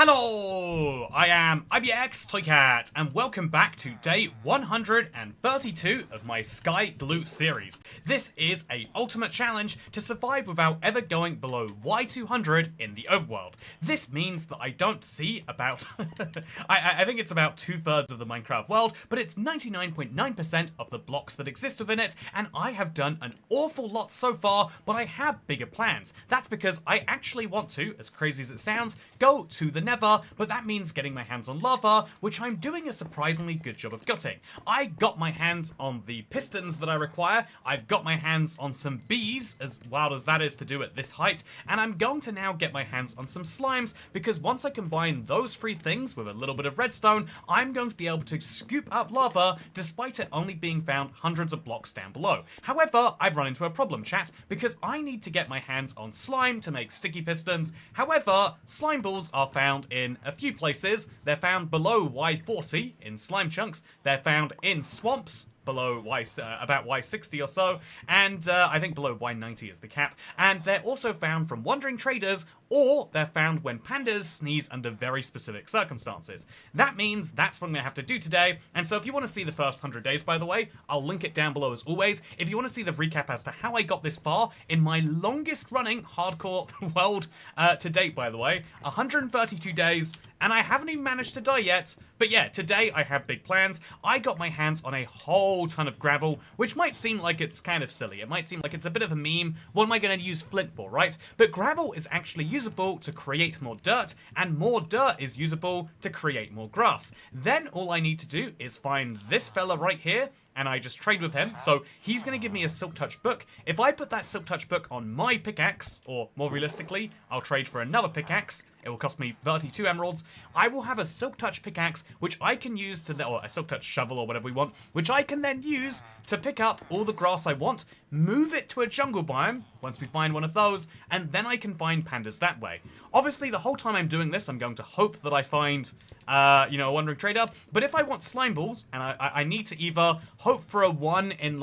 Hello, I am IBX Toycat, and welcome back to day 132 of my SKYGLOO series. This is a ultimate challenge to survive without ever going below Y200 in the overworld. This means that I don't see about, I think it's about 2/3 of the Minecraft world, but it's 99.9% of the blocks that exist within it, and I have done an awful lot so far, but I have bigger plans. That's because I actually want to, as crazy as it sounds, go to the Nether, but that means getting my hands on lava, which I'm doing a surprisingly good job of getting. I got my hands on the pistons that I require, I've got my hands on some bees, as wild as that is to do at this height, and I'm going to now get my hands on some slimes, because once I combine those three things with a little bit of redstone, I'm going to be able to scoop up lava, despite it only being found hundreds of blocks down below. However, I've run into a problem, chat, because I need to get my hands on slime to make sticky pistons. However, slime balls are found in a few places. They're found below Y40 in slime chunks. They're found in swamps below about Y60 or so, and I think below Y90 is the cap. And they're also found from wandering traders, or they're found when pandas sneeze under very specific circumstances. That means that's what I'm going to have to do today, and so if you want to see the first 100 days, by the way, I'll link it down below as always. If you want to see the recap as to how I got this far in my longest running hardcore world to date, by the way, 132 days, and I haven't even managed to die yet. But yeah, today I have big plans. I got my hands on a whole ton of gravel, which might seem like it's kind of silly. It might seem like it's a bit of a meme. What am I going to use flint for, right? But gravel is actually usable to create more dirt, and more dirt is usable to create more grass. Then all I need to do is find this fella right here, and I just trade with him. So he's going to give me a Silk Touch book. If I put that Silk Touch book on my pickaxe, or more realistically, I'll trade for another pickaxe. It will cost me 32 emeralds. I will have a Silk Touch pickaxe, which I can use to, or a Silk Touch shovel or whatever we want, which I can then use to pick up all the grass I want, move it to a jungle biome, once we find one of those, and then I can find pandas that way. Obviously, the whole time I'm doing this, I'm going to hope that I find, a wandering trader, but if I want slime balls, and I need to either hope for a 1 in,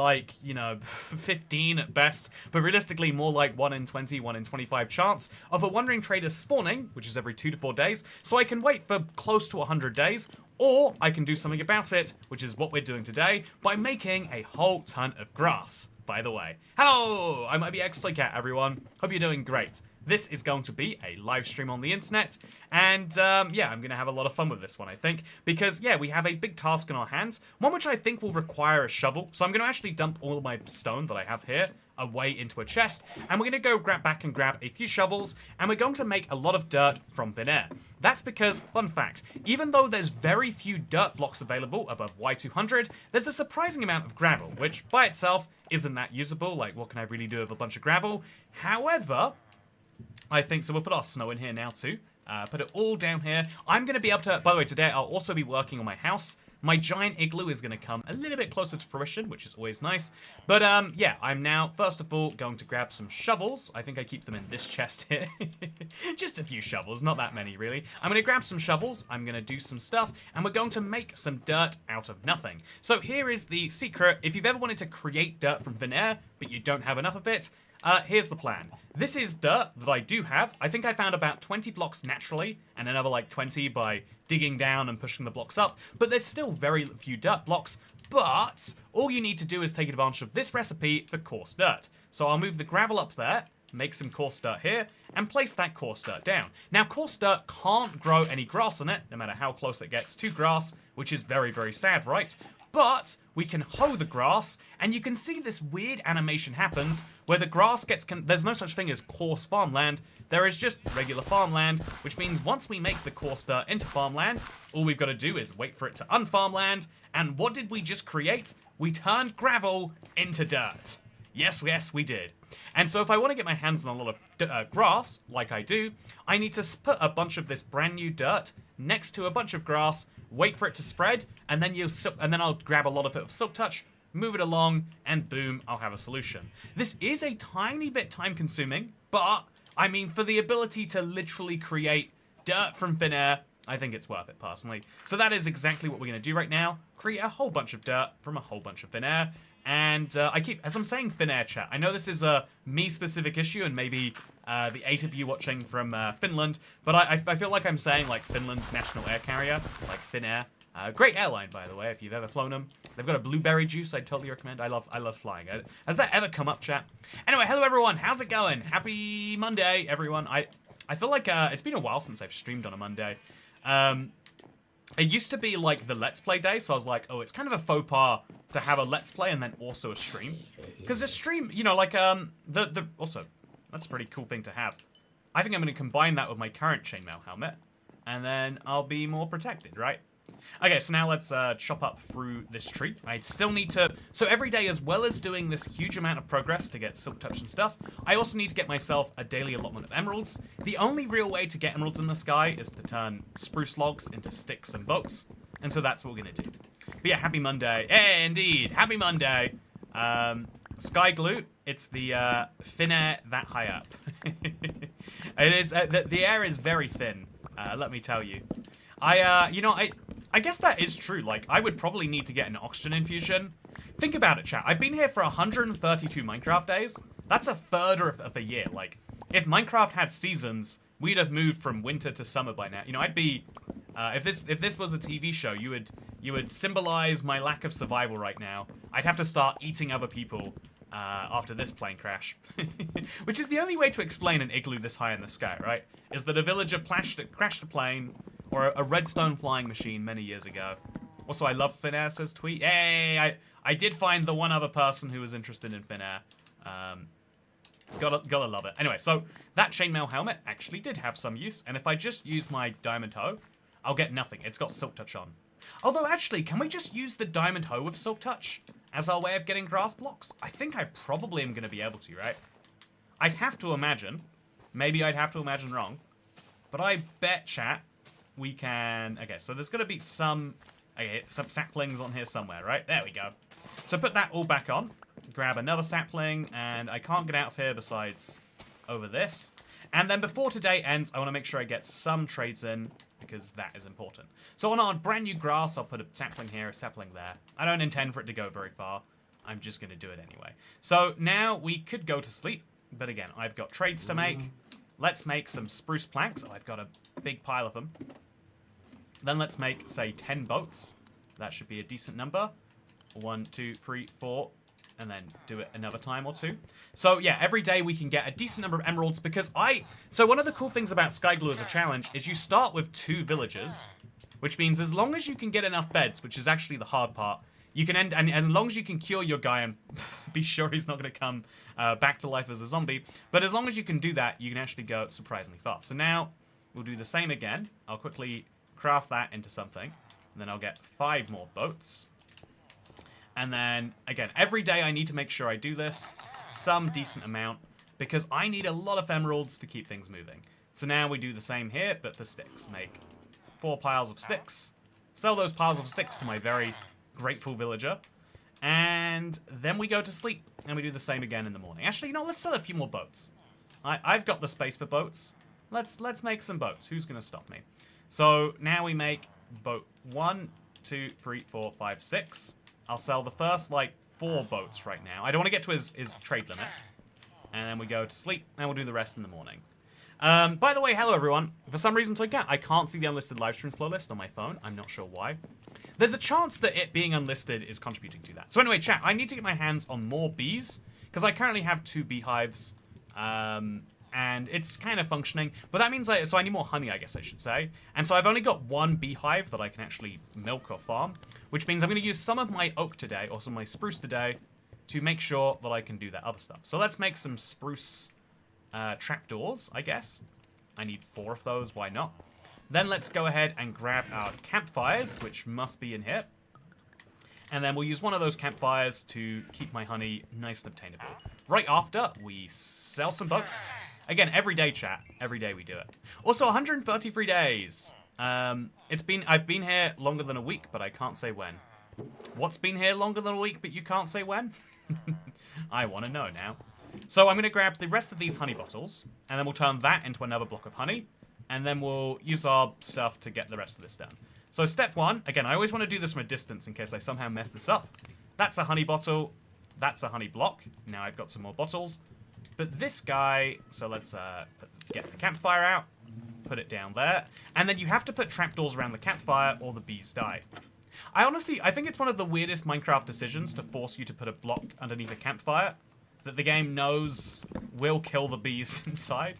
15 at best, but realistically more like 1 in 20, 1 in 25 chance of a wandering trader spawning, which is every 2 to 4 days, so I can wait for close to 100 days, or I can do something about it, which is what we're doing today, by making a whole ton of grass, by the way. Hello, I'm IBX Toycat, everyone. Hope you're doing great. This is going to be a live stream on the internet, and yeah, I'm going to have a lot of fun with this one, I think, because, yeah, we have a big task in our hands, one which I think will require a shovel, so I'm going to actually dump all of my stone that I have here away into a chest, and we're going to go back and grab a few shovels, and we're going to make a lot of dirt from thin air. That's because, fun fact, even though there's very few dirt blocks available above Y200, there's a surprising amount of gravel, which by itself isn't that usable. Like, what can I really do with a bunch of gravel? However, I think, so we'll put our snow in here now too. Put it all down here. I'm going to be able to, by the way, today I'll also be working on my house. My giant igloo is going to come a little bit closer to fruition, which is always nice. But yeah, I'm now, first of all, going to grab some shovels. I think I keep them in this chest here. Just a few shovels, not that many really. I'm going to grab some shovels, I'm going to do some stuff, and we're going to make some dirt out of nothing. So here is the secret. If you've ever wanted to create dirt from thin air, but you don't have enough of it, here's the plan. This is dirt that I do have. I think I found about 20 blocks naturally, and another like 20 by digging down and pushing the blocks up, but there's still very few dirt blocks, but all you need to do is take advantage of this recipe for coarse dirt. So I'll move the gravel up there, make some coarse dirt here, and place that coarse dirt down. Now, coarse dirt can't grow any grass on it, no matter how close it gets to grass, which is very, very sad, right? But we can hoe the grass, and you can see this weird animation happens where the grass gets, there's no such thing as coarse farmland, there is just regular farmland, which means once we make the coarse dirt into farmland, all we've got to do is wait for it to unfarmland, and what did we just create? We turned gravel into dirt. Yes, we did. And so if I want to get my hands on a lot of grass, like I do, I need to put a bunch of this brand new dirt next to a bunch of grass, wait for it to spread, and then I'll grab a lot of it of Silk Touch, move it along, and boom, I'll have a solution. This is a tiny bit time consuming, but I mean, for the ability to literally create dirt from thin air, I think it's worth it personally. So that is exactly what we're going to do right now. Create a whole bunch of dirt from a whole bunch of thin air. And I keep, as I'm saying thin air, chat, I know this is a me-specific issue, and maybe the 8 of you watching from Finland. But I feel like I'm saying like Finland's national air carrier, like Finnair. Great airline, by the way, if you've ever flown them. They've got a blueberry juice I'd totally recommend. I love flying. Has that ever come up, chat? Anyway, hello everyone. How's it going? Happy Monday, everyone. I feel like it's been a while since I've streamed on a Monday. It used to be like the Let's Play day, so I was like, oh, it's kind of a faux pas to have a Let's Play and then also a stream. Because a stream, you know, like, also, that's a pretty cool thing to have. I think I'm going to combine that with my current chainmail helmet, and then I'll be more protected, right? Okay, so now let's chop up through this tree. I still need to... So every day, as well as doing this huge amount of progress to get silk touch and stuff, I also need to get myself a daily allotment of emeralds. The only real way to get emeralds in the sky is to turn spruce logs into sticks and boats. And so that's what we're going to do. But yeah, happy Monday. Hey, indeed. Happy Monday. SKYGLOO, it's the thin air that high up. It is... the air is very thin, let me tell you. I guess that is true. Like, I would probably need to get an oxygen infusion. Think about it, chat. I've been here for 132 Minecraft days. That's a third of a year. Like, if Minecraft had seasons, we'd have moved from winter to summer by now. You know, I'd be... if this was a TV show, you would symbolize my lack of survival right now. I'd have to start eating other people after this plane crash. Which is the only way to explain an igloo this high in the sky, right? Is that a villager crashed a plane... or a redstone flying machine many years ago. Also, I love thin air, says Tweet. Hey, I did find the one other person who was interested in thin air. Gotta love it. Anyway, so that chainmail helmet actually did have some use, and if I just use my diamond hoe, I'll get nothing. It's got silk touch on. Although, actually, can we just use the diamond hoe with silk touch as our way of getting grass blocks? I think I probably am going to be able to, right? I'd have to imagine. Maybe I'd have to imagine wrong. But I bet, chat... we can... Okay, so there's going to be some saplings on here somewhere, right? There we go. So put that all back on. Grab another sapling, and I can't get out of here besides over this. And then before today ends, I want to make sure I get some trades in, because that is important. So on our brand new grass, I'll put a sapling here, a sapling there. I don't intend for it to go very far. I'm just going to do it anyway. So now we could go to sleep, but again, I've got trades to make. Let's make some spruce planks. Oh, I've got a big pile of them. Then let's make, say, 10 boats. That should be a decent number. 1, 2, 3, 4. And then do it another time or two. So, yeah, every day we can get a decent number of emeralds because So one of the cool things about SKYGLOO as a challenge is you start with 2 villagers. Which means as long as you can get enough beds, which is actually the hard part, you can end... And as long as you can cure your guy and be sure he's not going to come back to life as a zombie. But as long as you can do that, you can actually go surprisingly fast. So now, we'll do the same again. I'll quickly... craft that into something, and then I'll get 5 more boats. And then, again, every day I need to make sure I do this, some decent amount, because I need a lot of emeralds to keep things moving. So now we do the same here, but for sticks. Make 4 piles of sticks, sell those piles of sticks to my very grateful villager, and then we go to sleep, and we do the same again in the morning. Actually, you know, let's sell a few more boats. I've got the space for boats. Let's make some boats. Who's going to stop me? So now we make boat 1, 2, 3, 4, 5, 6. I'll sell the first, like, 4 boats right now. I don't want to get to his trade limit. And then we go to sleep, and we'll do the rest in the morning. By the way, hello everyone. For some reason, I can't see the unlisted live streams playlist on my phone. I'm not sure why. There's a chance that it being unlisted is contributing to that. So anyway, chat, I need to get my hands on more bees, because I currently have 2 beehives. And it's kind of functioning, but that means so I need more honey, I guess I should say. And so I've only got 1 beehive that I can actually milk or farm, which means I'm going to use some of my oak today, or some of my spruce today, to make sure that I can do that other stuff. So let's make some spruce trapdoors, I guess. I need 4 of those, why not? Then let's go ahead and grab our campfires, which must be in here. And then we'll use one of those campfires to keep my honey nice and obtainable. Right after, we sell some boats. Again, every day, chat. Every day we do it. Also, 133 days. I've been here longer than a week, but I can't say when. What's been here longer than a week, but you can't say when? I want to know now. So I'm going to grab the rest of these honey bottles, and then we'll turn that into another block of honey, and then we'll use our stuff to get the rest of this done. So step 1, again, I always want to do this from a distance in case I somehow mess this up. That's a honey bottle. That's a honey block. Now I've got some more bottles. But this guy, so let's get the campfire out, put it down there, and then you have to put trapdoors around the campfire or the bees die. I think it's one of the weirdest Minecraft decisions to force you to put a block underneath a campfire that the game knows will kill the bees inside.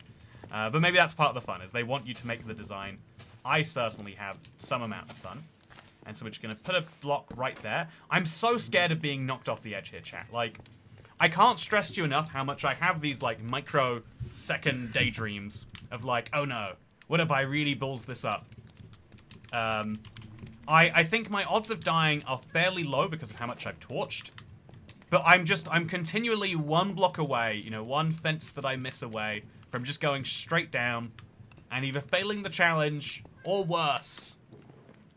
But maybe that's part of the fun, is they want you to make the design. I certainly have some amount of fun. And so we're just going to put a block right there. I'm so scared of being knocked off the edge here, chat. Like, I can't stress to you enough how much I have these, like, micro-second daydreams of, like, oh no, what if I really balls this up? I think my odds of dying are fairly low because of how much I've torched. But I'm continually one block away, you know, one fence that I miss away from just going straight down and either failing the challenge or worse,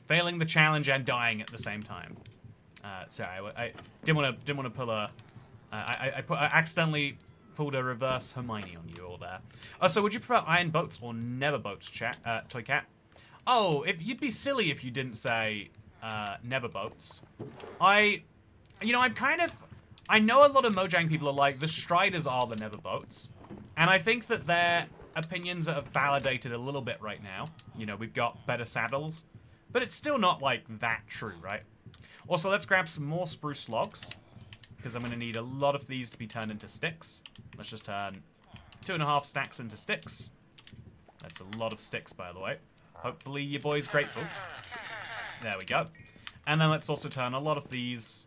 failing the challenge and dying at the same time. Sorry, I didn't want to pull a. I accidentally pulled a reverse Hermione on you all there. Oh, so would you prefer iron boats or never boats, chat? Toy Cat. Oh, you'd be silly if you didn't say never boats. I know a lot of Mojang people are like, the Striders are the never boats. And I think that their opinions are validated a little bit right now. You know, we've got better saddles. But it's still not, like, that true, right? Also, let's grab some more spruce logs. Because I'm going to need a lot of these to be turned into sticks. Let's just turn 2.5 stacks into sticks. That's a lot of sticks, by the way. Hopefully your boy's grateful. There we go. And then let's also turn a lot of these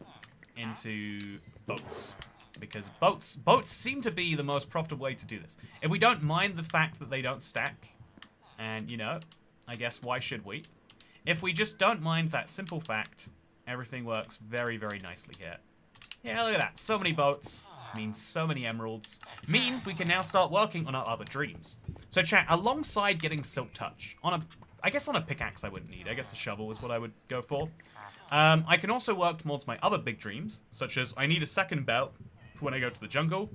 into boats. Because boats seem to be the most profitable way to do this. If we don't mind the fact that they don't stack, and, you know, I guess why should we? If we just don't mind that simple fact, everything works very, very nicely here. Yeah, look at that. So many boats means so many emeralds. Means we can now start working on our other dreams. So chat, alongside getting Silk Touch, I guess on a pickaxe I wouldn't need. I guess a shovel is what I would go for. I can also work towards my other big dreams, such as I need a second belt for when I go to the jungle.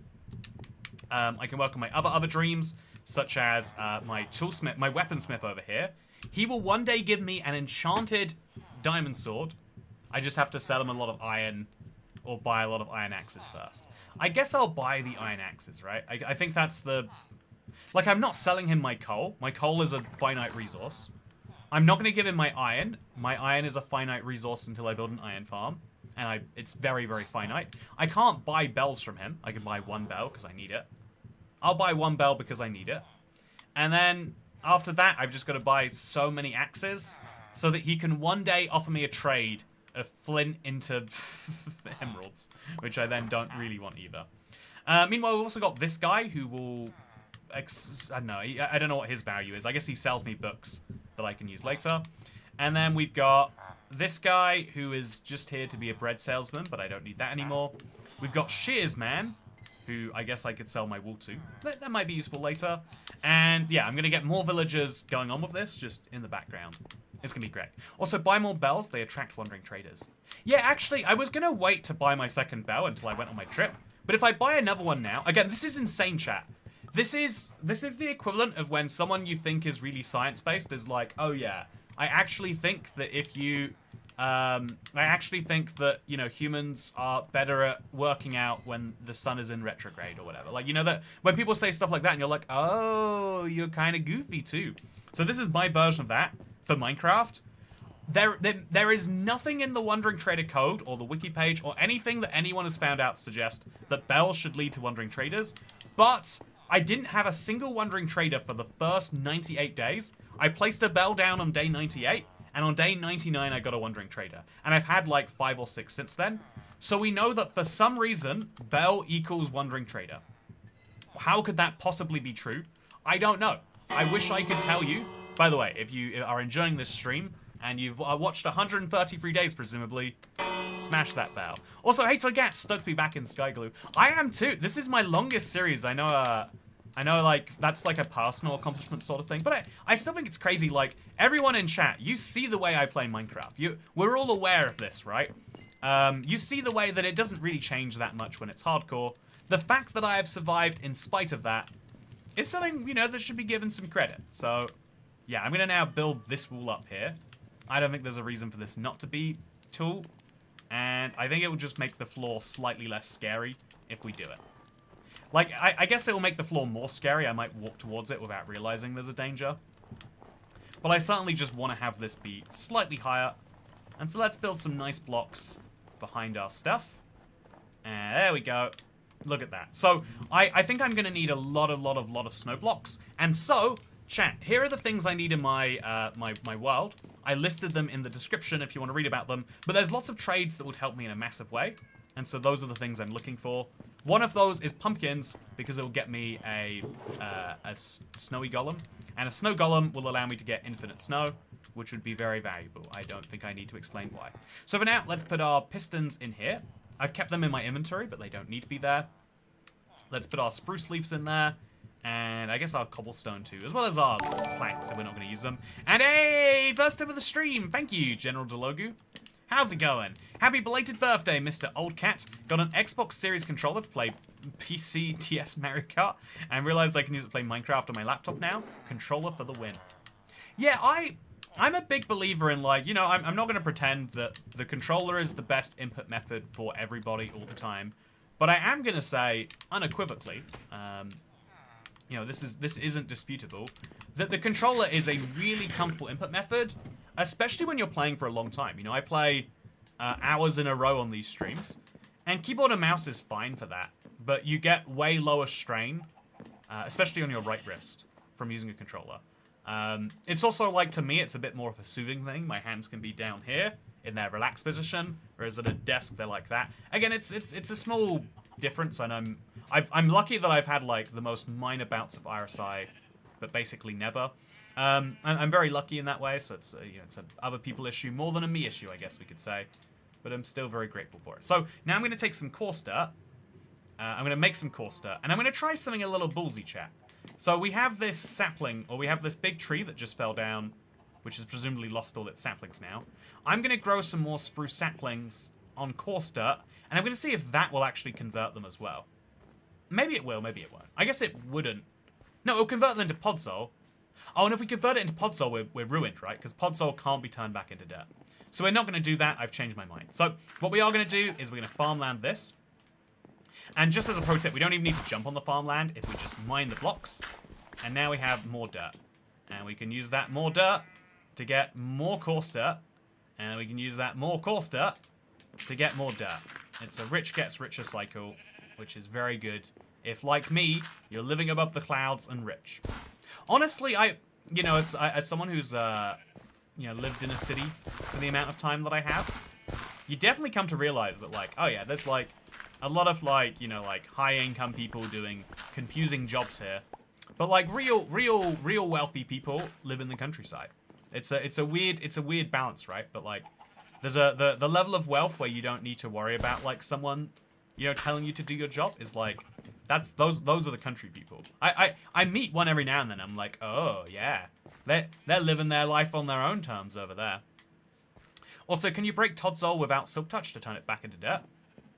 I can work on my other dreams, such as my toolsmith, my weaponsmith over here. He will one day give me an enchanted diamond sword. I just have to sell him a lot of iron or buy a lot of iron axes first. I guess I'll buy the iron axes, right? I think that's the... Like, I'm not selling him my coal. My coal is a finite resource. I'm not going to give him my iron. My iron is a finite resource until I build an iron farm. And it's very, very finite. I can't buy bells from him. I can buy one bell because I need it. I'll buy one bell because I need it. And then after that, I've just got to buy so many axes so that he can one day offer me a trade of flint into emeralds, which I then don't really want either. Meanwhile, we've also got this guy who will... I don't know. I don't know what his value is. I guess he sells me books that I can use later. And then we've got this guy who is just here to be a bread salesman, but I don't need that anymore. We've got Shearsman, who I guess I could sell my wool to. That might be useful later. And yeah, I'm going to get more villagers going on with this, just in the background. It's going to be great. Also, buy more bells. They attract wandering traders. Yeah, actually, I was going to wait to buy my second bell until I went on my trip. But if I buy another one now... Again, this is insane, chat. This is the equivalent of when someone you think is really science-based is like, oh yeah, I actually think that if you... you know, humans are better at working out when the sun is in retrograde or whatever. Like, you know, that when people say stuff like that and you're like, oh, you're kind of goofy too. So this is my version of that for Minecraft. There is nothing in the Wandering Trader code or the wiki page or anything that anyone has found out to suggest that bells should lead to Wandering Traders. But I didn't have a single Wandering Trader for the first 98 days. I placed a bell down on day 98. And on day 99, I got a Wandering Trader. And I've had like 5 or 6 since then. So we know that for some reason, bell equals Wandering Trader. How could that possibly be true? I don't know. I wish I could tell you. By the way, if you are enjoying this stream and you've watched 133 days, presumably, smash that bell. Also, hey, Toygat, stoked to be back in SKYGLOO. I am too. This is my longest series. I know, like, that's like a personal accomplishment sort of thing, but I still think it's crazy. Like, everyone in chat, you see the way I play Minecraft. We're all aware of this, right? You see the way that it doesn't really change that much when it's hardcore. The fact that I have survived in spite of that is something, you know, that should be given some credit. So, yeah, I'm going to now build this wall up here. I don't think there's a reason for this not to be tall, and I think it will just make the floor slightly less scary if we do it. Like, I guess it will make the floor more scary. I might walk towards it without realizing there's a danger. But I certainly just want to have this be slightly higher. And so let's build some nice blocks behind our stuff. And there we go. Look at that. So I think I'm going to need a lot of snow blocks. And so, chat, here are the things I need in my my world. I listed them in the description if you want to read about them. But there's lots of trades that would help me in a massive way. And so those are the things I'm looking for. One of those is pumpkins, because it will get me a snowy golem. And a snow golem will allow me to get infinite snow, which would be very valuable. I don't think I need to explain why. So for now, let's put our pistons in here. I've kept them in my inventory, but they don't need to be there. Let's put our spruce leaves in there. And I guess our cobblestone too, as well as our planks, if we're not going to use them. And hey, first tip of the stream. Thank you, General Delogu. How's it going? Happy belated birthday, Mr. Old Cat. Got an Xbox Series controller to play PC TS Mario Kart, and realized I can use it to play Minecraft on my laptop now. Controller for the win. Yeah, I'm a big believer in, like, you know, I'm not going to pretend that the controller is the best input method for everybody all the time, but I am going to say unequivocally, you know, this isn't disputable, that the controller is a really comfortable input method, especially when you're playing for a long time. You know, I play hours in a row on these streams, and keyboard and mouse is fine for that, but you get way lower strain, especially on your right wrist, from using a controller. It's also, like, to me, it's a bit more of a soothing thing. My hands can be down here in their relaxed position, whereas at a desk they're like that. Again, it's a small difference, and I'm lucky that I've had, like, the most minor bouts of RSI, but basically never. I'm very lucky in that way, so it's you know, it's an other people issue more than a me issue, I guess we could say. But I'm still very grateful for it. So now I'm going to take some coarse dirt. I'm going to make some coarse dirt, and I'm going to try something a little ballsy, chat. So we have this sapling, or we have this big tree that just fell down, which has presumably lost all its saplings now. I'm going to grow some more spruce saplings on coarse dirt, and I'm going to see if that will actually convert them as well. Maybe it will, maybe it won't. I guess it wouldn't. No, it'll convert them into podzol. Oh, and if we convert it into podzol, we're ruined, right? Because podzol can't be turned back into dirt. So we're not going to do that. I've changed my mind. So what we are going to do is we're going to farmland this. And just as a pro tip, we don't even need to jump on the farmland if we just mine the blocks. And now we have more dirt. And we can use that more dirt to get more coarse dirt. And we can use that more coarse dirt to get more dirt. It's a rich gets richer cycle, which is very good if, like me, you're living above the clouds and rich. Honestly, you know, as someone who's, you know, lived in a city for the amount of time that I have, you definitely come to realize that, like, oh yeah, there's, like, a lot of, like, you know, like, high-income people doing confusing jobs here. But, like, real wealthy people live in the countryside. It's a weird balance, right? But, like, there's the level of wealth where you don't need to worry about, like, someone, you know, telling you to do your job is, like, those are the country people. I meet one every now and then. I'm like, oh yeah, they're living their life on their own terms over there. Also, can you break Todzol without Silk Touch to turn it back into dirt?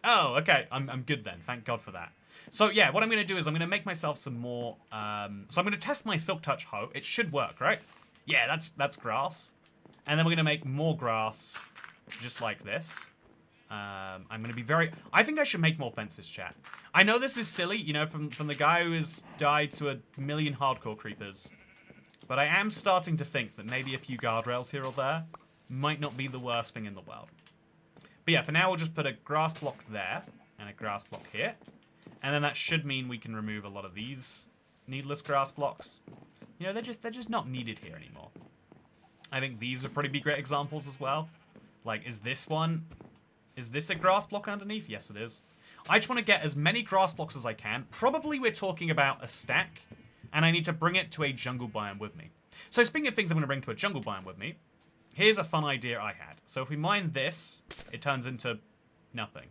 Oh, okay. I'm good then. Thank God for that. So yeah, what I'm gonna do is I'm gonna make myself some more. So I'm gonna test my Silk Touch hoe. It should work, right? Yeah, that's grass. And then we're gonna make more grass, just like this. I'm going to be very... I think I should make more fences, chat. I know this is silly, you know, from the guy who has died to a million hardcore creepers. But I am starting to think that maybe a few guardrails here or there might not be the worst thing in the world. But yeah, for now we'll just put a grass block there and a grass block here. And then that should mean we can remove a lot of these needless grass blocks. You know, they're just not needed here anymore. I think these would probably be great examples as well. Like, is this one... Is this a grass block underneath? Yes, it is. I just want to get as many grass blocks as I can. Probably we're talking about a stack, and I need to bring it to a jungle biome with me. So speaking of things I'm going to bring to a jungle biome with me, here's a fun idea I had. So if we mine this, it turns into nothing.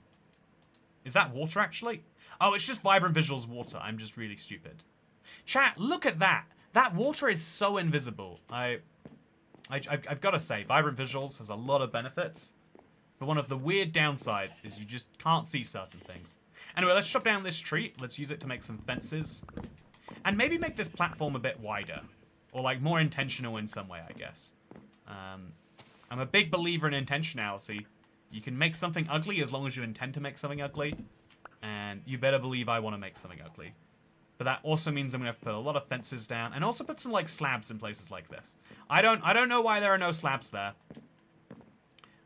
Is that water, actually? Oh, it's just Vibrant Visuals water. I'm just really stupid. Chat, look at that. That water is so invisible. I've got to say, Vibrant Visuals has a lot of benefits. But one of the weird downsides is you just can't see certain things. Anyway, let's chop down this tree. Let's use it to make some fences. And maybe make this platform a bit wider. Or, like, more intentional in some way, I guess. I'm a big believer in intentionality. You can make something ugly as long as you intend to make something ugly. And you better believe I want to make something ugly. But that also means I'm going to have to put a lot of fences down. And also put some, like, slabs in places like this. I don't know why there are no slabs there.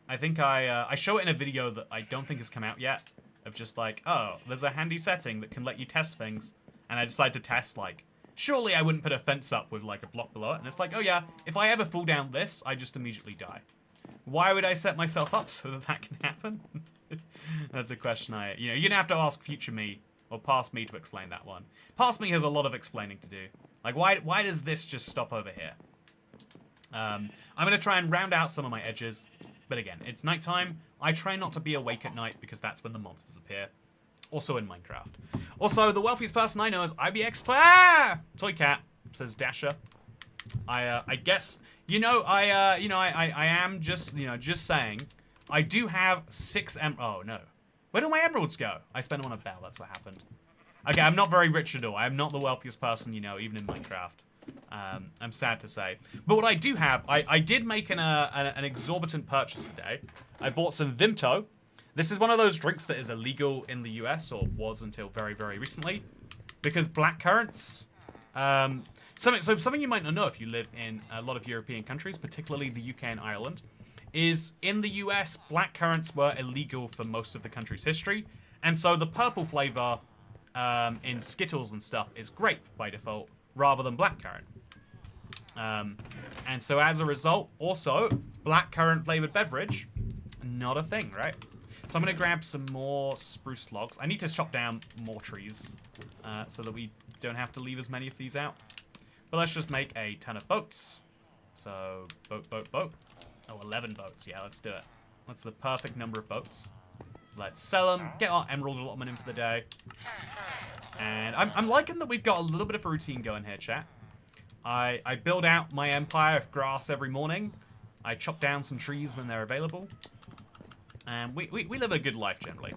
I think I show it in a video that I don't think has come out yet. Of just like, oh, there's a handy setting that can let you test things. And I decided to test, like, surely I wouldn't put a fence up with, like, a block below it. And it's like, oh yeah, if I ever fall down this, I just immediately die. Why would I set myself up so that that can happen? That's a question you're going to have to ask future me, or past me to explain that one. Past me has a lot of explaining to do. Like, why does this just stop over here? I'm going to try and round out some of my edges. But again, it's nighttime. I try not to be awake at night because that's when the monsters appear. Also in Minecraft. Also, the wealthiest person I know is IBX Toy Cat, says Dasher. I guess, I am just, just saying, I do have 6 oh no. Where do my emeralds go? I spent them on a bell, that's what happened. Okay, I'm not very rich at all. I'm not the wealthiest person, even in Minecraft. I'm sad to say. But what I do have, I did make an exorbitant purchase today. I bought some Vimto. This is one of those drinks that is illegal in the US, or was until very, very recently. Because blackcurrants, something you might not know if you live in a lot of European countries, particularly the UK and Ireland, is in the US, blackcurrants were illegal for most of the country's history. And so the purple flavor in Skittles and stuff is grape by default, rather than blackcurrant. And so as a result, also, blackcurrant flavored beverage, not a thing, right? So I'm going to grab some more spruce logs. I need to chop down more trees so that we don't have to leave as many of these out. But let's just make a ton of boats. So, boat. Oh, 11 boats. Yeah, let's do it. That's the perfect number of boats. Let's sell them, get our emerald allotment in for the day. And I'm liking that we've got a little bit of a routine going here, chat. I build out my empire of grass every morning. I chop down some trees when they're available. And we live a good life, generally.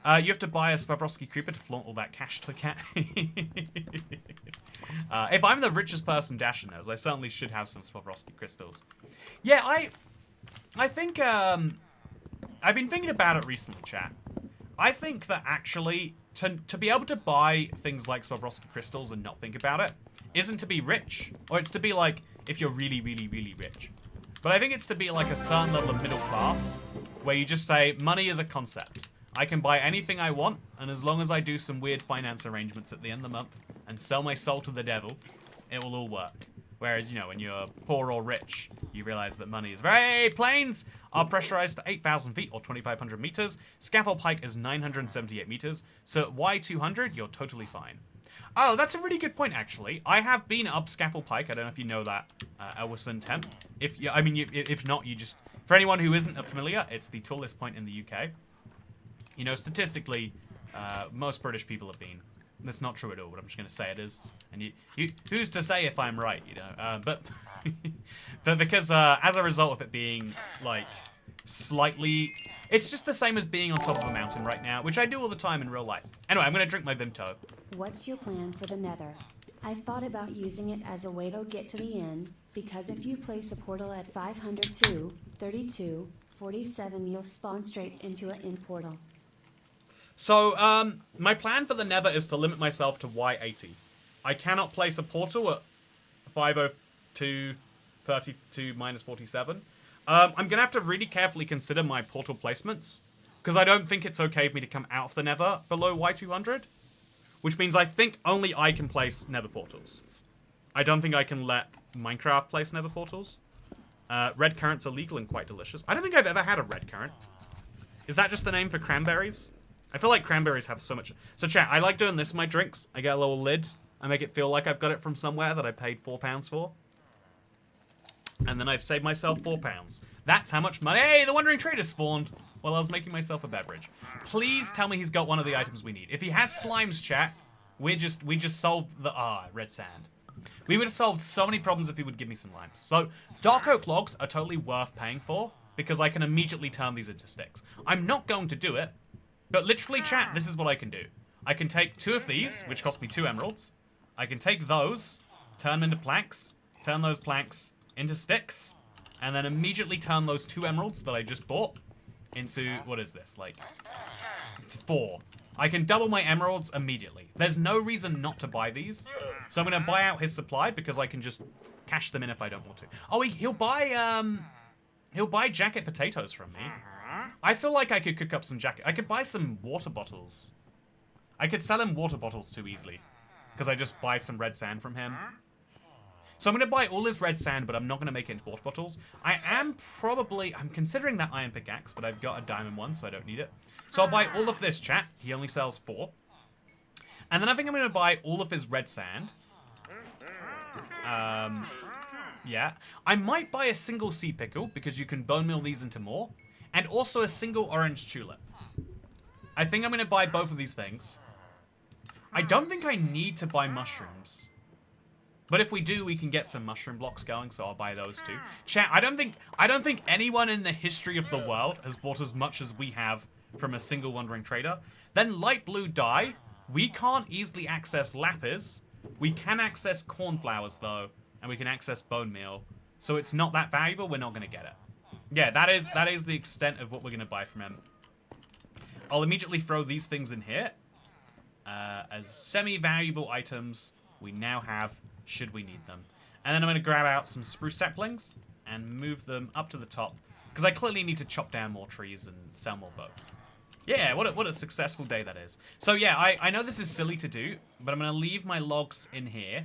You have to buy a Swarovski creeper to flaunt all that cash to the cat. If I'm the richest person Dasher knows, I certainly should have some Swarovski crystals. Yeah, I think, I've been thinking about it recently, chat. I think that actually, to be able to buy things like Swarovski crystals and not think about it, isn't to be rich. Or it's to be like, if you're really, really, really rich. But I think it's to be like a certain level of middle class, where you just say, money is a concept. I can buy anything I want, and as long as I do some weird finance arrangements at the end of the month, and sell my soul to the devil, it will all work. Whereas, when you're poor or rich, you realize that money is very... Planes are pressurized to 8,000 feet or 2,500 meters. Scaffold pike is 978 meters. So at Y200, you're totally fine. Oh, that's a really good point, actually. I have been up Scaffold pike. I don't know if you know that, Elwison Temp. If not, you just... For anyone who isn't familiar, it's the tallest point in the UK. Statistically, most British people have been. That's not true at all, but I'm just going to say it is. And who's to say if I'm right, but because as a result of it being, like, slightly... It's just the same as being on top of a mountain right now, which I do all the time in real life. Anyway, I'm going to drink my Vimto. What's your plan for the Nether? I've thought about using it as a way to get to the end, because if you place a portal at 502, 32, 47, you'll spawn straight into an end portal. So, my plan for the Nether is to limit myself to Y80. I cannot place a portal at 502, 32, minus 47. I'm going to have to really carefully consider my portal placements, because I don't think it's okay for me to come out of the Nether below Y200, which means I think only I can place Nether portals. I don't think I can let Minecraft place Nether portals. Red currants are legal and quite delicious. I don't think I've ever had a red currant. Is that just the name for cranberries? I feel like cranberries have so much... So chat, I like doing this in my drinks. I get a little lid. I make it feel like I've got it from somewhere that I paid £4 for. And then I've saved myself £4. That's how much money... Hey, the Wandering Trader spawned while I was making myself a beverage. Please tell me he's got one of the items we need. If he has slimes, chat, we just solved the... red sand. We would have solved so many problems if he would give me some limes. So, dark oak logs are totally worth paying for, because I can immediately turn these into sticks. I'm not going to do it, but literally, chat, this is what I can do. I can take 2 of these, which cost me 2 emeralds. I can take those, turn them into planks, turn those planks into sticks, and then immediately turn those 2 emeralds that I just bought into, what is this, like, 4. I can double my emeralds immediately. There's no reason not to buy these. So I'm going to buy out his supply because I can just cash them in if I don't want to. Oh, he'll buy jacket potatoes from me. I feel like I could cook up some jacket. I could buy some water bottles. I could sell him water bottles too easily because I just buy some red sand from him. So I'm going to buy all his red sand, but I'm not going to make it into water bottles. I'm considering that iron pickaxe, but I've got a diamond one, so I don't need it. So I'll buy all of this, chat. He only sells 4. And then I think I'm going to buy all of his red sand. Yeah. I might buy a single sea pickle, because you can bone meal these into more. And also a single orange tulip. I think I'm going to buy both of these things. I don't think I need to buy mushrooms. But if we do, we can get some mushroom blocks going, so I'll buy those too. Chat, I don't think anyone in the history of the world has bought as much as we have from a single wandering trader. Then light blue dye. We can't easily access lapis. We can access cornflowers though, and we can access bone meal. So it's not that valuable, we're not gonna get it. Yeah, that is the extent of what we're gonna buy from him. I'll immediately throw these things in here. As semi-valuable items we now have, should we need them. And then I'm going to grab out some spruce saplings and move them up to the top, because I clearly need to chop down more trees and sell more boats. Yeah, what a successful day that is. So yeah, I know this is silly to do, but I'm going to leave my logs in here.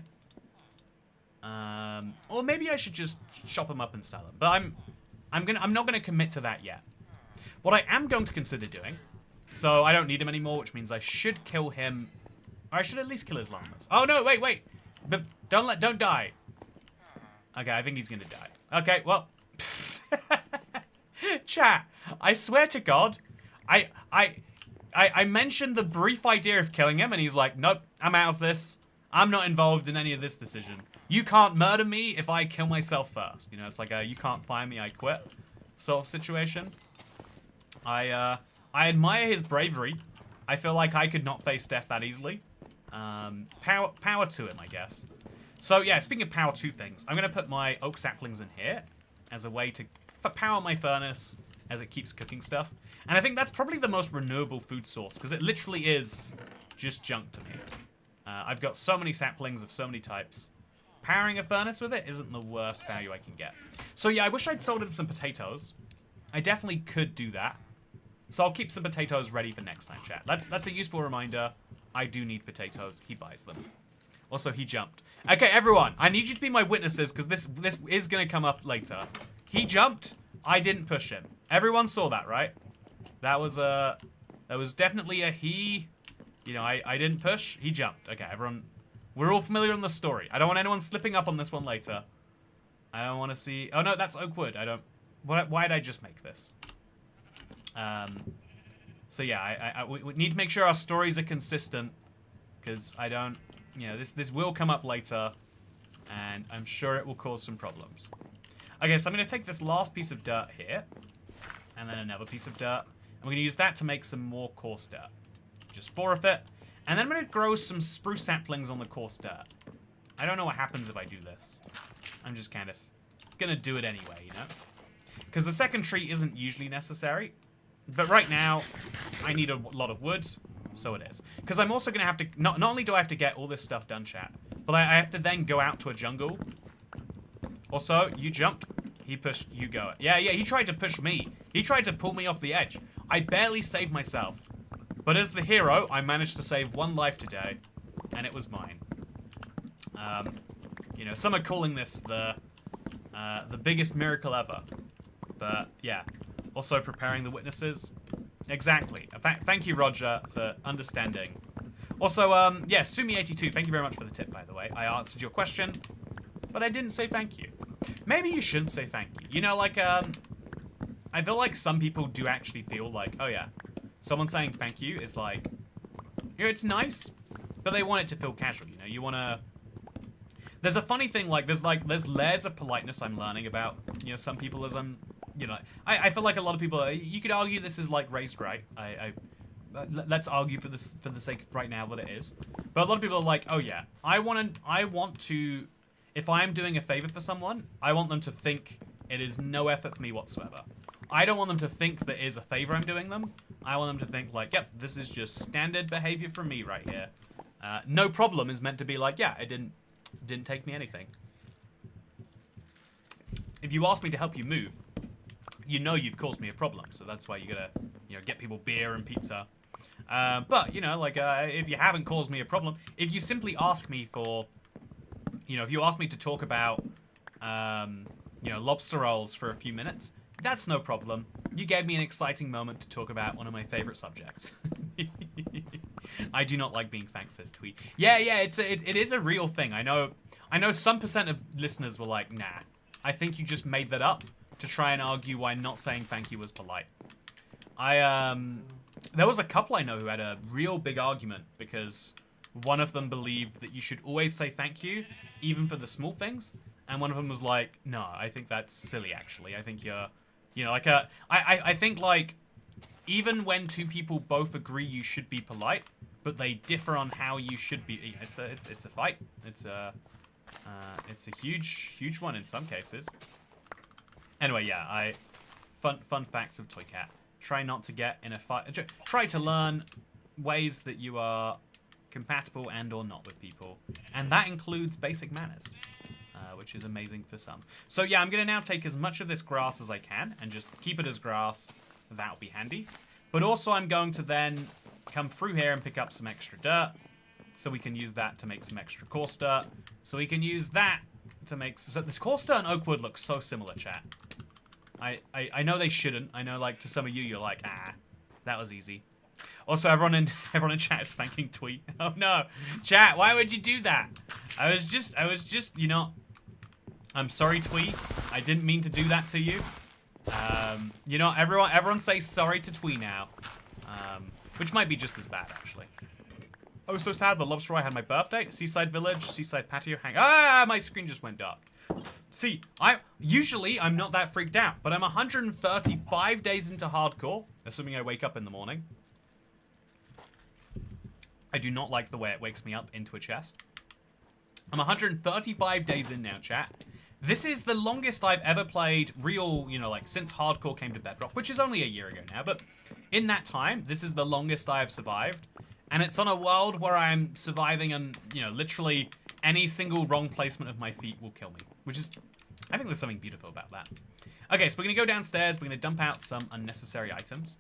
Or maybe I should just chop them up and sell them. But I'm not going to commit to that yet. What I am going to consider doing, so I don't need him anymore, which means I should kill him, or I should at least kill his llamas. Oh no, wait. But don't die. Okay, I think he's gonna die. Okay, well. Chat, I swear to God, I mentioned the brief idea of killing him, and he's like, nope, I'm out of this. I'm not involved in any of this decision. You can't murder me if I kill myself first. You know, it's like a you can't fire me, I quit sort of situation. I admire his bravery. I feel like I could not face death that easily. Power to him, I guess. So yeah, speaking of power to things, I'm going to put my oak saplings in here as a way to power my furnace as it keeps cooking stuff. And I think that's probably the most renewable food source, because it literally is just junk to me. I've got so many saplings of so many types. Powering a furnace with it isn't the worst value I can get. So yeah, I wish I'd sold him some potatoes. I definitely could do that. So I'll keep some potatoes ready for next time, chat. That's a useful reminder. I do need potatoes. He buys them. Also, he jumped. Okay, everyone, I need you to be my witnesses, because this is going to come up later. He jumped. I didn't push him. Everyone saw that, right? That was definitely a he. You know, I didn't push. He jumped. Okay, everyone, we're all familiar on the story. I don't want anyone slipping up on this one later. I don't want to see. Oh no, that's oak wood. I don't. Why did I just make this? So yeah, we need to make sure our stories are consistent, because I don't, you know, this will come up later, and I'm sure it will cause some problems. Okay, so I'm going to take this last piece of dirt here, and then another piece of dirt, and we're going to use that to make some more coarse dirt. Just 4 of it, and then I'm going to grow some spruce saplings on the coarse dirt. I don't know what happens if I do this. I'm just kind of going to do it anyway, you know? Because the second tree isn't usually necessary. But right now, I need a lot of wood, so it is. Because I'm also going to have to... Not only do I have to get all this stuff done, chat, but I have to then go out to a jungle. Also, you jumped. He pushed... You go. Yeah, he tried to push me. He tried to pull me off the edge. I barely saved myself. But as the hero, I managed to save 1 life today, and it was mine. You know, some are calling this the biggest miracle ever. But, yeah. Also preparing the witnesses. Exactly. Thank you, Roger, for understanding. Also, yeah, Sumi82, thank you very much for the tip, by the way. I answered your question, but I didn't say thank you. Maybe you shouldn't say thank you. You know, like, I feel like some people do actually feel like, oh yeah, someone saying thank you is like, you know, it's nice, but they want it to feel casual, you know? You want to... There's a funny thing, like, there's layers of politeness I'm learning about, you know, some people as I'm... You know, I feel like a lot of people, you could argue this is like raised right. Let's argue for the sake right now that it is. But a lot of people are like, oh yeah, I want to, if I am doing a favor for someone, I want them to think it is no effort for me whatsoever. I don't want them to think that it is a favor I'm doing them. I want them to think like, yep, this is just standard behavior from me right here. No problem is meant to be like, yeah, it didn't take me anything. If you ask me to help you move, you know you've caused me a problem, so that's why you gotta, get people beer and pizza. But, like, if you haven't caused me a problem, if you simply ask me for, if you ask me to talk about, lobster rolls for a few minutes, that's no problem. You gave me an exciting moment to talk about one of my favorite subjects. I do not like being thanked, says Tweet. Yeah, it is a real thing. I know some percent of listeners were like, nah, I think you just made that up to try and argue why not saying thank you was polite. There was a couple I know who had a real big argument because one of them believed that you should always say thank you, even for the small things, and one of them was like, no, I think that's silly, actually. I think you're, I think, like, even when two people both agree you should be polite, but they differ on how you should be, it's a fight. It's a huge one in some cases. Anyway, yeah, fun facts of Toy Cat. Try not to get in a fight. Try to learn ways that you are compatible and or not with people. And that includes basic manners, which is amazing for some. So yeah, I'm going to now take as much of this grass as I can and just keep it as grass. That'll be handy. But also I'm going to then come through here and pick up some extra dirt. So we can use that to make some extra coarse dirt. So we can use that to make... So this coarse dirt and oak wood looks so similar, chat. I know they shouldn't. I know, like, to some of you, you're like, that was easy. Also, everyone in chat is thanking Tweet. Oh no, chat, why would you do that? I was just, I'm sorry, Tweet. I didn't mean to do that to you. Everyone say sorry to Tweet now. Which might be just as bad, actually. Oh, so sad. The lobster I had my birthday. Seaside village, seaside patio hang. My screen just went dark. See, I'm not that freaked out, but I'm 135 days into hardcore, assuming I wake up in the morning. I do not like the way it wakes me up into a chest. I'm 135 days in now, chat. This is the longest I've ever played real, like, since hardcore came to Bedrock, which is only a year ago now, but in that time, this is the longest I have survived, and it's on a world where I'm surviving and, literally any single wrong placement of my feet will kill me, which is, I think there's something beautiful about that. Okay, so we're going to go downstairs, we're going to dump out some unnecessary items.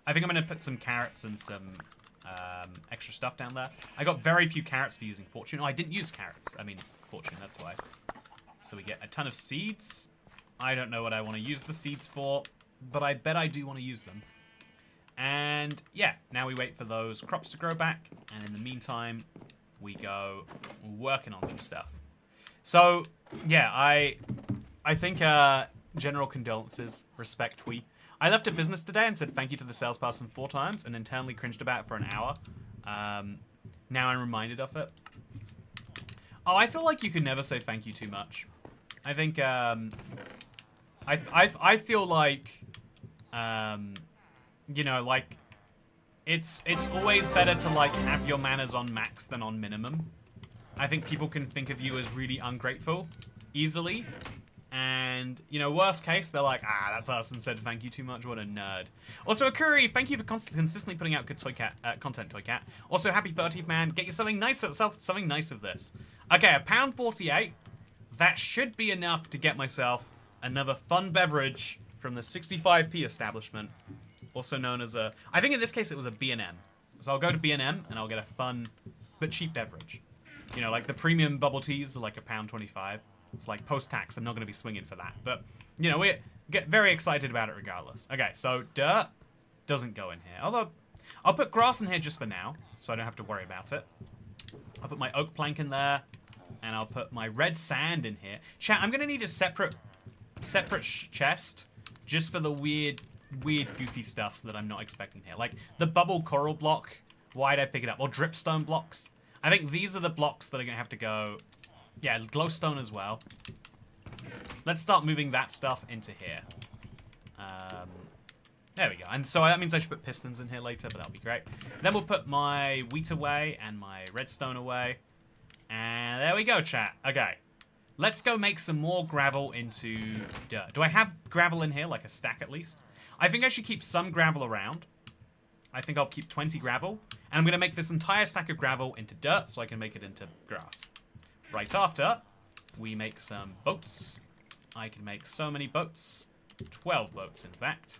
I think I'm going to put some carrots and some extra stuff down there. I got very few carrots for using fortune. Oh, I didn't use carrots. I mean, fortune, that's why. So we get a ton of seeds. I don't know what I want to use the seeds for, but I bet I do want to use them. And yeah, now we wait for those crops to grow back, and in the meantime, we go working on some stuff. So yeah, I think general condolences, respect Tweet. I left a business today and said thank you to the salesperson 4 times and internally cringed about it for an hour. Now I'm reminded of it. Oh, I feel like you can never say thank you too much. I think I feel like like it's always better to like have your manners on max than on minimum. I think people can think of you as really ungrateful easily. And, worst case, they're like, that person said thank you too much, what a nerd. Also, Akuri, thank you for consistently putting out good content, Toy Cat. Also, happy 30th, man. Get you something nice of this. Okay, £1.48. That should be enough to get myself another fun beverage from the 65p establishment, also known as a... I think in this case it was a B&M. So I'll go to B&M and I'll get a fun but cheap beverage. Like the premium bubble teas are like £1.25. It's like post-tax, I'm not going to be swinging for that. But, we get very excited about it regardless. Okay, so dirt doesn't go in here. Although, I'll put grass in here just for now, so I don't have to worry about it. I'll put my oak plank in there, and I'll put my red sand in here. Chat, I'm going to need a separate chest just for the weird, goofy stuff that I'm not expecting here. Like, the bubble coral block, why'd I pick it up? Or dripstone blocks. I think these are the blocks that are going to have to go... Yeah, glowstone as well. Let's start moving that stuff into here. There we go. And so that means I should put pistons in here later, but that'll be great. Then we'll put my wheat away and my redstone away. And there we go, chat. Okay. Let's go make some more gravel into dirt. Do I have gravel in here, like a stack at least? I think I should keep some gravel around. I think I'll keep 20 gravel. And I'm going to make this entire stack of gravel into dirt so I can make it into grass. Right after, we make some boats. I can make so many boats. 12 boats, in fact.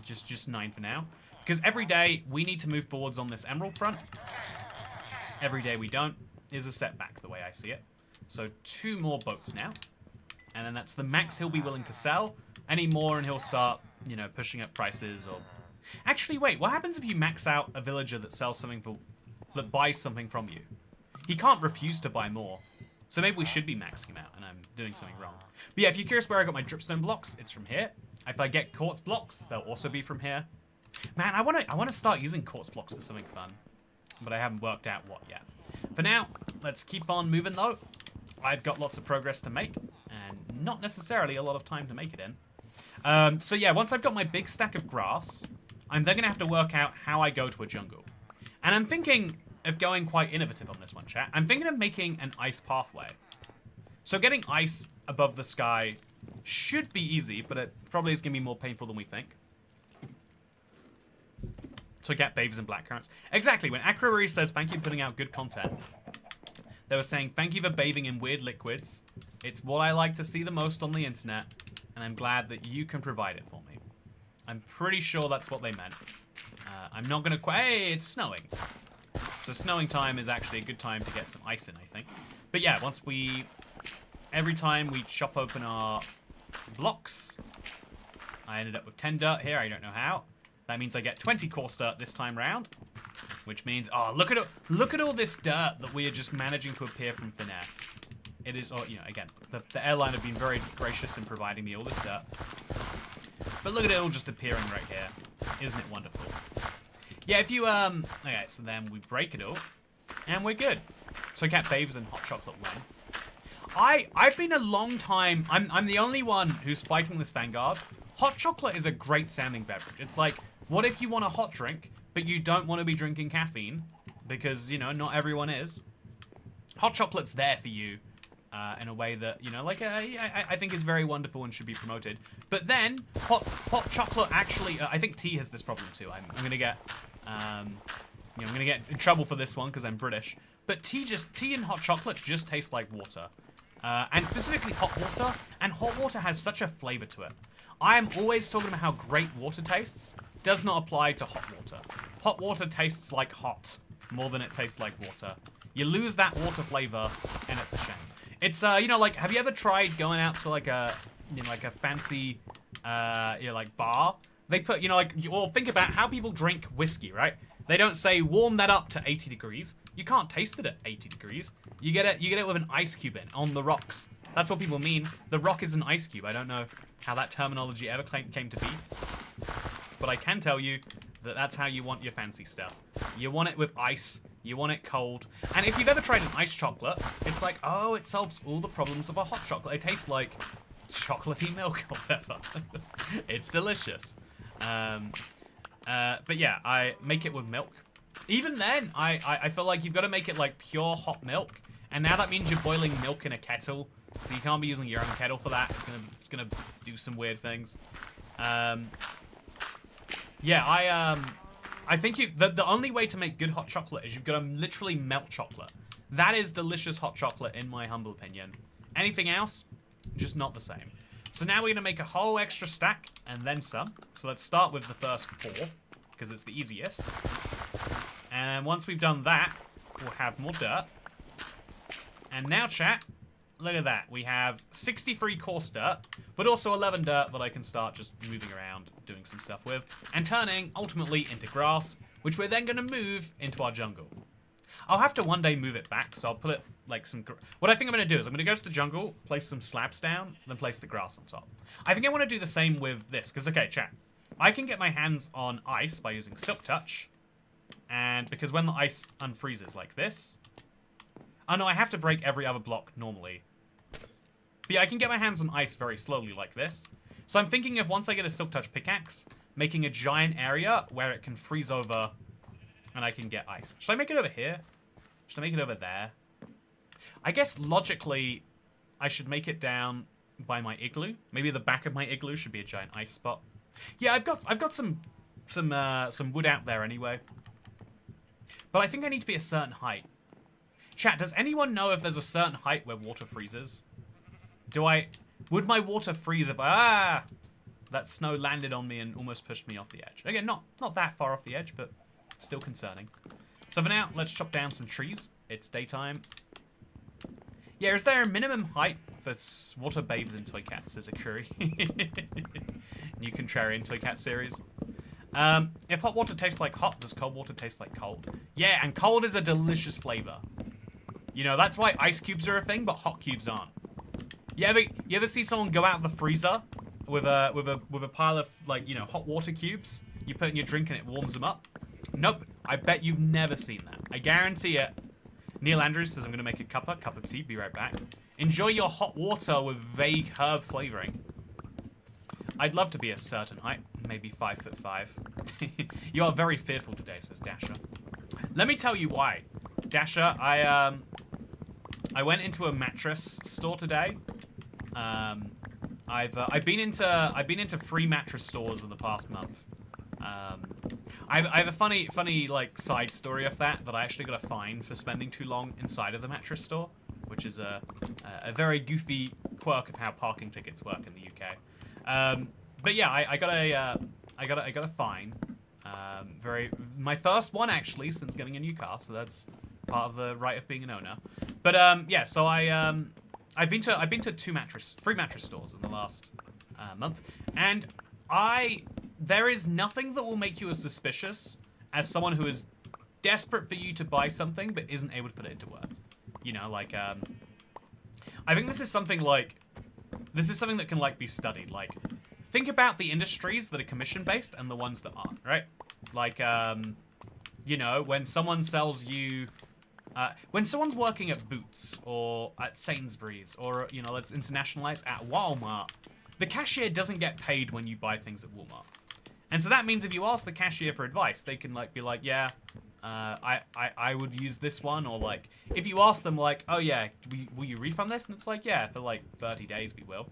Just 9 for now. Because every day, we need to move forwards on this emerald front. Every day we don't is a setback, the way I see it. So 2 more boats now. And then that's the max he'll be willing to sell. Any more and he'll start, you know, pushing up prices or... Actually, wait, what happens if you max out a villager that sells something for... that buys something from you? He can't refuse to buy more. So maybe we should be maxing him out and I'm doing something wrong. But yeah, if you're curious where I got my dripstone blocks, it's from here. If I get quartz blocks, they'll also be from here. Man, I wanna start using quartz blocks for something fun. But I haven't worked out what yet. For now, let's keep on moving though. I've got lots of progress to make, and not necessarily a lot of time to make it in. So yeah, once I've got my big stack of grass, I'm then going to have to work out how I go to a jungle. And I'm thinking of going quite innovative on this one, chat. I'm thinking of making an ice pathway. So getting ice above the sky should be easy, but it probably is going to be more painful than we think. To get baves and blackcurrants. Exactly, when Acroary says thank you for putting out good content, they were saying thank you for bathing in weird liquids. It's what I like to see the most on the internet, and I'm glad that you can provide it for me. I'm pretty sure that's what they meant. I'm not gonna hey, it's snowing. So snowing time is actually a good time to get some ice in, I think. But yeah, every time we chop open our blocks, I ended up with 10 dirt here, I don't know how. That means I get 20 coarse dirt this time round, which means, oh, look at all this dirt that we are just managing to appear from thin air. It is, you know, again, the airline have been very gracious in providing me all this dirt. But look at it all just appearing right here. Isn't it wonderful? Yeah, if you, okay, so then we break it all, and we're good. So I get baves and hot chocolate when. I've been a long time, I'm the only one who's fighting this Vanguard. Hot chocolate is a great sounding beverage. It's like, what if you want a hot drink, but you don't want to be drinking caffeine? Because, you know, not everyone is. Hot chocolate's there for you in a way that, you know, like, I think is very wonderful and should be promoted. But then, hot chocolate actually, I think tea has this problem too. I'm going to get, you know, I'm going to get in trouble for this one because I'm British. But tea and hot chocolate just taste like water. And specifically hot water. And hot water has such a flavor to it. I am always talking about how great water tastes. Does not apply to hot water. Hot water tastes like hot more than it tastes like water. You lose that water flavor, and it's a shame. It's you know, like, have you ever tried going out to like a, you know, like a fancy, you know, like bar? They put, you know, like, or think about how people drink whiskey, right? They don't say warm that up to 80 degrees. You can't taste it at 80 degrees. You get it with an ice cube in on the rocks. That's what people mean. The rock is an ice cube. I don't know how that terminology ever came to be. But I can tell you that that's how you want your fancy stuff. You want it with ice. You want it cold. And if you've ever tried an iced chocolate, it's like, oh, it solves all the problems of a hot chocolate. It tastes like chocolatey milk or whatever. It's delicious. But yeah, I make it with milk. Even then, I feel like you've got to make it like pure hot milk. And now that means you're boiling milk in a kettle. So you can't be using your own kettle for that. It's gonna do some weird things. Yeah, I think the only way to make good hot chocolate is you've got to literally melt chocolate. That is delicious hot chocolate in my humble opinion. Anything else, just not the same. So now we're gonna make a whole extra stack and then some. So let's start with the first 4 because it's the easiest. And once we've done that, we'll have more dirt. And now, chat, look at that. We have 63 coarse dirt, but also 11 dirt that I can start just moving around, doing some stuff with, and turning, ultimately, into grass, which we're then going to move into our jungle. I'll have to one day move it back, so I'll put it, like, what I think I'm going to do is I'm going to go to the jungle, place some slabs down, then place the grass on top. I think I want to do the same with this, because, okay, chat, I can get my hands on ice by using Silk Touch, and because when the ice unfreezes like this... Oh no, I have to break every other block normally. But yeah, I can get my hands on ice very slowly like this. So I'm thinking of, once I get a Silk Touch pickaxe, making a giant area where it can freeze over and I can get ice. Should I make it over here? Should I make it over there? I guess logically, I should make it down by my igloo. Maybe the back of my igloo should be a giant ice spot. Yeah, I've got some wood out there anyway. But I think I need to be a certain height. Chat, does anyone know if there's a certain height where water freezes? Would my water freeze if that snow landed on me and almost pushed me off the edge? Again, not that far off the edge, but still concerning. So for now, let's chop down some trees. It's daytime. Yeah, is there a minimum height for water babes and toy cats? Says a query. New contrarian toy cat series. If hot water tastes like hot, does cold water taste like cold? Yeah, and cold is a delicious flavor. You know, that's why ice cubes are a thing, but hot cubes aren't. You ever see someone go out of the freezer with a pile of, like, you know, hot water cubes? You put in your drink and it warms them up? Nope. I bet you've never seen that. I guarantee it. Neil Andrews says I'm gonna make a cup of tea. Be right back. Enjoy your hot water with vague herb flavoring. I'd love to be a certain height, maybe 5'5". You are very fearful today, says Dasher. Let me tell you why, Dasher. I went into a mattress store today. I've been into free mattress stores in the past month. I have a funny like side story of that I actually got a fine for spending too long inside of the mattress store, which is a very goofy quirk of how parking tickets work in the UK. But yeah, I got a fine. My first one actually since getting a new car, so that's part of the right of being an owner. But yeah, so I've been to free mattress stores in the last month, and there is nothing that will make you as suspicious as someone who is desperate for you to buy something but isn't able to put it into words. You know, like I think this is something that can like be studied. Like, think about the industries that are commission based and the ones that aren't, right? Like you know, when someone sells you when someone's working at Boots or at Sainsbury's or, you know, let's internationalize, at Walmart, the cashier doesn't get paid when you buy things at Walmart. And so that means if you ask the cashier for advice, they can like be like, yeah, I would use this one, or like if you ask them like, oh yeah, will you refund this? And it's like, yeah, for like 30 days we will.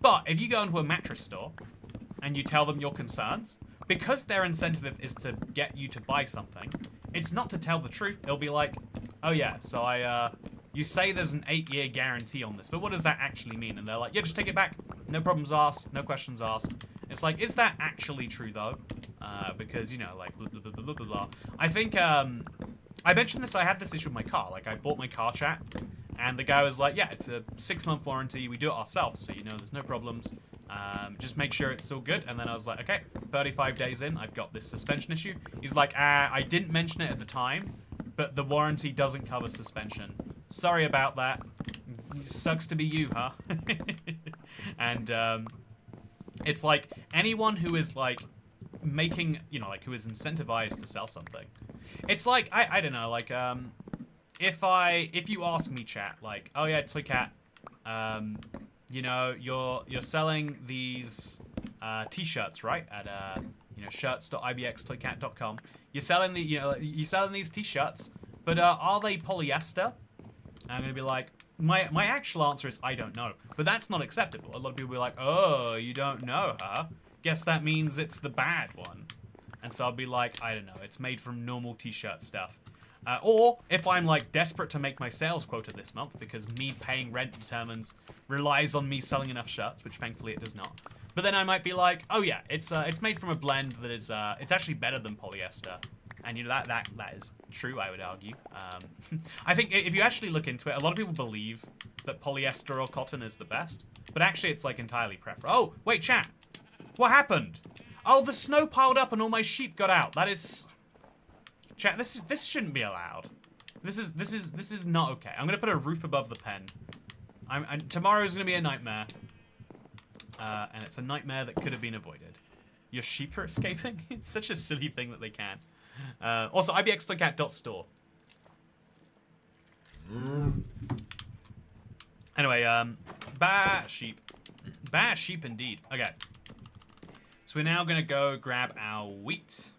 But if you go into a mattress store and you tell them your concerns, because their incentive is to get you to buy something, it's not to tell the truth. They'll be like, oh yeah, so you say there's an 8-year guarantee on this, but what does that actually mean? And they're like, yeah, just take it back. No problems asked, no questions asked. It's like, is that actually true though? Because, you know, like, blah, blah, blah, blah, blah, blah. I think, I mentioned this, I had this issue with my car. Like, I bought my car, chat, and the guy was like, yeah, it's a 6-month warranty. We do it ourselves, so, you know, there's no problems. Just make sure it's all good. And then I was like, okay, 35 days in, I've got this suspension issue. He's like, I didn't mention it at the time, but the warranty doesn't cover suspension. Sorry about that. Sucks to be you, huh? And, it's like anyone who is like making, you know, like who is incentivized to sell something. It's like, I don't know, like, if you ask me, chat, like, oh yeah, Toy Cat, you know, you're selling these t-shirts, right? At you know, shirts.ibxtoycat.com. You're selling you're selling these t-shirts, but are they polyester? And I'm gonna be like, my actual answer is I don't know, but that's not acceptable. A lot of people will be like, oh, you don't know, huh? Guess that means it's the bad one. And so I'll be like, I don't know, it's made from normal t-shirt stuff. Or if I'm like desperate to make my sales quota this month because me paying rent relies on me selling enough shirts, which thankfully it does not. But then I might be like, oh yeah, it's made from a blend that is it's actually better than polyester. And you know, that is true, I would argue. I think if you actually look into it, a lot of people believe that polyester or cotton is the best, but actually it's like entirely preferable. Oh, wait, chat. What happened? Oh, the snow piled up and all my sheep got out. That is, chat. This shouldn't be allowed. This is not okay. I'm gonna put a roof above the pen. Tomorrow's gonna be a nightmare, and it's a nightmare that could have been avoided. Your sheep are escaping. It's such a silly thing that they can. Also, ibxtoycat.store. Anyway, bah sheep. Bah sheep indeed. Okay. So we're now gonna go grab our wheat.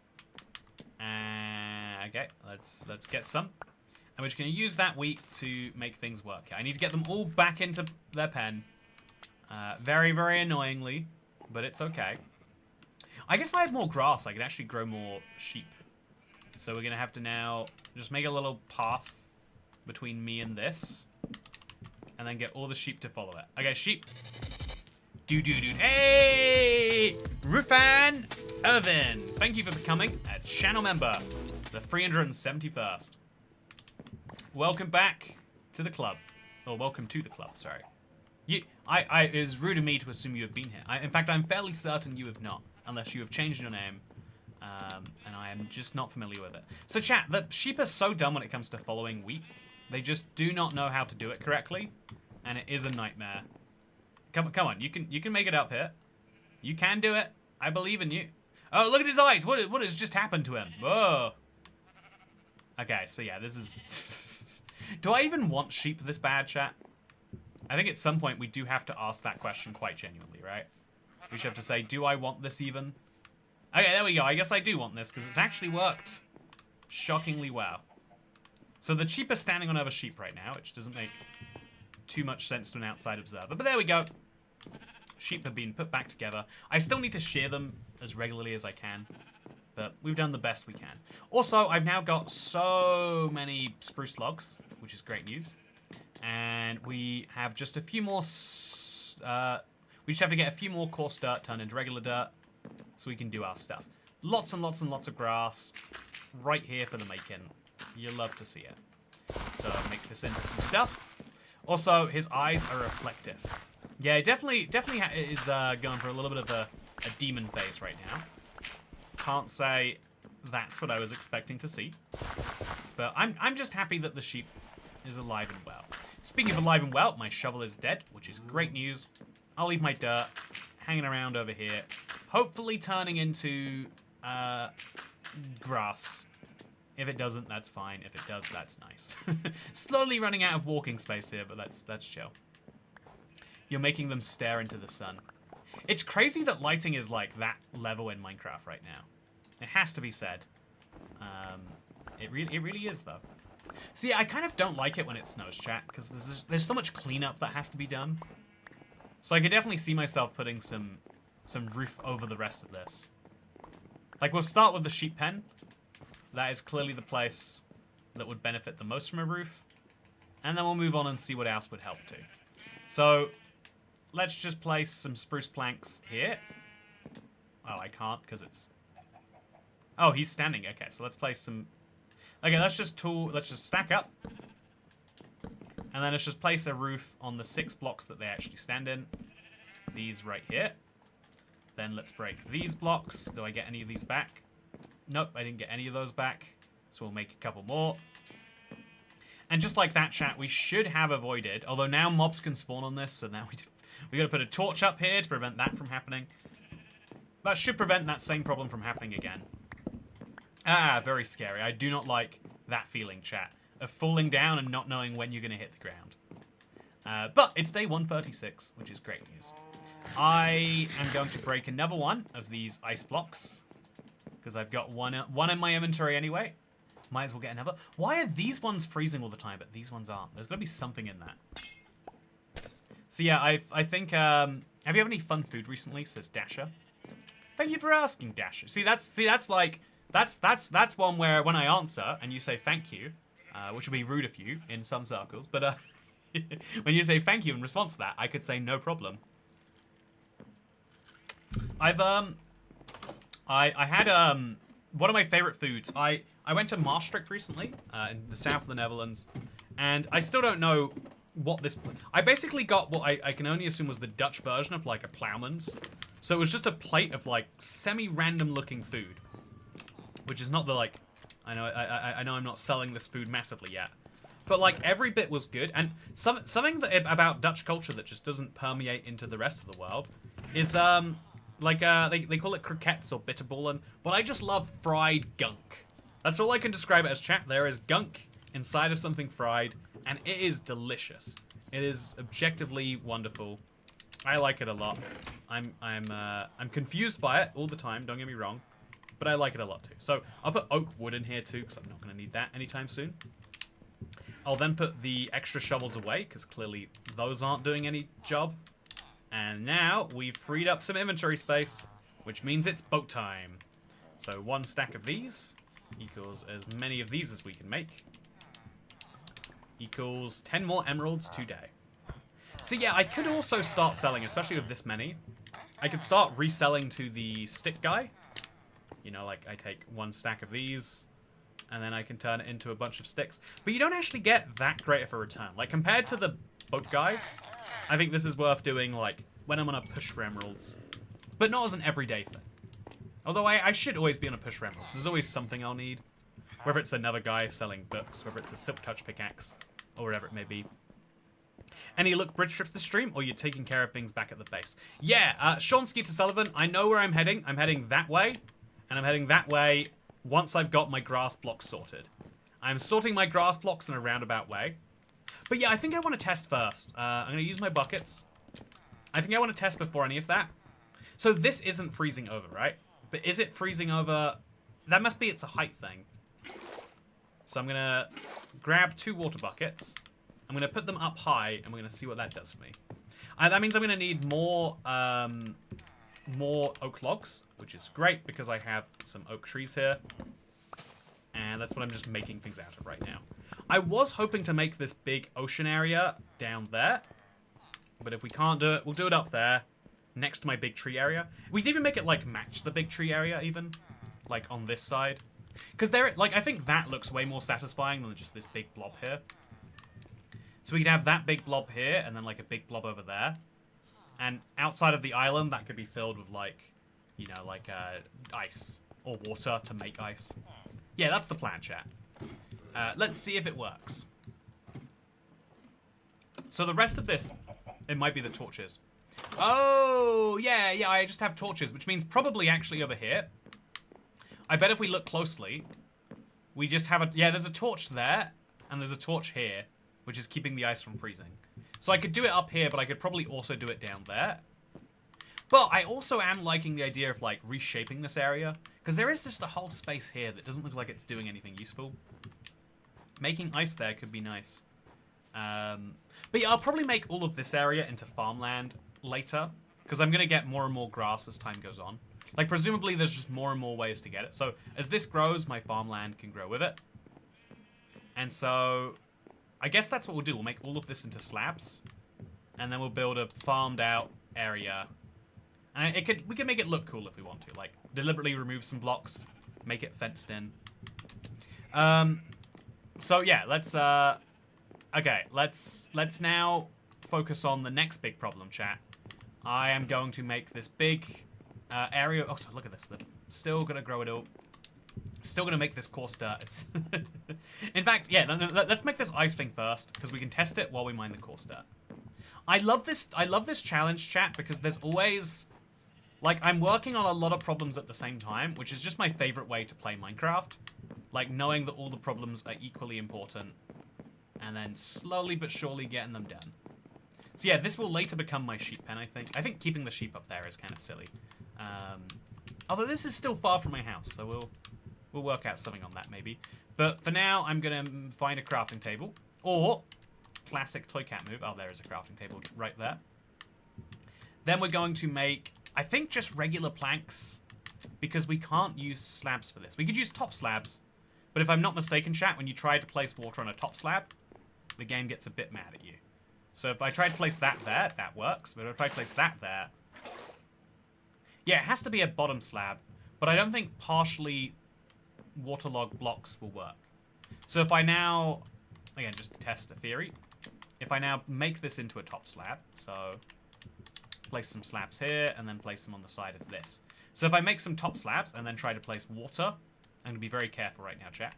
Okay, let's get some. And we're just gonna use that wheat to make things work. I need to get them all back into their pen. Very, very annoyingly, but it's okay. I guess if I had more grass, I could actually grow more sheep. So we're going to have to now just make a little path between me and this. And then get all the sheep to follow it. Okay, sheep. Dude. Hey! Rufan Irvin. Thank you for becoming a channel member. The 371st. Welcome back to the club. Or welcome to the club, sorry. It is rude of me to assume you have been here. In fact, I'm fairly certain you have not. Unless you have changed your name. And I am just not familiar with it. So chat, the sheep are so dumb when it comes to following wheat. They just do not know how to do it correctly. And it is a nightmare. Come on, you can make it up here. You can do it. I believe in you. Oh, look at his eyes. What has just happened to him? Whoa. Okay, so yeah, this is... Do I even want sheep this bad, chat? I think at some point we do have to ask that question quite genuinely, right? We should have to say, do I want this even? Okay, there we go. I guess I do want this, because it's actually worked shockingly well. So the sheep are standing on other sheep right now, which doesn't make too much sense to an outside observer. But there we go. Sheep have been put back together. I still need to shear them as regularly as I can. But we've done the best we can. Also, I've now got so many spruce logs, which is great news. And we have just a few more... we just have to get a few more coarse dirt turned into regular dirt so we can do our stuff. Lots and lots and lots of grass right here for the making. You'll love to see it. So make this into some stuff. Also, his eyes are reflective. Yeah, definitely is going for a little bit of a demon phase right now. Can't say that's what I was expecting to see. But I'm just happy that the sheep is alive and well. Speaking of alive and well, my shovel is dead, which is great news. I'll leave my dirt hanging around over here. Hopefully turning into grass. If it doesn't, that's fine. If it does, that's nice. Slowly running out of walking space here, but that's chill. You're making them stare into the sun. It's crazy that lighting is like that level in Minecraft right now. It has to be said. It really is, though. See, I kind of don't like it when it snows, chat, because there's so much cleanup that has to be done. So I could definitely see myself putting some roof over the rest of this. Like, we'll start with the sheep pen. That is clearly the place that would benefit the most from a roof. And then we'll move on and see what else would help too. So, let's just place some spruce planks here. Oh, I can't because it's... Oh, he's standing. Okay, so let's place some... Okay, let's just stack up. And then let's just place a roof on the 6 blocks that they actually stand in. These right here. Then let's break these blocks. Do I get any of these back? Nope, I didn't get any of those back. So we'll make a couple more. And just like that, chat, we should have avoided... Although now mobs can spawn on this, so now we got to put a torch up here to prevent that from happening. That should prevent that same problem from happening again. Ah, very scary. I do not like that feeling, chat, of falling down and not knowing when you're going to hit the ground. But it's day 136, which is great news. I am going to break another one of these ice blocks. Because I've got one in my inventory anyway. Might as well get another. Why are these ones freezing all the time, but these ones aren't? There's got to be something in that. So yeah, I think... have you had any fun food recently? Says Dasher. Thank you for asking, Dasher. See, that's like... That's one where when I answer and you say thank you, which would be rude of you in some circles, but when you say thank you in response to that, I could say no problem. I had one of my favorite foods. I went to Maastricht recently in the south of the Netherlands, and I still don't know what this... I basically got what I can only assume was the Dutch version of like a ploughman's. So it was just a plate of like semi-random looking food, which is not the like... I know I'm not selling this food massively yet, but like every bit was good. And something about Dutch culture that just doesn't permeate into the rest of the world is like they call it croquettes or bitterballen, but I just love fried gunk. That's all I can describe it as, chat. There is gunk inside of something fried, and it is delicious. It is objectively wonderful. I like it a lot. I'm confused by it all the time. Don't get me wrong, but I like it a lot too. So I'll put oak wood in here too, because I'm not going to need that anytime soon. I'll then put the extra shovels away, because clearly those aren't doing any job. And now we've freed up some inventory space. which means it's boat time. So 1 stack of these equals as many of these as we can make. Equals 10 more emeralds today. So yeah, I could also start selling, especially with this many. I could start reselling to the stick guy. You know, like I take 1 stack of these, and then I can turn it into a bunch of sticks. But you don't actually get that great of a return. Like, compared to the boat guy, I think this is worth doing, like, when I'm on a push for emeralds. But not as an everyday thing. Although I should always be on a push for emeralds. There's always something I'll need. Whether it's another guy selling books, whether it's a silk touch pickaxe, or whatever it may be. Any look bridge trip to the stream, or you're taking care of things back at the base? Yeah, Sean Skeeter Sullivan, I know where I'm heading. I'm heading that way, and I'm heading that way once I've got my grass blocks sorted. I'm sorting my grass blocks in a roundabout way. But yeah, I think I want to test first. I'm going to use my buckets. I think I want to test before any of that. So this isn't freezing over, right? But is it freezing over? That must be it's a height thing. So I'm going to grab 2 water buckets. I'm going to put them up high, and we're going to see what that does for me. That means I'm going to need more oak logs, which is great because I have some oak trees here. And that's what I'm just making things out of right now. I was hoping to make this big ocean area down there. But if we can't do it, we'll do it up there, next to my big tree area. We can even make it, like, match the big tree area, even. Like, on this side. Because I think that looks way more satisfying than just this big blob here. So we could have that big blob here, and then, like, a big blob over there. And outside of the island, that could be filled with, like, you know, like, ice. Or water to make ice. Yeah, that's the plan, chat. Let's see if it works. So the rest of this, it might be the torches. Oh, yeah, I just have torches, which means probably actually over here. I bet if we look closely, we just have a... Yeah, there's a torch there, and there's a torch here, which is keeping the ice from freezing. So I could do it up here, but I could probably also do it down there. But I also am liking the idea of, like, reshaping this area, because there is just a whole space here that doesn't look like it's doing anything useful. Making ice there could be nice. But yeah, I'll probably make all of this area into farmland later, because I'm going to get more and more grass as time goes on. Like, presumably there's just more and more ways to get it. So, as this grows, my farmland can grow with it. And so, I guess that's what we'll do. We'll make all of this into slabs, and then we'll build a farmed out area. And we could make it look cool if we want to. Like, deliberately remove some blocks, make it fenced in. So yeah, let's okay, let's now focus on the next big problem, chat. I am going to make this big area. Oh, so look at this. They're still gonna grow it all. Still gonna make this coarse dirt. It's in fact, yeah. Let's make this ice thing first because we can test it while we mine the coarse dirt. I love this challenge, chat, because there's always, like, I'm working on a lot of problems at the same time, which is just my favorite way to play Minecraft. Like, knowing that all the problems are equally important, and then slowly but surely getting them done. So yeah, this will later become my sheep pen, I think. I think keeping the sheep up there is kind of silly. Although this is still far from my house, so we'll work out something on that maybe. But for now, I'm going to find a crafting table. Or, classic toy cat move. Oh, there is a crafting table right there. Then we're going to make, I think, just regular planks, because we can't use slabs for this. We could use top slabs, but if I'm not mistaken, chat, when you try to place water on a top slab, the game gets a bit mad at you. So if I try to place that there, that works. But if I place that there... Yeah, it has to be a bottom slab, but I don't think partially waterlogged blocks will work. So if I now... Again, just to test a theory. If I now make this into a top slab, so... Place some slabs here, and then place them on the side of this. So if I make some top slabs, and then try to place water... I'm going to be very careful right now, chat.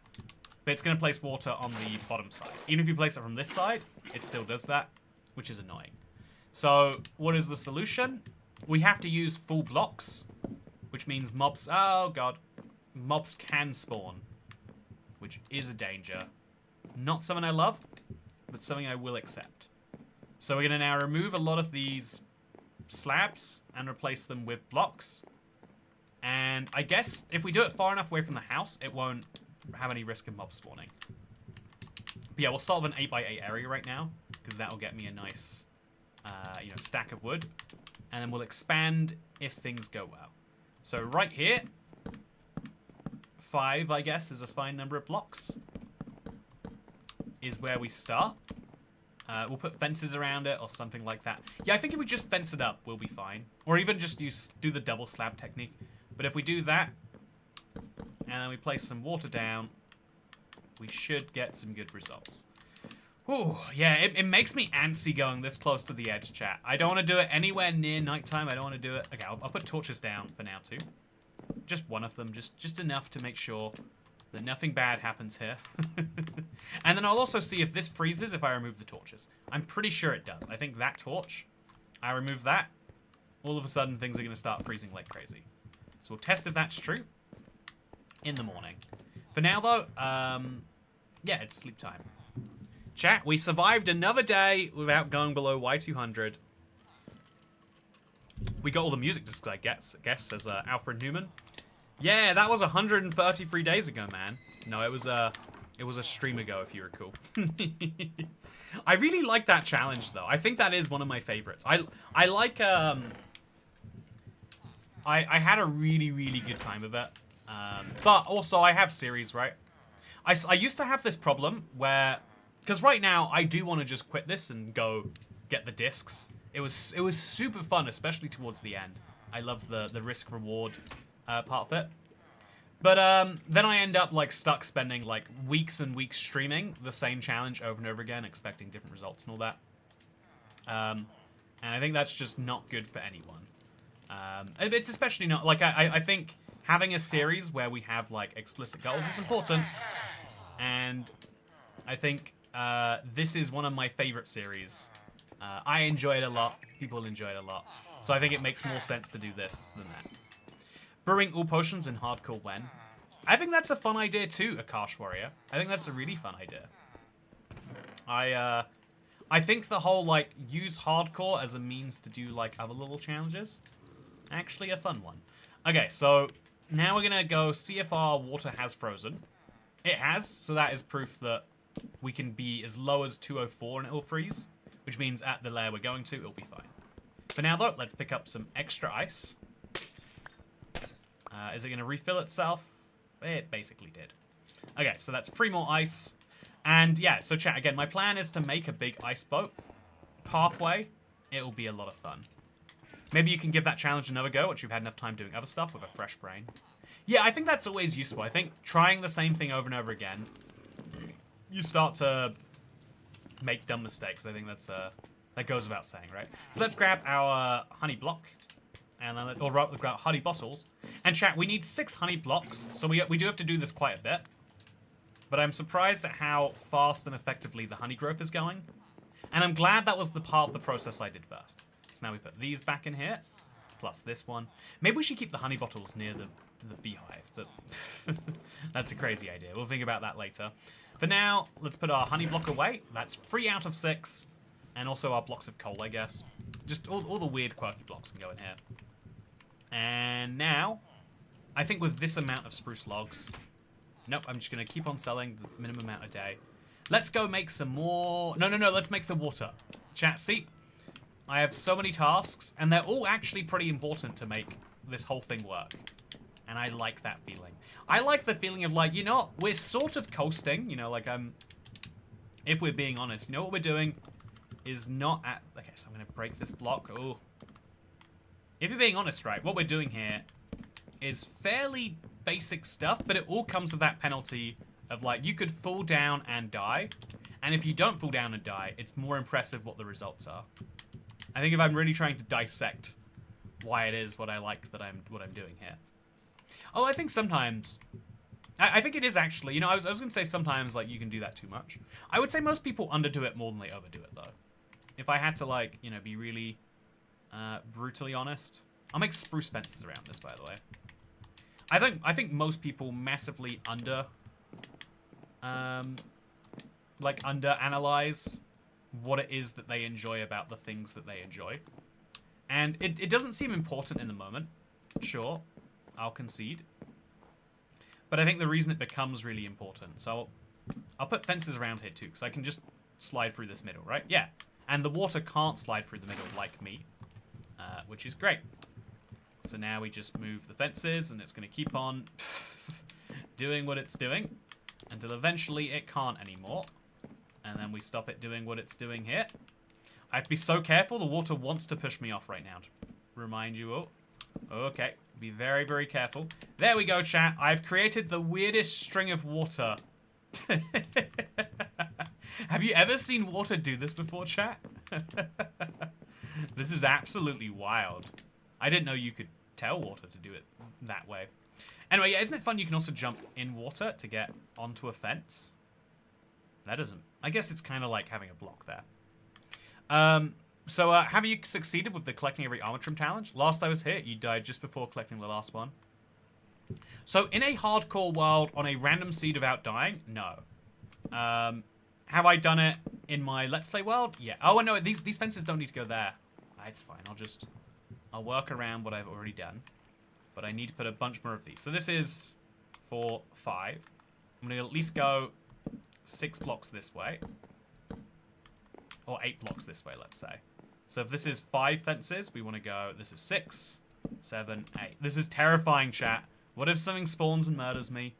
But it's going to place water on the bottom side. Even if you place it from this side, it still does that, which is annoying. So, what is the solution? We have to use full blocks, which means mobs... Oh, God. Mobs can spawn, which is a danger. Not something I love, but something I will accept. So we're going to now remove a lot of these slabs and replace them with blocks. And I guess if we do it far enough away from the house, it won't have any risk of mob spawning. But yeah, we'll start with an 8x8 area right now, because that will get me a nice, you know, stack of wood. And then we'll expand if things go well. So right here, 5, I guess, is a fine number of blocks. Is where we start. We'll put fences around it or something like that. Yeah, I think if we just fence it up, we'll be fine. Or even just do the double slab technique. But if we do that, and then we place some water down, we should get some good results. Ooh, yeah, it makes me antsy going this close to the edge, chat. I don't want to do it anywhere near nighttime. I don't want to do it. Okay, I'll put torches down for now, too. Just one of them, just enough to make sure that nothing bad happens here. And then I'll also see if this freezes if I remove the torches. I'm pretty sure it does. I think that torch, I remove that, all of a sudden things are going to start freezing like crazy. So we'll test if that's true in the morning. For now, though, yeah, it's sleep time. Chat, we survived another day without going below Y200. We got all the music discs, I guess, says Alfred Newman. Yeah, that was 133 days ago, man. No, it was a stream ago, if you recall. I really like that challenge, though. I think that is one of my favorites. I like, I had a really, really good time with it. But also, I have series, right? I used to have this problem where, because right now, I do want to just quit this and go get the discs. It was super fun, especially towards the end. I love the risk-reward part of it. But then I end up like stuck spending like weeks and weeks streaming the same challenge over and over again, expecting different results and all that. And I think that's just not good for anyone. It's especially not like I think having a series where we have like explicit goals is important. And I think this is one of my favorite series. I enjoy it a lot. People enjoy it a lot. So I think it makes more sense to do this than that. Brewing all potions in hardcore when? I think that's a fun idea too, Akash Warrior. I think that's a really fun idea. I think the whole, like, use hardcore as a means to do, like, other little challenges, actually a fun one. Okay, so now we're gonna go see if our water has frozen. It has, so that is proof that we can be as low as 204 and it'll freeze, which means at the layer we're going to, it'll be fine. For now, though, let's pick up some extra ice. Is it going to refill itself? It basically did. Okay, so that's 3 more ice. And yeah, so chat, again, my plan is to make a big ice boat. Halfway, it will be a lot of fun. Maybe you can give that challenge another go once you've had enough time doing other stuff with a fresh brain. Yeah, I think that's always useful. I think trying the same thing over and over again, you start to make dumb mistakes. I think that's that goes without saying, right? So let's grab our honey block. And then, or rather, we've got honey bottles. And chat, we need 6 honey blocks, so we do have to do this quite a bit. But I'm surprised at how fast and effectively the honey growth is going. And I'm glad that was the part of the process I did first. So now we put these back in here, plus this one. Maybe we should keep the honey bottles near the beehive, but that's a crazy idea. We'll think about that later. For now, let's put our honey block away. That's 3 out of 6. And also our blocks of coal, I guess. Just all the weird, quirky blocks can go in here. And now, I think with this amount of spruce logs... Nope, I'm just going to keep on selling the minimum amount a day. Let's go make some more... No, let's make the water. Chat, see? I have so many tasks, and they're all actually pretty important to make this whole thing work. And I like that feeling. I like the feeling of, like, you know, we're sort of coasting, you know, like, if we're being honest, you know what we're doing is not at... Okay, so I'm going to break this block. Oh. If you're being honest, right, what we're doing here is fairly basic stuff, but it all comes with that penalty of, like, you could fall down and die. And if you don't fall down and die, it's more impressive what the results are. I think if I'm really trying to dissect why it is what I like that what I'm doing here. Oh, I think sometimes... I think it is actually, you know, I was going to say sometimes, like, you can do that too much. I would say most people underdo it more than they overdo it, though. If I had to, like, you know, be really brutally honest. I'll make spruce fences around this, by the way. I think most people massively underanalyze what it is that they enjoy about the things that they enjoy. And it doesn't seem important in the moment. Sure, I'll concede. But I think the reason it becomes really important, so I'll put fences around here too, because I can just slide through this middle, right? Yeah. And the water can't slide through the middle like me, which is great. So now we just move the fences, and it's going to keep on doing what it's doing until eventually it can't anymore. And then we stop it doing what it's doing here. I have to be so careful. The water wants to push me off right now. To remind you all. Okay. Be very, very careful. There we go, chat. I've created the weirdest string of water. Have you ever seen water do this before, chat? This is absolutely wild. I didn't know you could tell water to do it that way. Anyway, yeah, isn't it fun you can also jump in water to get onto a fence? That doesn't... I guess it's kind of like having a block there. So have you succeeded with the collecting every armor trim challenge? Last I was here, you died just before collecting the last one. So in a hardcore world, on a random seed without dying, no. Have I done it in my Let's Play world? Yeah. Oh, no, these fences don't need to go there. It's fine. I'll work around what I've already done. But I need to put a bunch more of these. So this is 4, 5. I'm going to at least go 6 blocks this way. Or 8 blocks this way, let's say. So if this is 5 fences, we want to go... This is 6, 7, 8. This is terrifying, chat. What if something spawns and murders me?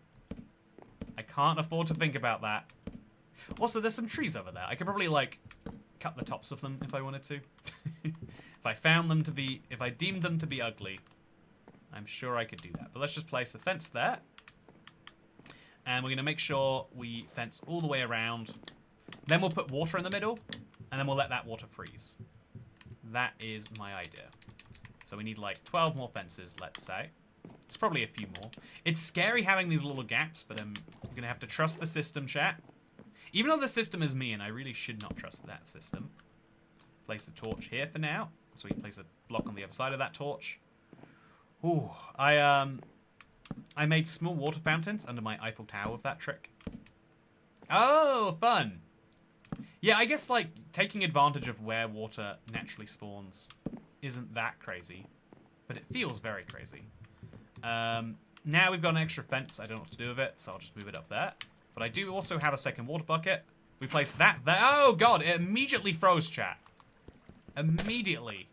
I can't afford to think about that. Also, there's some trees over there. I could probably, like, cut the tops of them if I wanted to. If I found them to be... If I deemed them to be ugly, I'm sure I could do that. But let's just place a fence there. And we're going to make sure we fence all the way around. Then we'll put water in the middle. And then we'll let that water freeze. That is my idea. So we need like 12 more fences, let's say. It's probably a few more. It's scary having these little gaps, but I'm going to have to trust the system, chat. Even though the system is me, and I really should not trust that system. Place a torch here for now. So we can place a block on the other side of that torch. Ooh, I made small water fountains under my Eiffel Tower with that trick. Oh, fun. Yeah, I guess, like, taking advantage of where water naturally spawns isn't that crazy. But it feels very crazy. Now we've got an extra fence. I don't know what to do with it, so I'll just move it up there. But I do also have a second water bucket. We place that there. Oh, God, it immediately froze, chat. Immediately.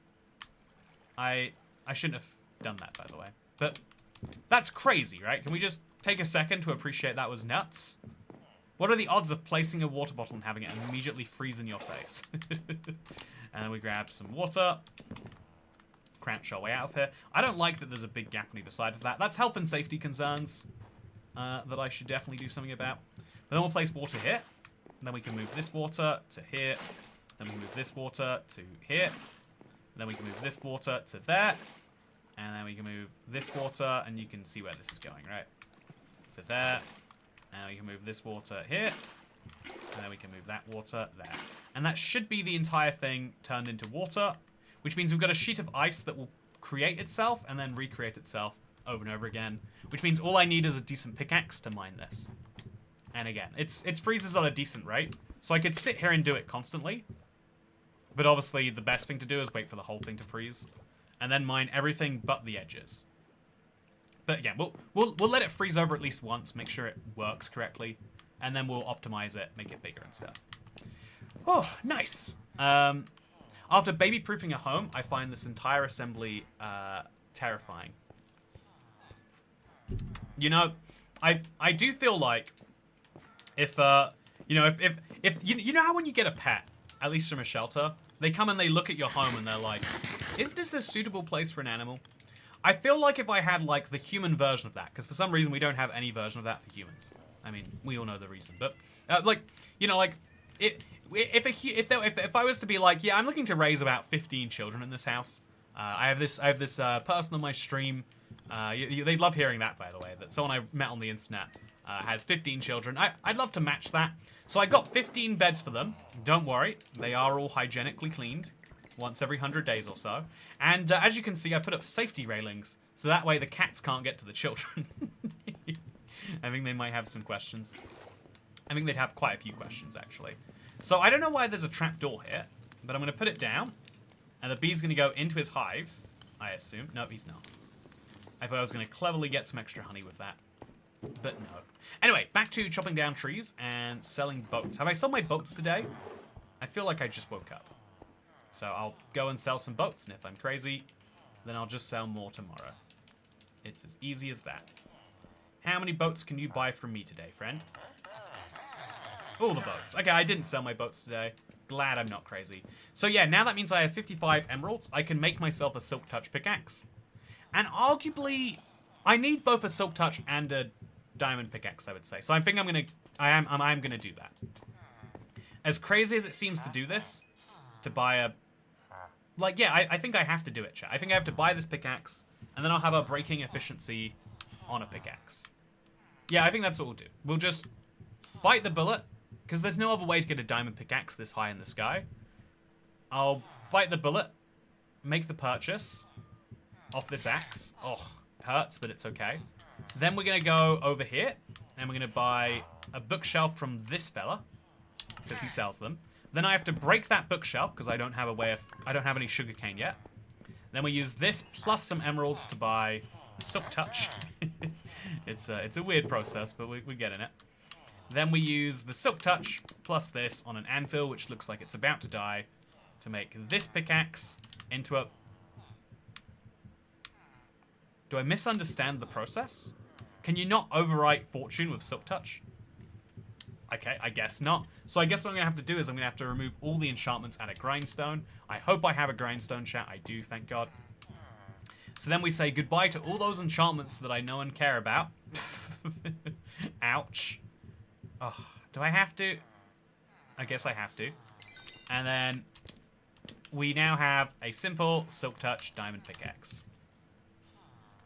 I shouldn't have done that, by the way. But that's crazy, right? Can we just take a second to appreciate that was nuts? What are the odds of placing a water bottle and having it immediately freeze in your face? And we grab some water. Crouch our way out of here. I don't like that there's a big gap on either side of that. That's health and safety concerns that I should definitely do something about. But then we'll place water here. And then we can move this water to here. Then we can move this water to here. Then we can move this water to there. And then we can move this water, and you can see where this is going, right? To there. And we can move this water here. And then we can move that water there. And that should be the entire thing turned into water, which means we've got a sheet of ice that will create itself and then recreate itself over and over again, which means all I need is a decent pickaxe to mine this. And again, it freezes at a decent rate, so I could sit here and do it constantly. But obviously, the best thing to do is wait for the whole thing to freeze, and then mine everything but the edges. But again, we'll let it freeze over at least once, make sure it works correctly, and then we'll optimize it, make it bigger and stuff. Oh, nice. After baby-proofing a home, I find this entire assembly terrifying. You know, I do feel like if you know, if you know how when you get a pet, at least from a shelter, they come and they look at your home and they're like, is this a suitable place for an animal? I feel like if I had like the human version of that, because for some reason we don't have any version of that for humans. I mean, we all know the reason, but like, you know, like if I was to be like, yeah, I'm looking to raise about 15 children in this house. I have this person on my stream. They'd love hearing that, by the way, that someone I met on the internet has 15 children. I'd love to match that. So I got 15 beds for them. Don't worry, they are all hygienically cleaned once every 100 days or so. And as you can see, I put up safety railings, so that way the cats can't get to the children. I think they might have some questions. I think they'd have quite a few questions, actually. So I don't know why there's a trapdoor here, but I'm going to put it down, and the bee's going to go into his hive, I assume. No, he's not. I thought I was going to cleverly get some extra honey with that, but no. Anyway, back to chopping down trees and selling boats. Have I sold my boats today? I feel like I just woke up. So I'll go and sell some boats, and if I'm crazy, then I'll just sell more tomorrow. It's as easy as that. How many boats can you buy from me today, friend? All the boats. Okay, I didn't sell my boats today. Glad I'm not crazy. So yeah, now that means I have 55 emeralds. I can make myself a silk touch pickaxe. And arguably, I need both a silk touch and a diamond pickaxe, I would say. So I think I'm gonna do that. As crazy as it seems to do this, to buy a... Like, yeah, I think I have to do it, chat. I think I have to buy this pickaxe, and then I'll have a breaking efficiency on a pickaxe. Yeah, I think that's what we'll do. We'll just bite the bullet, because there's no other way to get a diamond pickaxe this high in the sky. I'll bite the bullet, make the purchase off this axe. Oh, it hurts, but it's okay. Then we're going to go over here, and we're going to buy a bookshelf from this fella, because he sells them. Then I have to break that bookshelf, because I don't have any sugarcane yet. Then we use this plus some emeralds to buy silk touch. It's a weird process, but we're getting it. Then we use the silk touch plus this on an anvil, which looks like it's about to die, to make this pickaxe into a... Do I misunderstand the process? Can you not overwrite fortune with silk touch? Okay, I guess not. So I guess what I'm going to have to do is I'm going to have to remove all the enchantments and a grindstone. I hope I have a grindstone, chat. I do, thank God. So then we say goodbye to all those enchantments that I know and care about. Ouch. Oh, do I have to? I guess I have to. And then we now have a simple silk touch diamond pickaxe.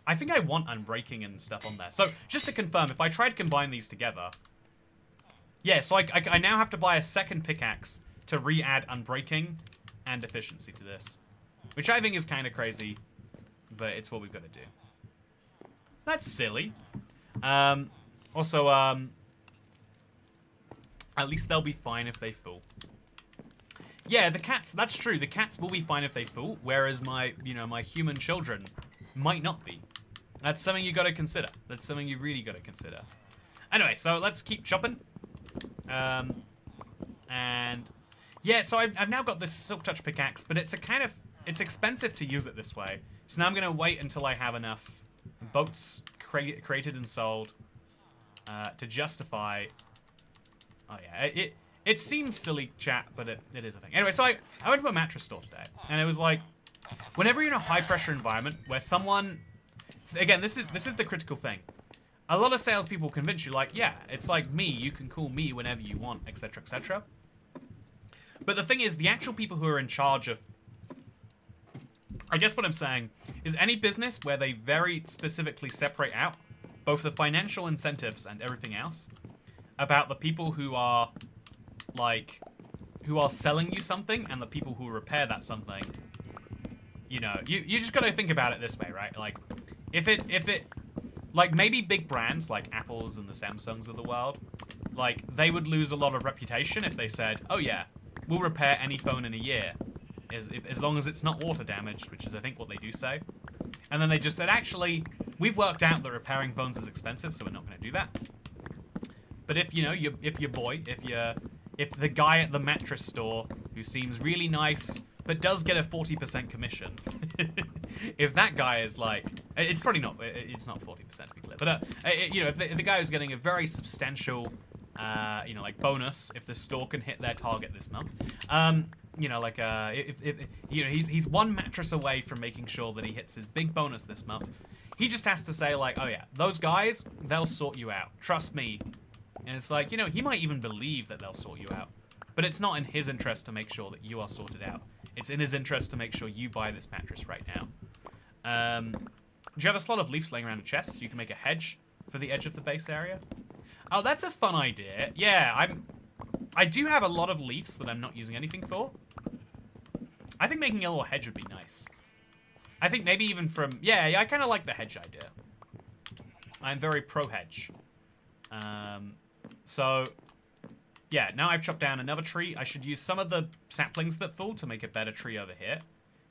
I think I want unbreaking and stuff on there. So just to confirm, if I try to combine these together... Yeah, so I now have to buy a second pickaxe to re-add unbreaking and efficiency to this. Which I think is kind of crazy, but it's what we've got to do. That's silly. Also, at least they'll be fine if they fall. Yeah, the cats, that's true. The cats will be fine if they fall, whereas my human children might not be. That's something you got to consider. That's something you really got to consider. Anyway, so let's keep chopping. And yeah, so I've now got this silk touch pickaxe, but it's it's expensive to use it this way. So now I'm gonna wait until I have enough boats created and sold to justify. Oh yeah, it seems silly, chat, but it is a thing. Anyway, so I went to a mattress store today, and it was like, whenever you're in a high pressure environment where someone, again, this is the critical thing. A lot of salespeople convince you, like, yeah, it's like me, you can call me whenever you want, etc., etc. But the thing is, the actual people who are in charge of... I guess what I'm saying is any business where they very specifically separate out both the financial incentives and everything else about the people who are, like, who are selling you something and the people who repair that something, you know, you just gotta think about it this way, right? Like, if it like, maybe big brands like Apple's and the Samsungs of the world, like, they would lose a lot of reputation if they said, oh yeah, we'll repair any phone in a year, as long as it's not water damaged, which is, I think, what they do say. And then they just said, actually, we've worked out that repairing phones is expensive, so we're not going to do that. But if, you know, if the guy at the mattress store, who seems really nice, but does get a 40% commission, if that guy is like, it's probably not, it's not 40% to be clear, but you know, if the guy is getting a very substantial, you know, like, bonus if the store can hit their target this month, you know, like, if you know, he's one mattress away from making sure that he hits his big bonus this month, he just has to say, like, oh yeah, those guys, they'll sort you out, trust me. And it's like, you know, he might even believe that they'll sort you out, but it's not in his interest to make sure that you are sorted out. It's in his interest to make sure you buy this mattress right now. Do you have a slot of leaves laying around a chest? You can make a hedge for the edge of the base area. Oh, that's a fun idea. Yeah, I do have a lot of leaves that I'm not using anything for. I think making a little hedge would be nice. I think maybe even from... Yeah, I kind of like the hedge idea. I'm very pro-hedge. So... Yeah, now I've chopped down another tree. I should use some of the saplings that fall to make a better tree over here.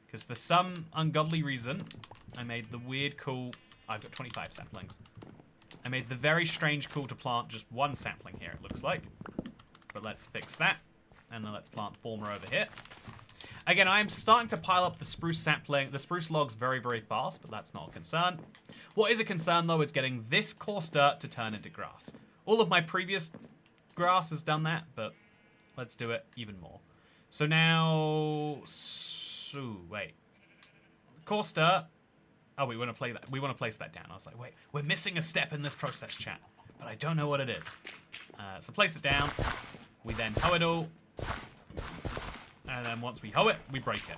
Because for some ungodly reason, I made the weird cool... I've got 25 saplings. I made the very strange call to plant just one sapling here, it looks like. But let's fix that. And then let's plant 4 more over here. Again, I'm starting to pile up the spruce logs very, very fast, but that's not a concern. What is a concern, though, is getting this coarse dirt to turn into grass. All of my previous grass has done that, but let's do it even more. So now... wait. Coarse dirt. Oh, we want to play that. We want to place that down. I was like, wait, we're missing a step in this process, chat. But I don't know what it is. So place it down. We then hoe it all. And then once we hoe it, we break it.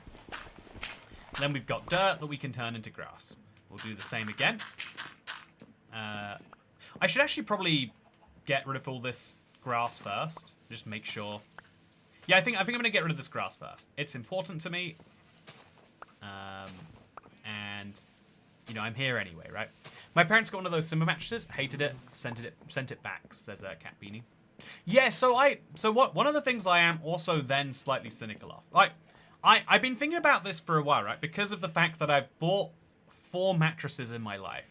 Then we've got dirt that we can turn into grass. We'll do the same again. I should actually probably get rid of all this grass first. Just make sure. Yeah, I think I'm going to get rid of this grass first. It's important to me. And, you know, I'm here anyway, right? My parents got one of those Simba mattresses, hated it, sent it back. There's a cat beanie. Yeah, one of the things I am also then slightly cynical of. Like, I've been thinking about this for a while, right? Because of the fact that I've bought 4 mattresses in my life,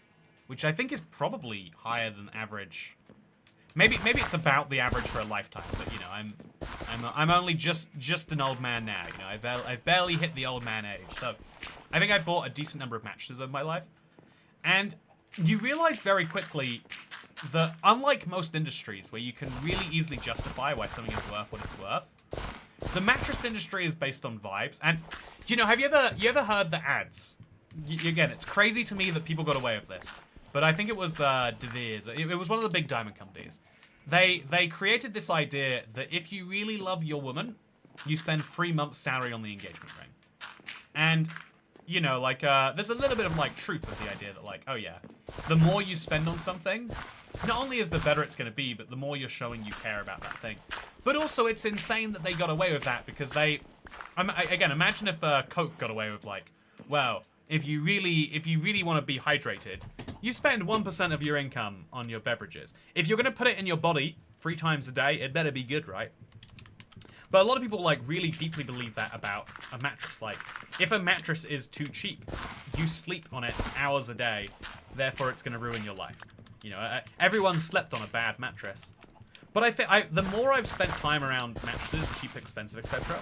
which I think is probably higher than average. Maybe it's about the average for a lifetime, but you know, I'm only just an old man now. You know, I've barely hit the old man age, so I think I bought a decent number of mattresses over my life, and you realize very quickly that unlike most industries where you can really easily justify why something is worth what it's worth, the mattress industry is based on vibes. And you know, have you ever heard the ads? Again, it's crazy to me that people got away with this. But I think it was De Beers. It was one of the big diamond companies. They created this idea that if you really love your woman, you spend 3 months' salary on the engagement ring. And, you know, like, there's a little bit of, like, truth with the idea that, like, oh, yeah, the more you spend on something, not only is the better it's going to be, but the more you're showing you care about that thing. But also, it's insane that they got away with that because they... again, imagine if Coke got away with, like, well, if you really want to be hydrated... You spend 1% of your income on your beverages. If you're going to put it in your body 3 times a day, it better be good, right? But a lot of people, like, really deeply believe that about a mattress. Like, if a mattress is too cheap, you sleep on it hours a day, therefore it's going to ruin your life. You know, everyone slept on a bad mattress. But I think the more I've spent time around mattresses, cheap, expensive, etc.,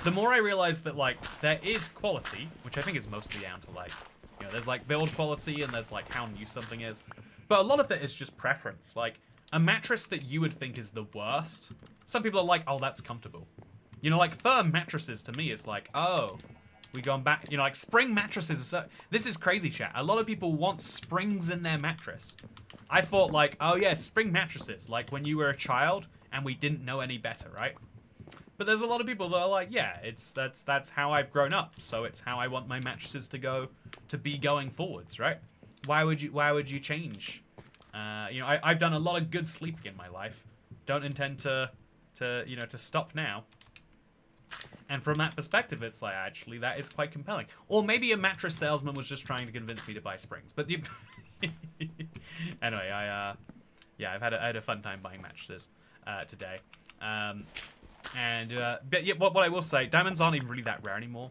the more I realize that, like, there is quality, which I think is mostly down to, like, you know, there's like build quality and there's like how new something is. But a lot of it is just preference. Like a mattress that you would think is the worst, some people are like, oh, that's comfortable. You know, like firm mattresses to me is like, oh, we going back, you know, like spring mattresses. This is crazy, chat. A lot of people want springs in their mattress. I thought like, oh yeah, spring mattresses, like when you were a child and we didn't know any better, right? But there's a lot of people that are like, yeah, that's how I've grown up, so it's how I want my mattresses to be going forwards, right? Why would you change? You know, I've done a lot of good sleeping in my life. Don't intend to stop now. And from that perspective, it's like actually that is quite compelling. Or maybe a mattress salesman was just trying to convince me to buy springs. But anyway, I've had a fun time buying mattresses today. But yeah, what I will say, diamonds aren't even really that rare anymore.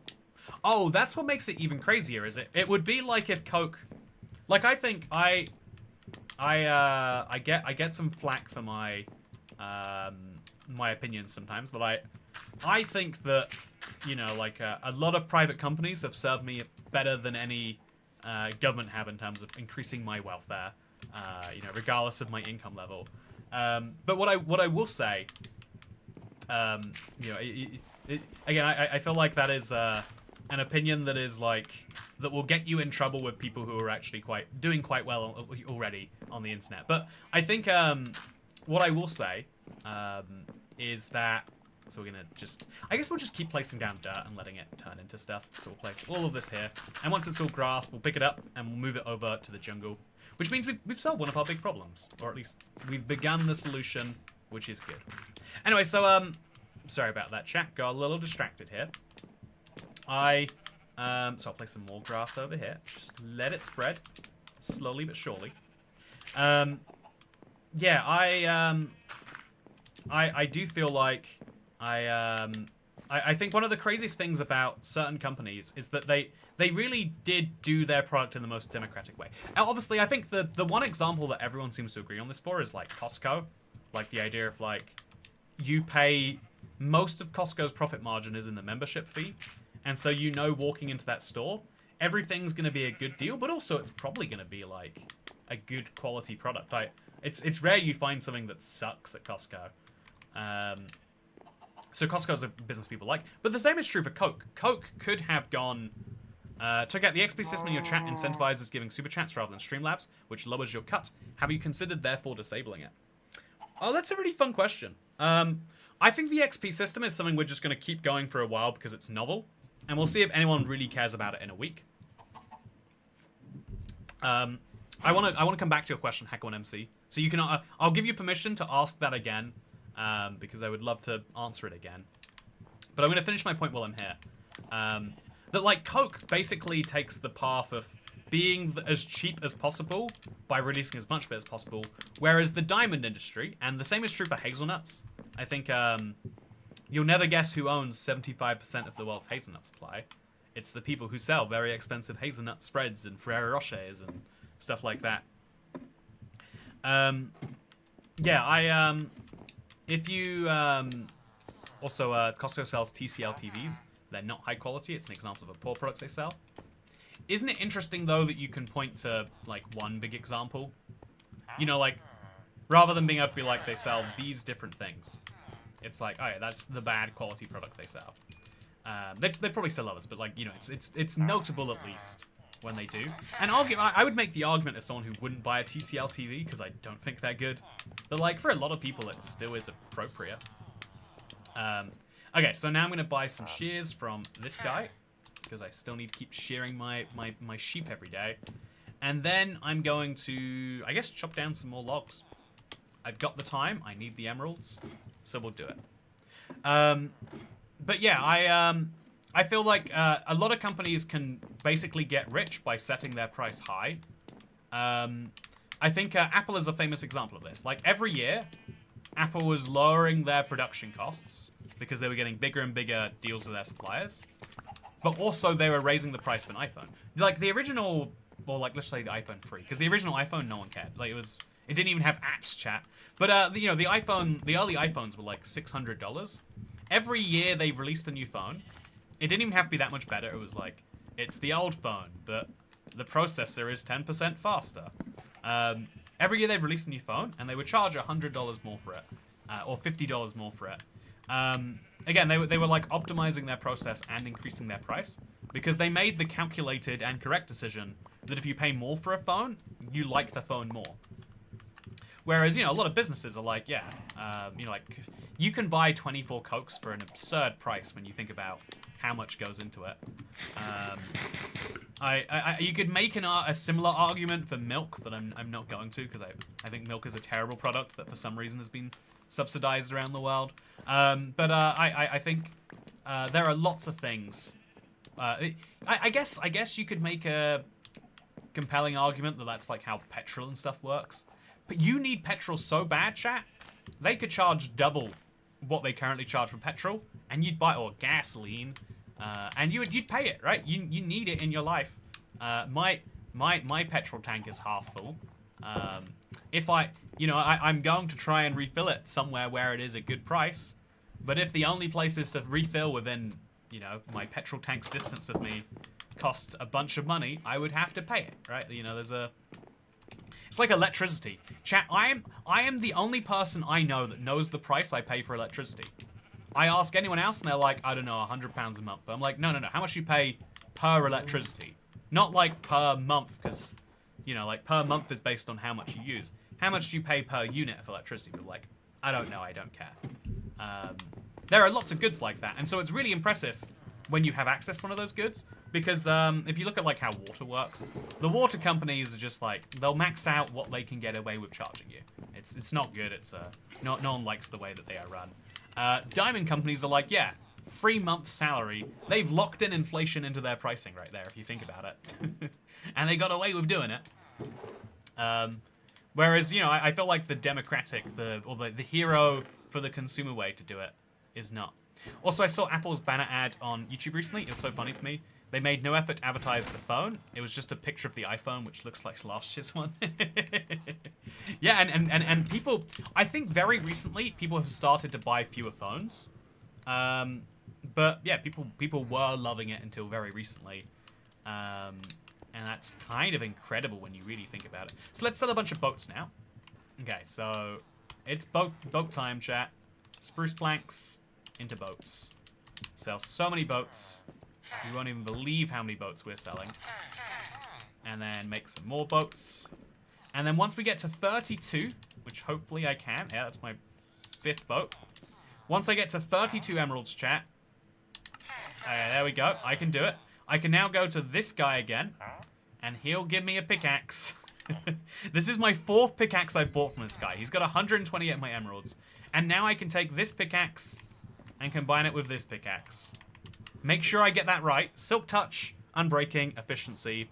Oh, that's what makes it even crazier, is it? It would be like if Coke, like I think I get some flack for my my opinions sometimes that I think that, you know, like a lot of private companies have served me better than any government have in terms of increasing my welfare, you know, regardless of my income level. But what I will say. You know, again, I feel like that is an opinion that is like that will get you in trouble with people who are actually doing quite well already on the internet. But I think what I will say is that so we're gonna I guess we'll just keep placing down dirt and letting it turn into stuff. So we'll place all of this here, and once it's all grass, we'll pick it up and we'll move it over to the jungle, which means we've solved one of our big problems, or at least we've begun the solution. Which is good. Anyway, so, sorry about that, chat. Got a little distracted here. So I'll place some more grass over here. Just let it spread. Slowly but surely. Yeah, I do feel like I think one of the craziest things about certain companies is that they really did do their product in the most democratic way. Now, obviously, I think the one example that everyone seems to agree on this for is, like, Costco. Like, the idea of, like, you pay... Most of Costco's profit margin is in the membership fee. And so you know walking into that store, everything's going to be a good deal, but also it's probably going to be like a good quality product. It's rare you find something that sucks at Costco. So Costco's a business people like. But the same is true for Coke. Coke could have gone... took out the XP system in your chat incentivizes giving super chats rather than Streamlabs, which lowers your cut. Have you considered, therefore, disabling it? Oh, that's a really fun question. I think the XP system is something we're just going to keep going for a while because it's novel. And we'll see if anyone really cares about it in a week. I want to come back to your question, Hack1MC. So you can... I'll give you permission to ask that again. Because I would love to answer it again. But I'm going to finish my point while I'm here. That, like, Coke basically takes the path of being as cheap as possible by releasing as much of it as possible, whereas the diamond industry, and the same is true for hazelnuts, I think you'll never guess who owns 75% of the world's hazelnut supply. It's the people who sell very expensive hazelnut spreads and Ferrero Rochers and stuff like that. Yeah, if you... also, Costco sells TCL TVs. They're not high quality. It's an example of a poor product they sell. Isn't it interesting, though, that you can point to, like, one big example? You know, like, rather than being able to be like, they sell these different things. It's like, oh, yeah, that's the bad quality product they sell. They probably sell others, but, like, you know, it's notable at least when they do. And I would make the argument as someone who wouldn't buy a TCL TV, because I don't think they're good. But, like, for a lot of people, it still is appropriate. Okay, so now I'm going to buy some shears from this guy, because I still need to keep shearing my sheep every day. And then I'm going to, I guess, chop down some more logs. I've got the time, I need the emeralds, so we'll do it. But yeah, I feel like a lot of companies can basically get rich by setting their price high. I think Apple is a famous example of this. Like, every year, Apple was lowering their production costs because they were getting bigger and bigger deals with their suppliers. But also, they were raising the price of an iPhone. Like, the original, or like, let's say the iPhone 3, because the original iPhone, no one cared. Like, it didn't even have apps chat. But, you know, the early iPhones were like $600. Every year they released a new phone. It didn't even have to be that much better. It was like, it's the old phone, but the processor is 10% faster. Every year they'd release a new phone, and they would charge $100 more for it, or $50 more for it. Again, they were like optimizing their process and increasing their price, because they made the calculated and correct decision that if you pay more for a phone, you like the phone more. Whereas, you know, a lot of businesses are like, yeah, you know, like, you can buy 24 Cokes for an absurd price when you think about how much goes into it. You could make a similar argument for milk that I'm not going to, because I think milk is a terrible product that for some reason has been subsidized around the world. But I think there are lots of things. I guess you could make a compelling argument that that's like how petrol and stuff works. But you need petrol so bad, chat. They could charge double what they currently charge for petrol, and you'd buy, or gasoline, and you'd pay it, right? You need it in your life. My petrol tank is half full. If I'm going to try and refill it somewhere where it is a good price, but if the only place is to refill within, you know, my petrol tank's distance of me cost a bunch of money, I would have to pay it, right? You know, it's like electricity. Chat, I am the only person I know that knows the price I pay for electricity. I ask anyone else and they're like, I don't know, £100 a month. But I'm like, no, how much do you pay per electricity? Not like per month, because, you know, like per month is based on how much you use. How much do you pay per unit of electricity? But like, I don't know, I don't care. There are lots of goods like that. And so it's really impressive when you have access to one of those goods, because if you look at like how water works, the water companies are just like, they'll max out what they can get away with charging you. It's not good. It's no one likes the way that they are run. Diamond companies are like, yeah, 3 months salary. They've locked in inflation into their pricing right there, if you think about it. And they got away with doing it. Whereas, you know, I feel like the democratic, the hero for the consumer way to do it is not. Also, I saw Apple's banner ad on YouTube recently. It was so funny to me. They made no effort to advertise the phone. It was just a picture of the iPhone, which looks like last year's one. Yeah, and people, I think very recently, people have started to buy fewer phones. But yeah, people were loving it until very recently. And that's kind of incredible when you really think about it. So let's sell a bunch of boats now. Okay, so it's boat time, chat. Spruce planks into boats. Sell so many boats. You won't even believe how many boats we're selling. And then make some more boats. And then once we get to 32, which hopefully I can. Yeah, that's my 5th boat. Once I get to 32 emeralds, chat. There we go. I can do it. I can now go to this guy again. And he'll give me a pickaxe. This is my 4th pickaxe I bought from this guy. He's got 128 of my emeralds. And now I can take this pickaxe and combine it with this pickaxe. Make sure I get that right. Silk touch, unbreaking, efficiency.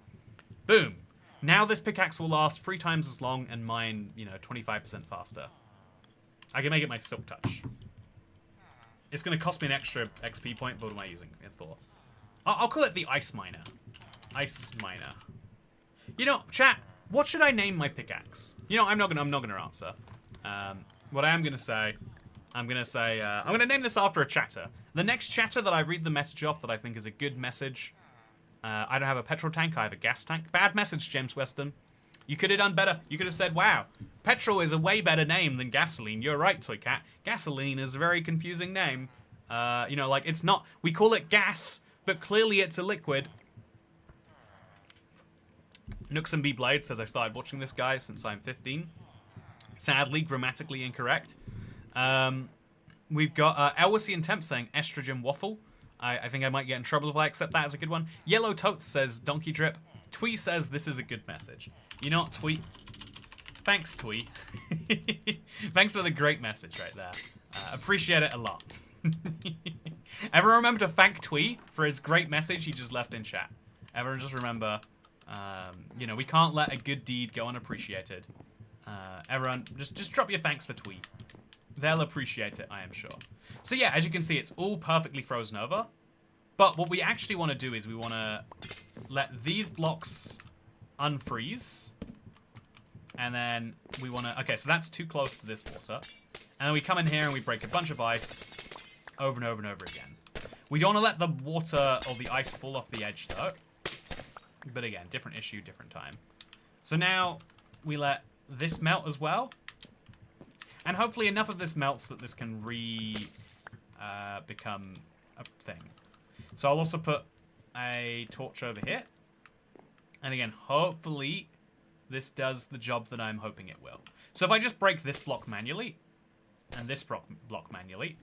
Boom. Now this pickaxe will last 3 times as long and mine, 25% faster. I can make it my silk touch. It's going to cost me an extra XP point, but what am I using it for? I'll call it the Ice Miner. Ice Miner. Chat, what should I name my pickaxe? I'm not gonna answer. What I am gonna say, I'm gonna name this after a chatter. The next chatter that I read the message off that I think is a good message. I don't have a petrol tank, I have a gas tank. Bad message, James Weston. You could have done better. You could have said, wow, petrol is a way better name than gasoline. You're right, Toy Cat. Gasoline is a very confusing name. It's not, we call it gas, but clearly it's a liquid. Nooks and B Blade says I started watching this guy since I'm 15. Sadly, grammatically incorrect. We've got Elwissy and Temp saying estrogen waffle. I think I might get in trouble if I accept that as a good one. Yellow Totes says donkey drip. Twee says this is a good message. You know what, Twee? Thanks, Twee. Thanks for the great message right there. Appreciate it a lot. Everyone remember to thank Twee for his great message he just left in chat. Everyone just remember, we can't let a good deed go unappreciated. Everyone, just drop your thanks for Twee. They'll appreciate it, I am sure. So yeah, as you can see, it's all perfectly frozen over. But what we actually want to do is we want to let these blocks unfreeze. And then we want to... Okay, so that's too close to this water. And then we come in here and we break a bunch of ice over and over and over again. We don't want to let the water or the ice fall off the edge, though. But again, different issue, different time. So now we let this melt as well. And hopefully enough of this melts that this can become a thing. So I'll also put a torch over here. And again, hopefully this does the job that I'm hoping it will. So if I just break this block manually, and this block manually,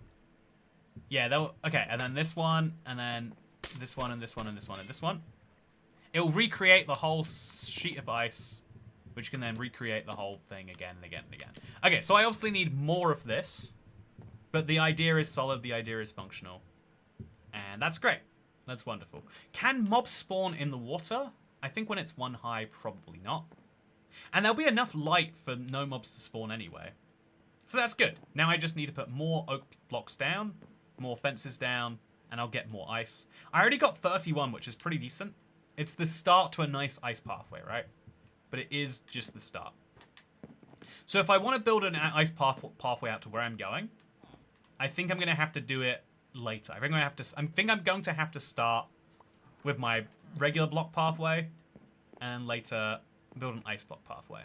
yeah, okay, and then this one, and then this one, and this one, and this one, and this one. It will recreate the whole sheet of ice, which can then recreate the whole thing again and again and again. Okay, so I obviously need more of this, but the idea is solid, the idea is functional. And that's great. That's wonderful. Can mobs spawn in the water? I think when it's 1 high, probably not. And there'll be enough light for no mobs to spawn anyway. So that's good. Now I just need to put more oak blocks down, more fences down, and I'll get more ice. I already got 31, which is pretty decent. It's the start to a nice ice pathway, right? But it is just the start. So if I want to build an ice pathway out to where I'm going, I think I'm going to have to do it later. I think I'm going to have to start with my regular block pathway, and later build an ice block pathway.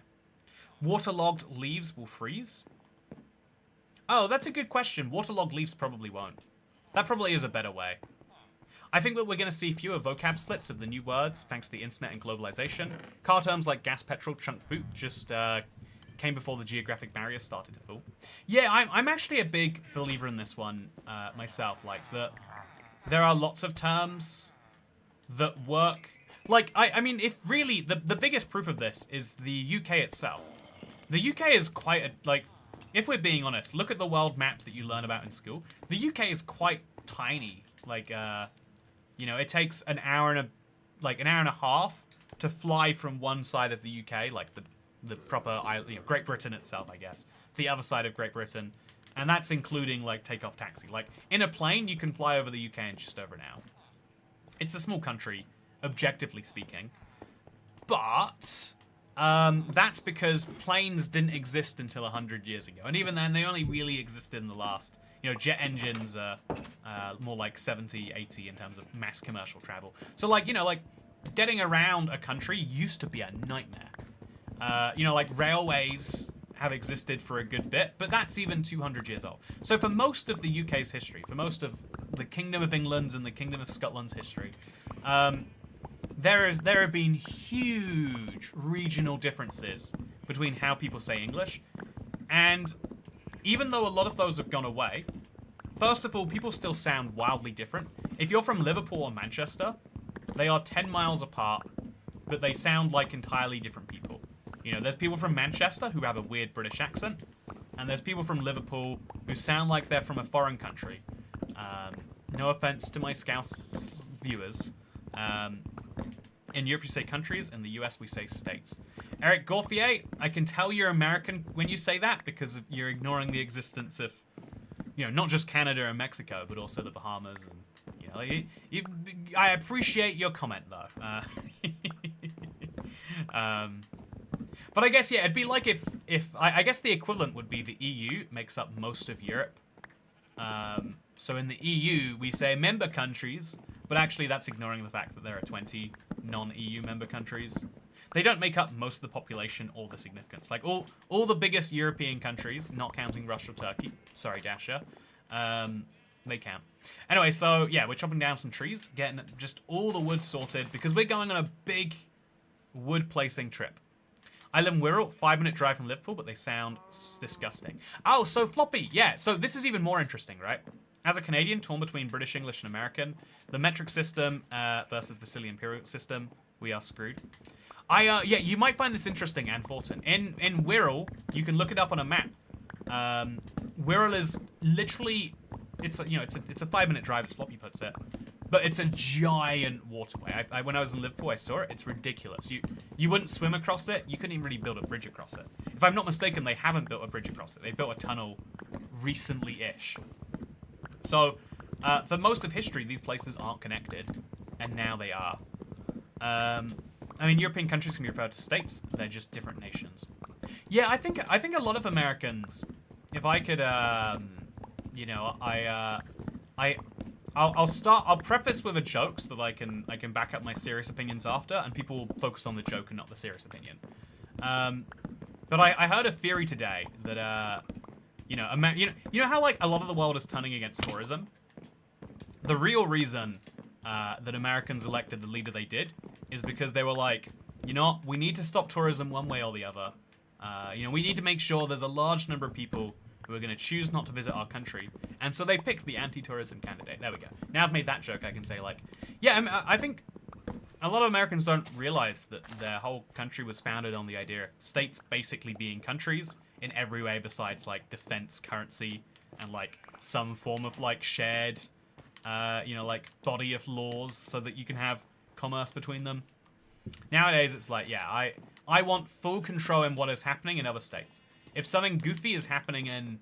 Waterlogged leaves will freeze. Oh, that's a good question. Waterlogged leaves probably won't. That probably is a better way. I think that we're going to see fewer vocab splits of the new words, thanks to the internet and globalization. Car terms like gas, petrol, chunk boot just came before the geographic barrier started to fall. Yeah, I'm actually a big believer in this one myself. Like, that there are lots of terms that work. Like, I mean, if really, the biggest proof of this is the UK itself. The UK is quite a, like, if we're being honest, look at the world map that you learn about in school. The UK is quite tiny. Like, it takes an hour and a half to fly from one side of the UK, like the proper, Great Britain itself, I guess, the other side of Great Britain, and that's including like takeoff taxi. Like in a plane, you can fly over the UK in just over an hour. It's a small country, objectively speaking, but That's because planes didn't exist until 100 years ago. And even then, they only really existed in the last... jet engines are more like 70, 80 in terms of mass commercial travel. So, like, getting around a country used to be a nightmare. Like, railways have existed for a good bit, but that's even 200 years old. So for most of the UK's history, for most of the Kingdom of England's and the Kingdom of Scotland's history, there have been huge regional differences between how people say English. And even though a lot of those have gone away, first of all, people still sound wildly different. If you're from Liverpool or Manchester, they are 10 miles apart, but they sound like entirely different people. There's people from Manchester who have a weird British accent, and there's people from Liverpool who sound like they're from a foreign country. No offense to my Scouse viewers. In Europe, you say countries. In the US, we say states. Eric Gauthier, I can tell you're American when you say that because you're ignoring the existence of, not just Canada and Mexico, but also the Bahamas. And, I appreciate your comment, though. But I guess, yeah, it'd be like if I guess the equivalent would be the EU makes up most of Europe. So in the EU, we say member countries, but actually that's ignoring the fact that there are 20 non-EU member countries. They don't make up most of the population or the significance. Like, all the biggest European countries, not counting Russia or Turkey, sorry, Dasha, they count. Anyway, so, yeah, we're chopping down some trees, getting just all the wood sorted, because we're going on a big wood placing trip. I live in Wirral, 5-minute drive from Liverpool, but they sound disgusting. Oh, so Floppy, yeah, so this is even more interesting, right? As a Canadian, torn between British, English, and American, the metric system versus the silly imperial system, we are screwed. Yeah, you might find this interesting, Ann Fortin. In Wirral, you can look it up on a map. Wirral is literally, it's a 5-minute drive, as Floppy puts it, but it's a giant waterway. When I was in Liverpool, I saw it. It's ridiculous. You wouldn't swim across it. You couldn't even really build a bridge across it. If I'm not mistaken, they haven't built a bridge across it. They built a tunnel recently-ish. So, for most of history, these places aren't connected, and now they are. I mean, European countries can be referred to states. They're just different nations. Yeah, I think a lot of Americans, if I could, I'll preface with a joke so that I can back up my serious opinions after, and people focus on the joke and not the serious opinion. But I heard a theory today that you know how like a lot of the world is turning against tourism. The real reason that Americans elected the leader they did is because they were like, we need to stop tourism one way or the other. We need to make sure there's a large number of people who are going to choose not to visit our country. And so they picked the anti-tourism candidate. There we go. Now I've made that joke, I can say, like, yeah, I think a lot of Americans don't realize that their whole country was founded on the idea of states basically being countries in every way besides, like, defense, currency, and, like, some form of, like, shared, like, body of laws so that you can have commerce between them. Nowadays, it's like, yeah, I want full control in what is happening in other states. If something goofy is happening in,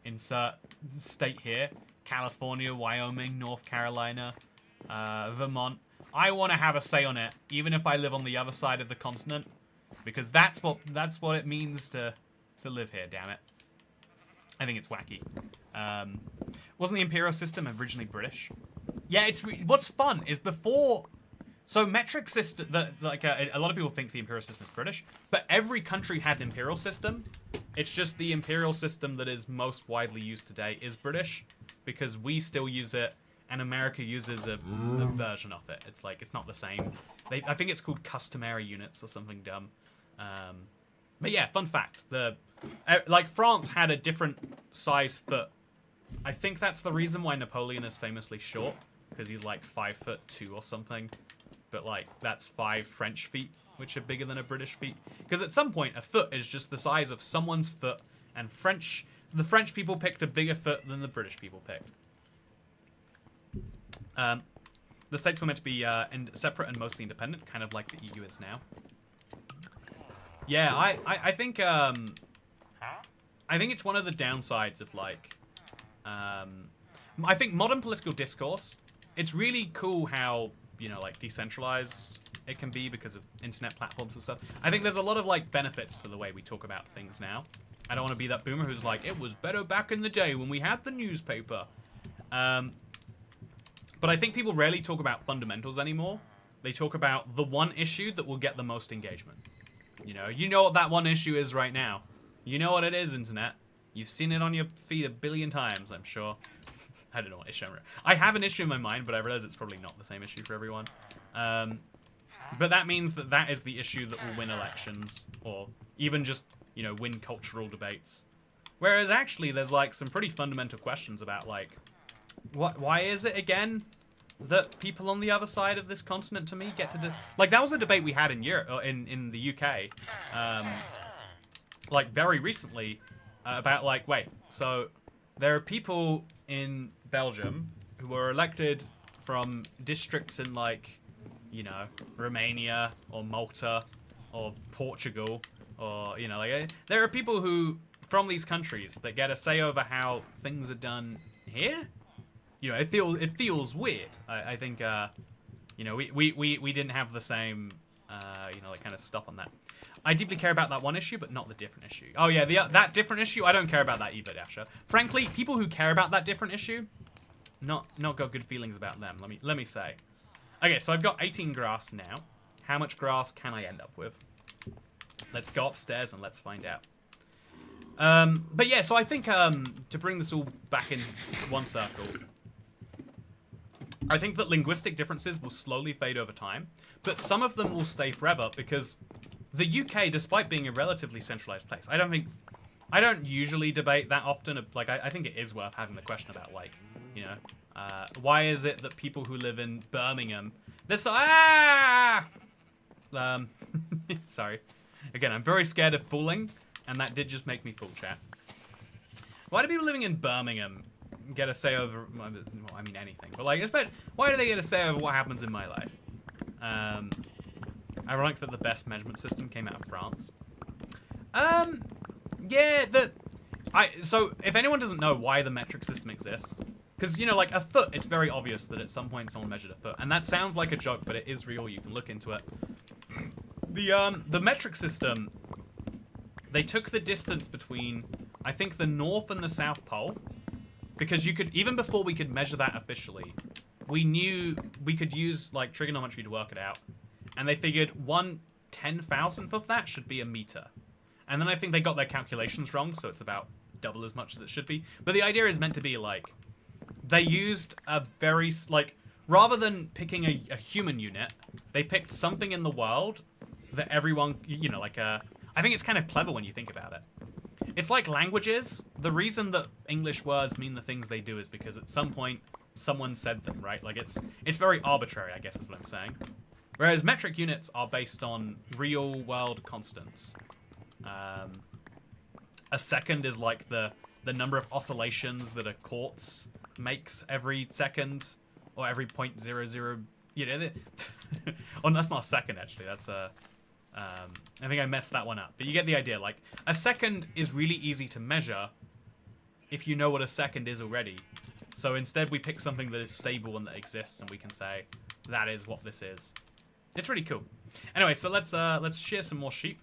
insert state here, California, Wyoming, North Carolina, Vermont, I want to have a say on it, even if I live on the other side of the continent, because that's what it means to live here. Damn it! I think it's wacky. Wasn't the imperial system originally British? Yeah, what's fun is before. So metric system, a lot of people think the imperial system is British, but every country had an imperial system. It's just the imperial system that is most widely used today is British, because we still use it, and America uses a version of it. It's like, it's not the same. I think it's called customary units or something dumb. But yeah, fun fact. France had a different size foot. I think that's the reason why Napoleon is famously short, because he's like 5'2" or something. But, like, that's 5 French feet, which are bigger than a British feet. Because at some point, a foot is just the size of someone's foot, and the French people picked a bigger foot than the British people picked. The states were meant to be separate and mostly independent, kind of like the EU is now. Yeah, I think it's one of the downsides of, like, I think modern political discourse, it's really cool how, like, decentralized it can be because of internet platforms and stuff. I think there's a lot of like benefits to the way we talk about things now. I don't want to be that boomer who's like, it was better back in the day when we had the newspaper. But I think people rarely talk about fundamentals anymore. They talk about the one issue that will get the most engagement. You know what that one issue is right now. You know what it is, internet. You've seen it on your feed a billion times, I'm sure. I don't know what issue I have an issue in my mind, but I realize it's probably not the same issue for everyone. But that means that that is the issue that will win elections, or even just, win cultural debates. Whereas actually, there's like some pretty fundamental questions about like, why is it again that people on the other side of this continent, to me, get to like that was a debate we had in Europe, or in the UK, like very recently, about like, wait, so there are people in Belgium who were elected from districts in like, Romania or Malta or Portugal, or like there are people who from these countries that get a say over how things are done here. It feels weird. I think we didn't have the same like kind of stop on that. I deeply care about that one issue, but not the different issue. Oh yeah, that different issue, I don't care about that either, Dasher. Frankly, people who care about that different issue, not got good feelings about them. Let me say. Okay, so I've got 18 grass now. How much grass can I end up with? Let's go upstairs and let's find out. But yeah, so I think to bring this all back in one circle, I think that linguistic differences will slowly fade over time, but some of them will stay forever because the UK, despite being a relatively centralized place, I don't usually debate that often. Like, I think it is worth having the question about, like, why is it that people who live in Birmingham, sorry. Again, I'm very scared of fooling, and that did just make me fool, chat. Why do people living in Birmingham get a say over, well, I mean anything, but like, why do they get a say over what happens in my life? Ironic that the best measurement system came out of France. Yeah, so if anyone doesn't know why the metric system exists, because, like a foot, it's very obvious that at some point someone measured a foot, and that sounds like a joke, but it is real, you can look into it. The metric system, they took the distance between, I think, the North and the South Pole, because you could, even before we could measure that officially, we knew we could use, like, trigonometry to work it out. And they figured 1/10,000th of that should be a meter. And then I think they got their calculations wrong, so it's about double as much as it should be. But the idea is meant to be, like, they used a very, like, rather than picking a human unit, they picked something in the world that everyone, I think it's kind of clever when you think about it. It's like languages. The reason that English words mean the things they do is because at some point someone said them, right? Like it's very arbitrary, I guess is what I'm saying. Whereas metric units are based on real world constants. A second is like the number of oscillations that a quartz makes every second, or every 0.00. Oh, that's not a second actually. That's a. I think I messed that one up, but you get the idea. Like, a second is really easy to measure if you know what a second is already. So instead we pick something that is stable and that exists, and we can say that is what this is. It's really cool. Anyway, so let's shear some more sheep.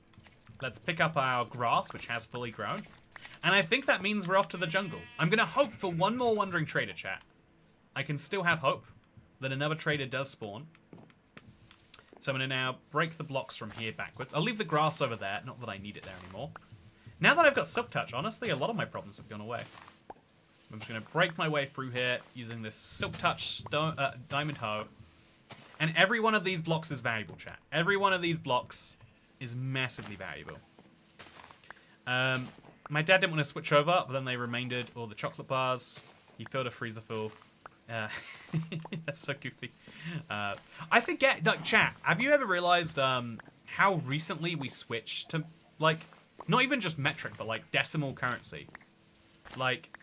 Let's pick up our grass, which has fully grown. And I think that means we're off to the jungle. I'm going to hope for one more wandering trader, chat. I can still have hope that another trader does spawn. So I'm going to now break the blocks from here backwards. I'll leave the grass over there, not that I need it there anymore. Now that I've got Silk Touch, honestly, a lot of my problems have gone away. I'm just going to break my way through here using this Silk Touch diamond hoe. And every one of these blocks is valuable, chat. Every one of these blocks is massively valuable. My dad didn't want to switch over, but then they remaindered all the chocolate bars. He filled a freezer full. That's so goofy. I forget, like, chat, have you ever realized how recently we switched to, like, not even just metric, but, like, decimal currency? Like,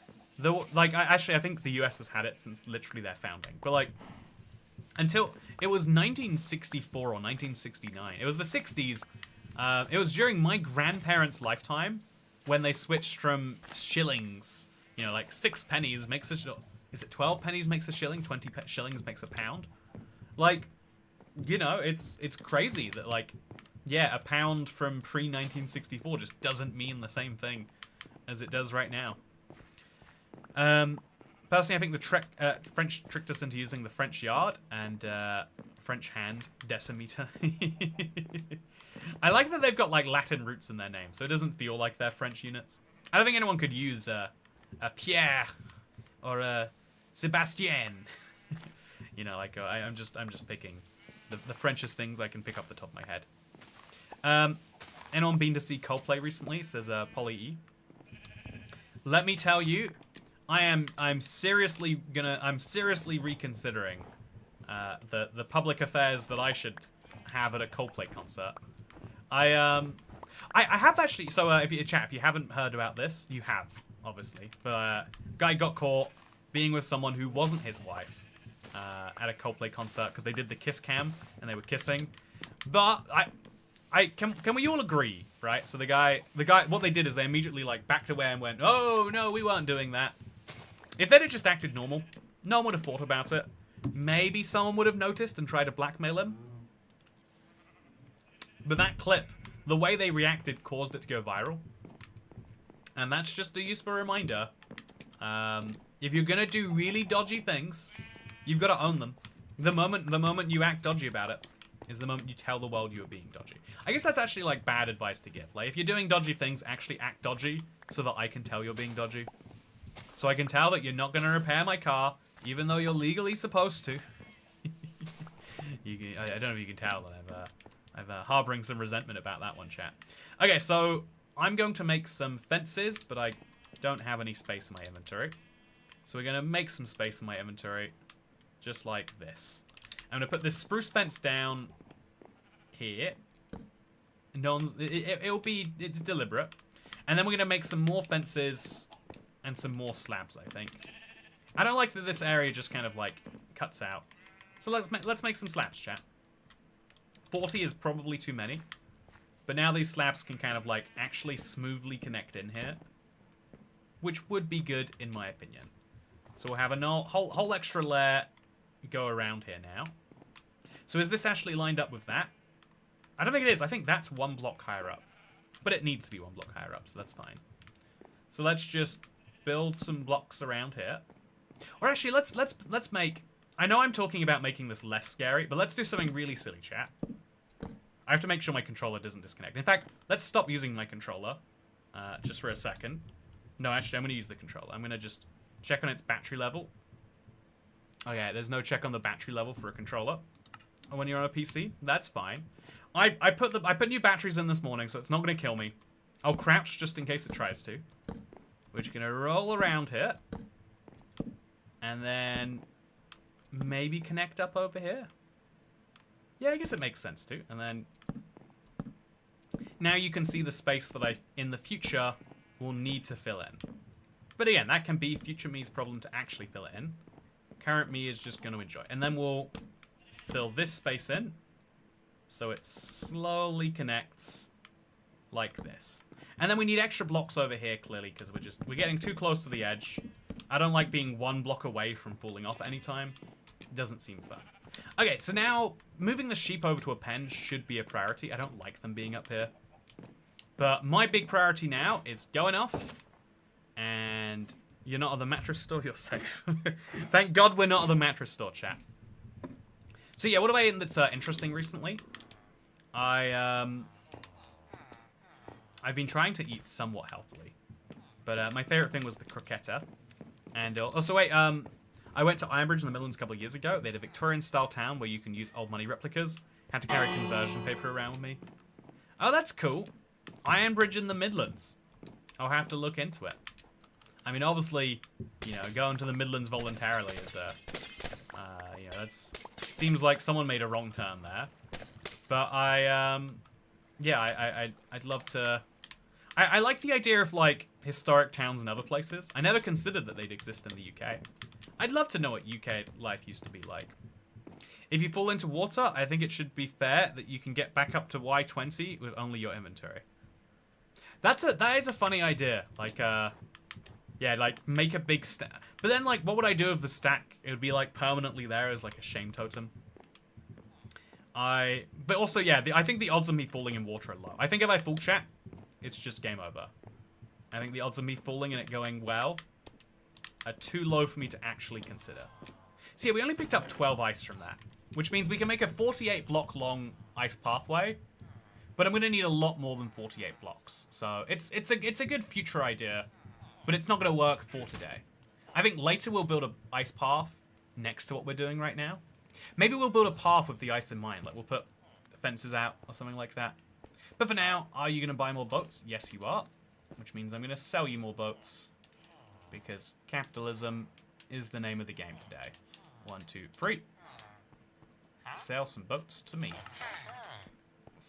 I think the US has had it since literally their founding. But, like, until, it was 1964 or 1969. It was the 60s. It was during my grandparents' lifetime when they switched from shillings, like 6 pennies makes a... Is it 12 pennies makes a shilling? 20 shillings makes a pound? Like, you know, it's crazy that, like, yeah, a pound from pre-1964 just doesn't mean the same thing as it does right now. Personally, I think the French tricked us into using the French yard and French hand decimeter. I like that they've got, like, Latin roots in their name, so it doesn't feel like they're French units. I don't think anyone could use a Pierre or a Sébastien. You know, like, I'm just picking the Frenchest things I can pick off the top of my head. Anyone been to see Coldplay recently? Says Polly E. Let me tell you, I'm seriously reconsidering the public affairs that I should have at a Coldplay concert. I have actually. So if you haven't heard about this, you have obviously. But guy got caught being with someone who wasn't his wife at a Coldplay concert because they did the kiss cam and they were kissing. But can we all agree, right? So the guy, what they did is they immediately like backed away and went, "Oh no, we weren't doing that." If they'd have just acted normal, no one would have thought about it. Maybe someone would have noticed and tried to blackmail him. But that clip, the way they reacted caused it to go viral. And that's just a useful reminder. If you're gonna do really dodgy things, you've got to own them. The moment you act dodgy about it is the moment you tell the world you're being dodgy. I guess that's actually like bad advice to give. Like if you're doing dodgy things, actually act dodgy so that I can tell you're being dodgy. So I can tell that you're not gonna repair my car, even though you're legally supposed to. I don't know if you can tell that I'm harboring some resentment about that one, chat. Okay, so I'm going to make some fences, but I don't have any space in my inventory. So we're going to make some space in my inventory, just like this. I'm going to put this spruce fence down here. It's deliberate. And then we're going to make some more fences and some more slabs, I think. I don't like that this area just kind of like cuts out. So let's make some slabs, chat. 40 is probably too many. But now these slabs can kind of like actually smoothly connect in here. Which would be good in my opinion. So we'll have a whole extra layer go around here now. So is this actually lined up with that? I don't think it is. I think that's one block higher up. But it needs to be one block higher up, so that's fine. So let's just build some blocks around here. Or actually, let's make... I know I'm talking about making this less scary, but let's do something really silly, chat. I have to make sure my controller doesn't disconnect. In fact, let's stop using my controller just for a second. No, actually, I'm going to use the controller. I'm going to just check on its battery level. Okay, there's no check on the battery level for a controller. When you're on a PC, that's fine. I put new batteries in this morning, so it's not going to kill me. I'll crouch just in case it tries to. We're just going to roll around here. And then maybe connect up over here. Yeah, I guess it makes sense too. And then now you can see the space that I, in the future, will need to fill in. But again, that can be future me's problem to actually fill it in. Current me is just going to enjoy. And then we'll fill this space in. So it slowly connects like this. And then we need extra blocks over here, clearly, because we're getting too close to the edge. I don't like being one block away from falling off at any time. It doesn't seem fun. Okay, so now moving the sheep over to a pen should be a priority. I don't like them being up here. But my big priority now is going off. And you're not at the mattress store, you're safe. Thank God we're not at the mattress store, chat. So yeah, what have I eaten that's interesting recently? I've been trying to eat somewhat healthily. But my favorite thing was the croqueta. And also wait, I went to Ironbridge in the Midlands a couple of years ago. They had a Victorian-style town where you can use old money replicas. Had to carry conversion paper around with me. Oh, that's cool. Ironbridge in the Midlands. I'll have to look into it. I mean, obviously, you know, going to the Midlands voluntarily is you know, that's seems like someone made a wrong turn there. But yeah, I'd love to. I like the idea of like historic towns and other places. I never considered that they'd exist in the UK. I'd love to know what UK life used to be like. If you fall into water, I think it should be fair that you can get back up to Y20 with only your inventory. That is a funny idea. Like, yeah, like make a big stack. But then, like, what would I do with the stack? It would be like permanently there as like a shame totem. But also, yeah, I think the odds of me falling in water are low. I think if I fall, chat, it's just game over. I think the odds of me falling and it going well are too low for me to actually consider. So yeah, we only picked up 12 ice from that, which means we can make a 48 block long ice pathway, but I'm going to need a lot more than 48 blocks. So it's a good future idea, but it's not going to work for today. I think later we'll build an ice path next to what we're doing right now. Maybe we'll build a path with the ice in mind, like we'll put fences out or something like that. But for now, are you going to buy more boats? Yes, you are, which means I'm going to sell you more boats because capitalism is the name of the game today. 1, 2, 3. Sell some boats to me.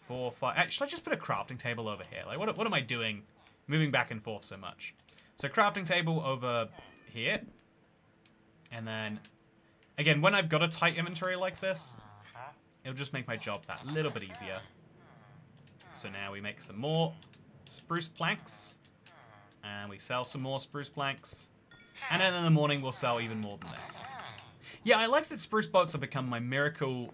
4, 5. Should I just put a crafting table over here? Like, what am I doing moving back and forth so much? So crafting table over here. And then, again, when I've got a tight inventory like this, it'll just make my job that little bit easier. So now we make some more spruce planks. And we sell some more spruce planks. And then in the morning, we'll sell even more than this. Yeah, I like that spruce boats have become my miracle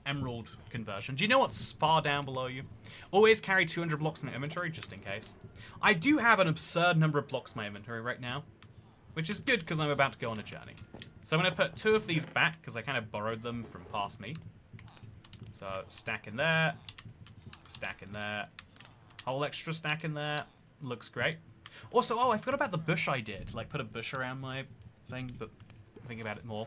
emerald conversion. Do you know what's far down below you? Always carry 200 blocks in your inventory, just in case. I do have an absurd number of blocks in my inventory right now, which is good because I'm about to go on a journey. So I'm going to put 2 of these back because I kind of borrowed them from past me. So stack in there, stack in there, whole extra stack in there. Looks great. Also, oh, I forgot about the bush I did. Like, put a bush around my thing, but think about it more.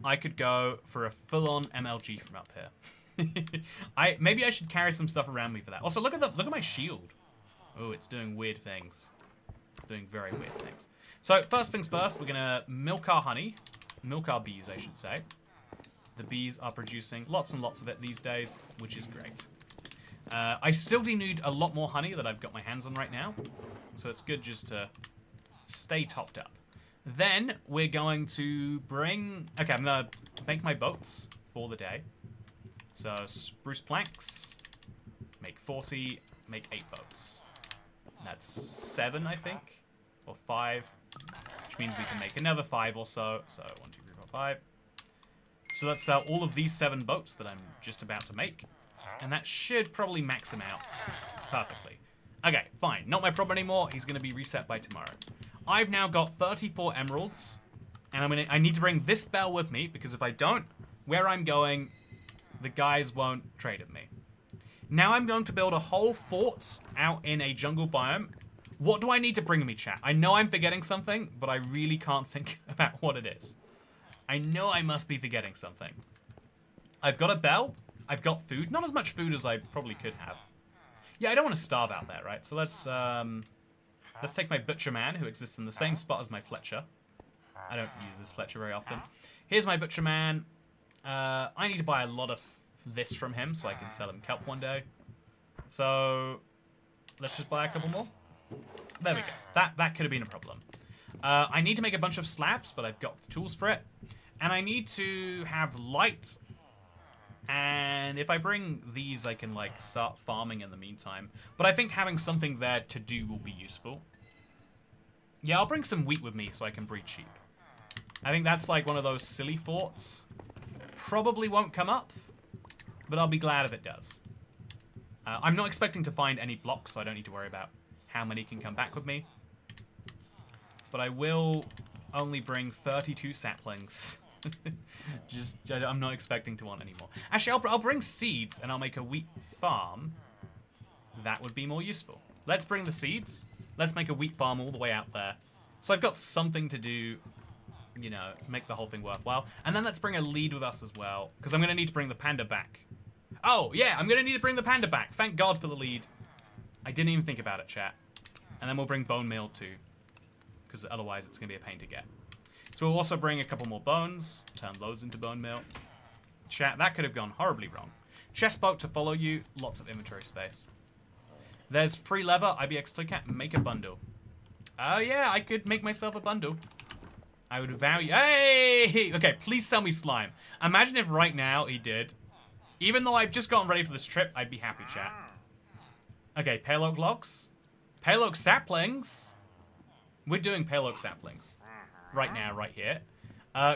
I could go for a full-on MLG from up here. Maybe I should carry some stuff around me for that. Also, look at my shield. Oh, it's doing weird things. It's doing very weird things. So first things first, we're gonna milk our honey, milk our bees, I should say. The bees are producing lots and lots of it these days, which is great. I still do need a lot more honey that I've got my hands on right now, so it's good just to stay topped up. Then we're going to bring... Okay, I'm going to make my boats for the day. So spruce planks, make 40, make 8 boats. That's 7, I think, or 5, which means we can make another 5 or so. So 1, 2, 3, 4, 5. So let's sell all of these 7 boats that I'm just about to make. And that should probably max him out perfectly. Okay, fine. Not my problem anymore. He's going to be reset by tomorrow. I've now got 34 emeralds. And I need to bring this bell with me, because if I don't, where I'm going, the guys won't trade at me. Now I'm going to build a whole fort out in a jungle biome. What do I need to bring me, chat? I know I'm forgetting something, but I really can't think about what it is. I know I must be forgetting something. I've got a bell. I've got food. Not as much food as I probably could have. Yeah, I don't want to starve out there, right? So let's take my butcher man, who exists in the same spot as my Fletcher. I don't use this Fletcher very often. Here's my butcher man. I need to buy a lot of this from him so I can sell him kelp one day. So let's just buy a couple more. There we go. That could have been a problem. I need to make a bunch of slabs, but I've got the tools for it. And I need to have light. And if I bring these, I can, like, start farming in the meantime. But I think having something there to do will be useful. Yeah, I'll bring some wheat with me so I can breed sheep. I think that's, like, one of those silly forts. Probably won't come up, but I'll be glad if it does. I'm not expecting to find any blocks, so I don't need to worry about how many can come back with me. But I will only bring 32 saplings. I'm not expecting to want any more. Actually, I'll bring seeds and I'll make a wheat farm. That would be more useful. Let's bring the seeds. Let's make a wheat farm all the way out there. So I've got something to do, you know, make the whole thing worthwhile. And then let's bring a lead with us as well, because I'm going to need to bring the panda back. Oh, yeah, I'm going to need to bring the panda back. Thank God for the lead. I didn't even think about it, chat. And then we'll bring bone meal too, because otherwise it's going to be a pain to get. So we'll also bring a couple more bones, turn those into bone meal. Chat, that could have gone horribly wrong. Chest boat to follow you, lots of inventory space. There's free leather, IBX Toycat, make a bundle. Oh yeah, I could make myself a bundle. I would value, hey! Okay, please sell me slime. Imagine if right now he did. Even though I've just gotten ready for this trip, I'd be happy, chat. Okay, pale oak logs. Pale oak saplings. We're doing pale oak saplings. Right now, right here.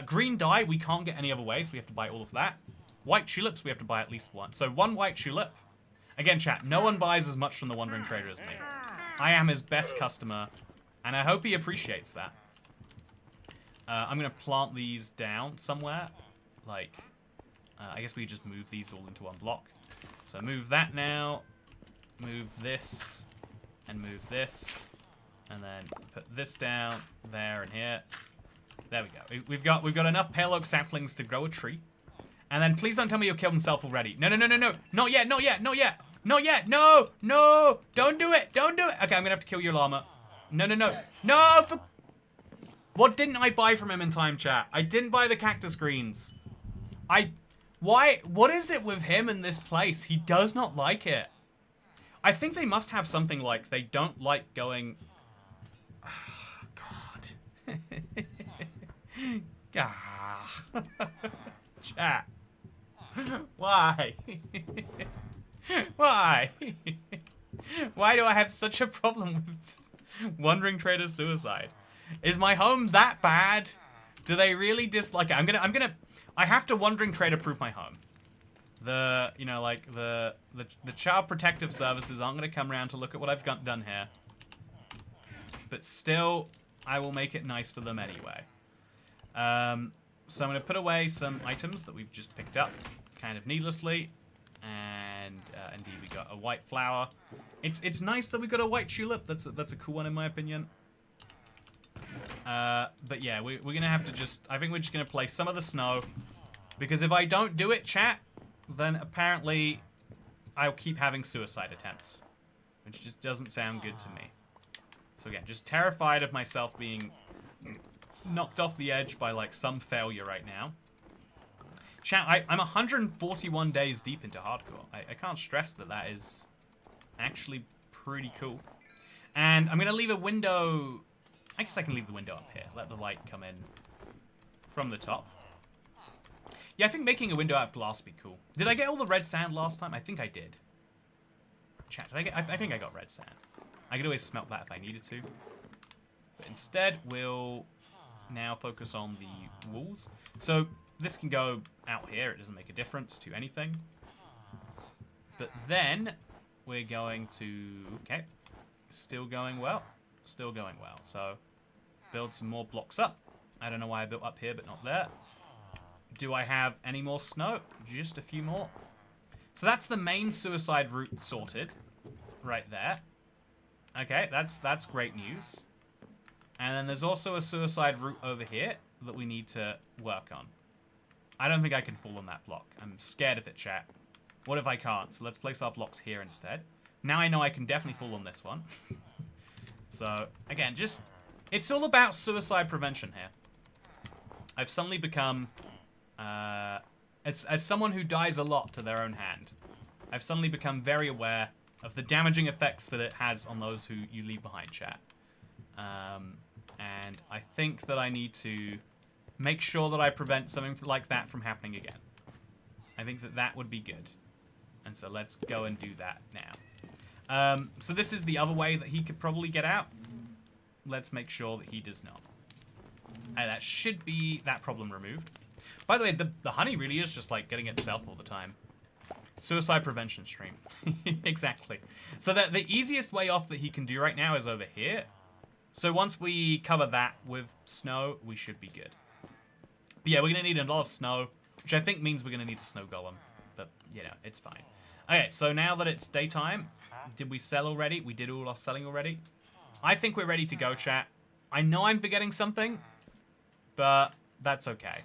Green dye, we can't get any other way, so we have to buy all of that. White tulips, we have to buy at least one. So 1 white tulip. Again, chat, no one buys as much from the Wandering Trader as me. I am his best customer, and I hope he appreciates that. I'm going to plant these down somewhere. Like, I guess we just move these all into one block. So move that now. Move this. And move this. And then put this down there and here. There we go. We've got enough pale oak saplings to grow a tree. And then please don't tell me you'll kill himself already. No, no, no, no, no. Not yet, not yet, not yet. Not yet. No, no. Don't do it. Don't do it. Okay, I'm going to have to kill your llama. No, no, no. No! What didn't I buy from him in time, chat? I didn't buy the cactus greens. Why? What is it with him in this place? He does not like it. I think they must have something like they don't like going... Oh, God. Chat. Why? Why? Why do I have such a problem with Wandering Trader suicide? Is my home that bad? Do they really dislike it? I have to Wandering Trader proof my home. The Child Protective Services aren't gonna come around to look at what I've done here. But still, I will make it nice for them anyway. So I'm going to put away some items that we've just picked up, kind of needlessly. And indeed, we got a white flower. It's nice that we got a white tulip. That's a cool one in my opinion. But yeah, we're going to have to just... I think we're just going to place some of the snow. Because if I don't do it, chat, then apparently I'll keep having suicide attempts. Which just doesn't sound good to me. So again, just terrified of myself being... knocked off the edge by like some failure right now. Chat, I'm 141 days deep into hardcore. I can't stress that is actually pretty cool. And I'm going to leave a window... I guess I can leave the window up here. Let the light come in from the top. Yeah, I think making a window out of glass would be cool. Did I get all the red sand last time? I think I did. Chat, did I get... I think I got red sand. I could always smelt that if I needed to. But instead, we'll... now focus on the walls. So this can go out here. It doesn't make a difference to anything. But then we're going to... Okay. Still going well. Still going well. So build some more blocks up. I don't know why I built up here but not there. Do I have any more snow? Just a few more. So that's the main suicide route sorted. Right there. Okay, that's great news. And then there's also a suicide route over here that we need to work on. I don't think I can fall on that block. I'm scared of it, chat. What if I can't? So let's place our blocks here instead. Now I know I can definitely fall on this one. So, again, just... it's all about suicide prevention here. I've suddenly become... as someone who dies a lot to their own hand, I've suddenly become very aware of the damaging effects that it has on those who you leave behind, chat. And I think that I need to make sure that I prevent something like that from happening again. I think that that would be good. And so let's go and do that now. So this is the other way that he could probably get out. Let's make sure that he does not. And that should be that problem removed. By the way, the honey really is just like getting itself all the time. Suicide prevention stream. Exactly. So that the easiest way off that he can do right now is over here. So once we cover that with snow, we should be good. But yeah, we're going to need a lot of snow, which I think means we're going to need a snow golem. But, you know, it's fine. Okay, so now that it's daytime, did we sell already? We did all our selling already. I think we're ready to go, chat. I know I'm forgetting something, but that's okay.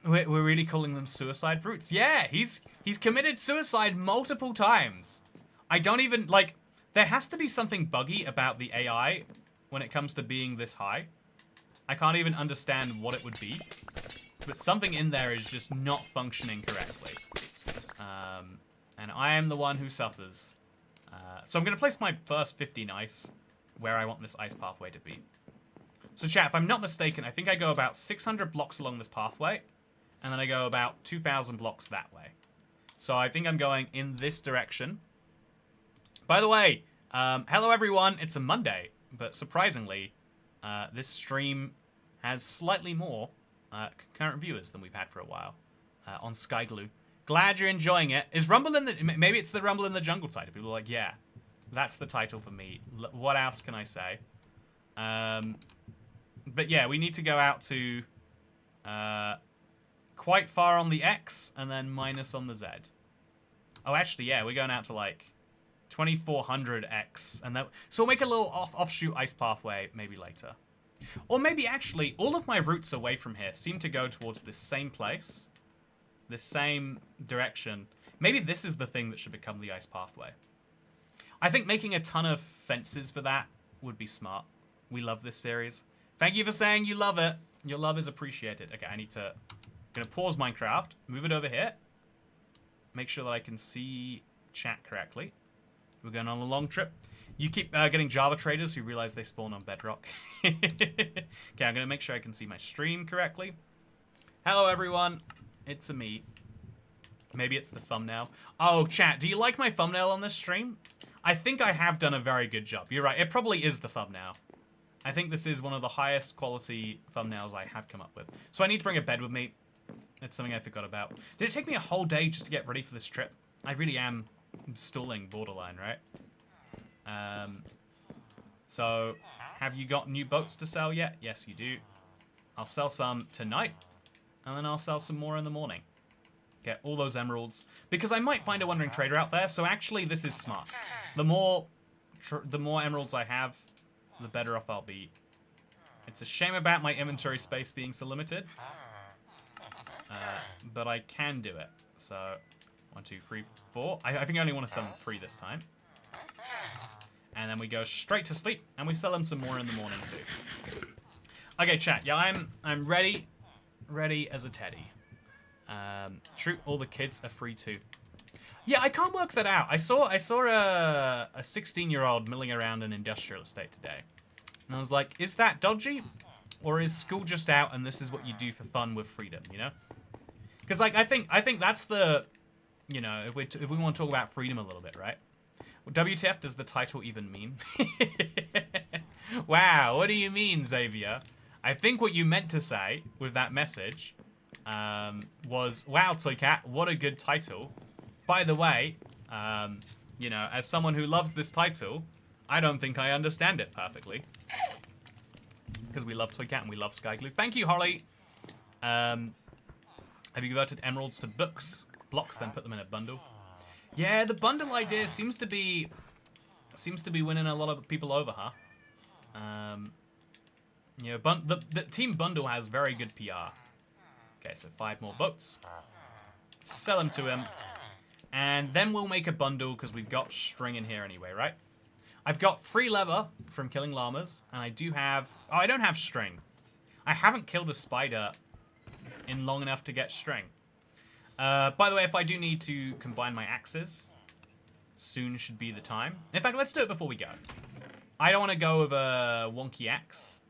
We're really calling them suicide routes. Yeah, he's committed suicide multiple times. I don't even, like... There has to be something buggy about the AI when it comes to being this high. I can't even understand what it would be. But something in there is just not functioning correctly. And I am the one who suffers. So I'm going to place my first 15 ice where I want this ice pathway to be. So chat, if I'm not mistaken, I think I go about 600 blocks along this pathway. And then I go about 2,000 blocks that way. So I think I'm going in this direction. By the way, hello everyone, it's a Monday, but surprisingly, this stream has slightly more concurrent viewers than we've had for a while. on SKYGLOO. Glad you're enjoying it. Is Rumble in the... Maybe it's the Rumble in the Jungle title. People are like, yeah, that's the title for me. What else can I say? But yeah, we need to go out to quite far on the X and then minus on the Z. Oh, actually, yeah, we're going out to like 2400X. And then, so we'll make a little offshoot ice pathway maybe later. Or maybe actually, all of my routes away from here seem to go towards this same place. This same direction. Maybe this is the thing that should become the ice pathway. I think making a ton of fences for that would be smart. We love this series. Thank you for saying you love it. Your love is appreciated. Okay, I'm gonna pause Minecraft, move it over here. Make sure that I can see chat correctly. We're going on a long trip. You keep getting Java traders who realize they spawn on Bedrock. Okay, I'm gonna make sure I can see my stream correctly. Hello, everyone. It's me. Maybe it's the thumbnail. Oh, chat, do you like my thumbnail on this stream? I think I have done a very good job. You're right, it probably is the thumbnail. I think this is one of the highest quality thumbnails I have come up with. So I need to bring a bed with me. It's something I forgot about. Did it take me a whole day just to get ready for this trip? I really am stalling borderline, right? So, have you got new boats to sell yet? Yes, you do. I'll sell some tonight. And then I'll sell some more in the morning. Get all those emeralds. Because I might find a wandering trader out there, so actually this is smart. The more emeralds I have, the better off I'll be. It's a shame about my inventory space being so limited. But I can do it. So, 1, 2, 3, 4. I think I only want to sell them 3 this time. And then we go straight to sleep, and we sell them some more in the morning too. Okay, chat. Yeah, I'm ready. Ready as a teddy. True, all the kids are free too. Yeah, I can't work that out. I saw a 16-year-old milling around an industrial estate today. And I was like, is that dodgy? Or is school just out and this is what you do for fun with freedom, you know? Because like I think that's the, you know, if we want to talk about freedom a little bit, right? Well, WTF does the title even mean? Wow, what do you mean, Xavier? I think what you meant to say with that message was, wow, Toycat, what a good title. By the way, you know, as someone who loves this title, I don't think I understand it perfectly. Because we love Toycat and we love SKYGLOO. Thank you, Holly. Have you converted emeralds to blocks, then put them in a bundle? Yeah, the bundle idea seems to be winning a lot of people over, huh? You know, the team bundle has very good PR. Okay, so 5 more boats. Sell them to him. And then we'll make a bundle because we've got string in here anyway, right? I've got free leather from killing llamas, and I do have... Oh, I don't have string. I haven't killed a spider in long enough to get string. By the way, if I do need to combine my axes, soon should be the time. In fact, let's do it before we go. I don't want to go with a wonky axe.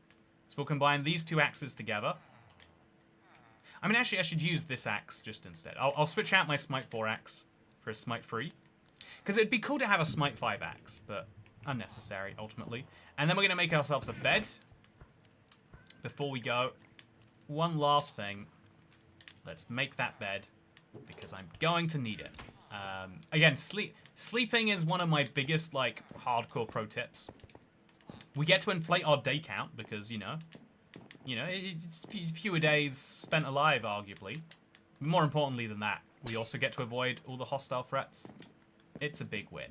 So we'll combine these 2 axes together. I mean, actually, I should use this axe just instead. I'll switch out my Smite 4 axe for a Smite 3. Because it'd be cool to have a Smite 5 axe, but unnecessary, ultimately. And then we're going to make ourselves a bed. Before we go, one last thing. Let's make that bed, because I'm going to need it. Again, sleeping is one of my biggest, like, hardcore pro tips. We get to inflate our day count, because, you know, it's fewer days spent alive, arguably. More importantly than that, we also get to avoid all the hostile threats. It's a big win.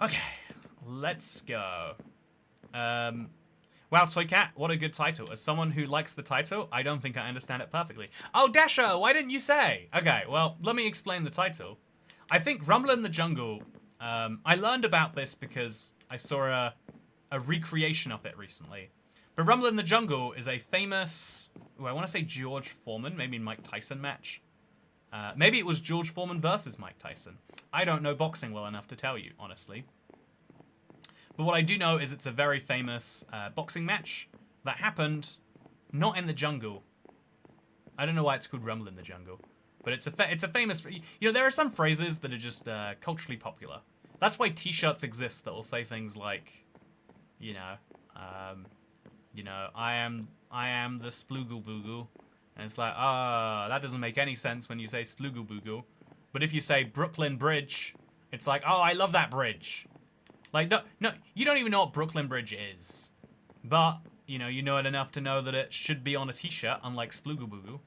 Okay, let's go. Wow, Toycat, what a good title. As someone who likes the title, I don't think I understand it perfectly. Oh, Dasher, why didn't you say? Okay, well, let me explain the title. I think Rumble in the Jungle, I learned about this because I saw a recreation of it recently. But Rumble in the Jungle is a famous, I want to say George Foreman, maybe Mike Tyson match. Maybe it was George Foreman versus Mike Tyson. I don't know boxing well enough to tell you, honestly. But what I do know is it's a very famous boxing match that happened not in the jungle. I don't know why it's called Rumble in the Jungle. But it's a famous... You know, there are some phrases that are just culturally popular. That's why t-shirts exist that will say things like, you know, I am the Sploogle Boogle, And it's like, that doesn't make any sense when you say Sploogle. But if you say Brooklyn Bridge, it's like, oh, I love that bridge. Like, no, you don't even know what Brooklyn Bridge is. But, you know it enough to know that it should be on a t-shirt, unlike Sploogle.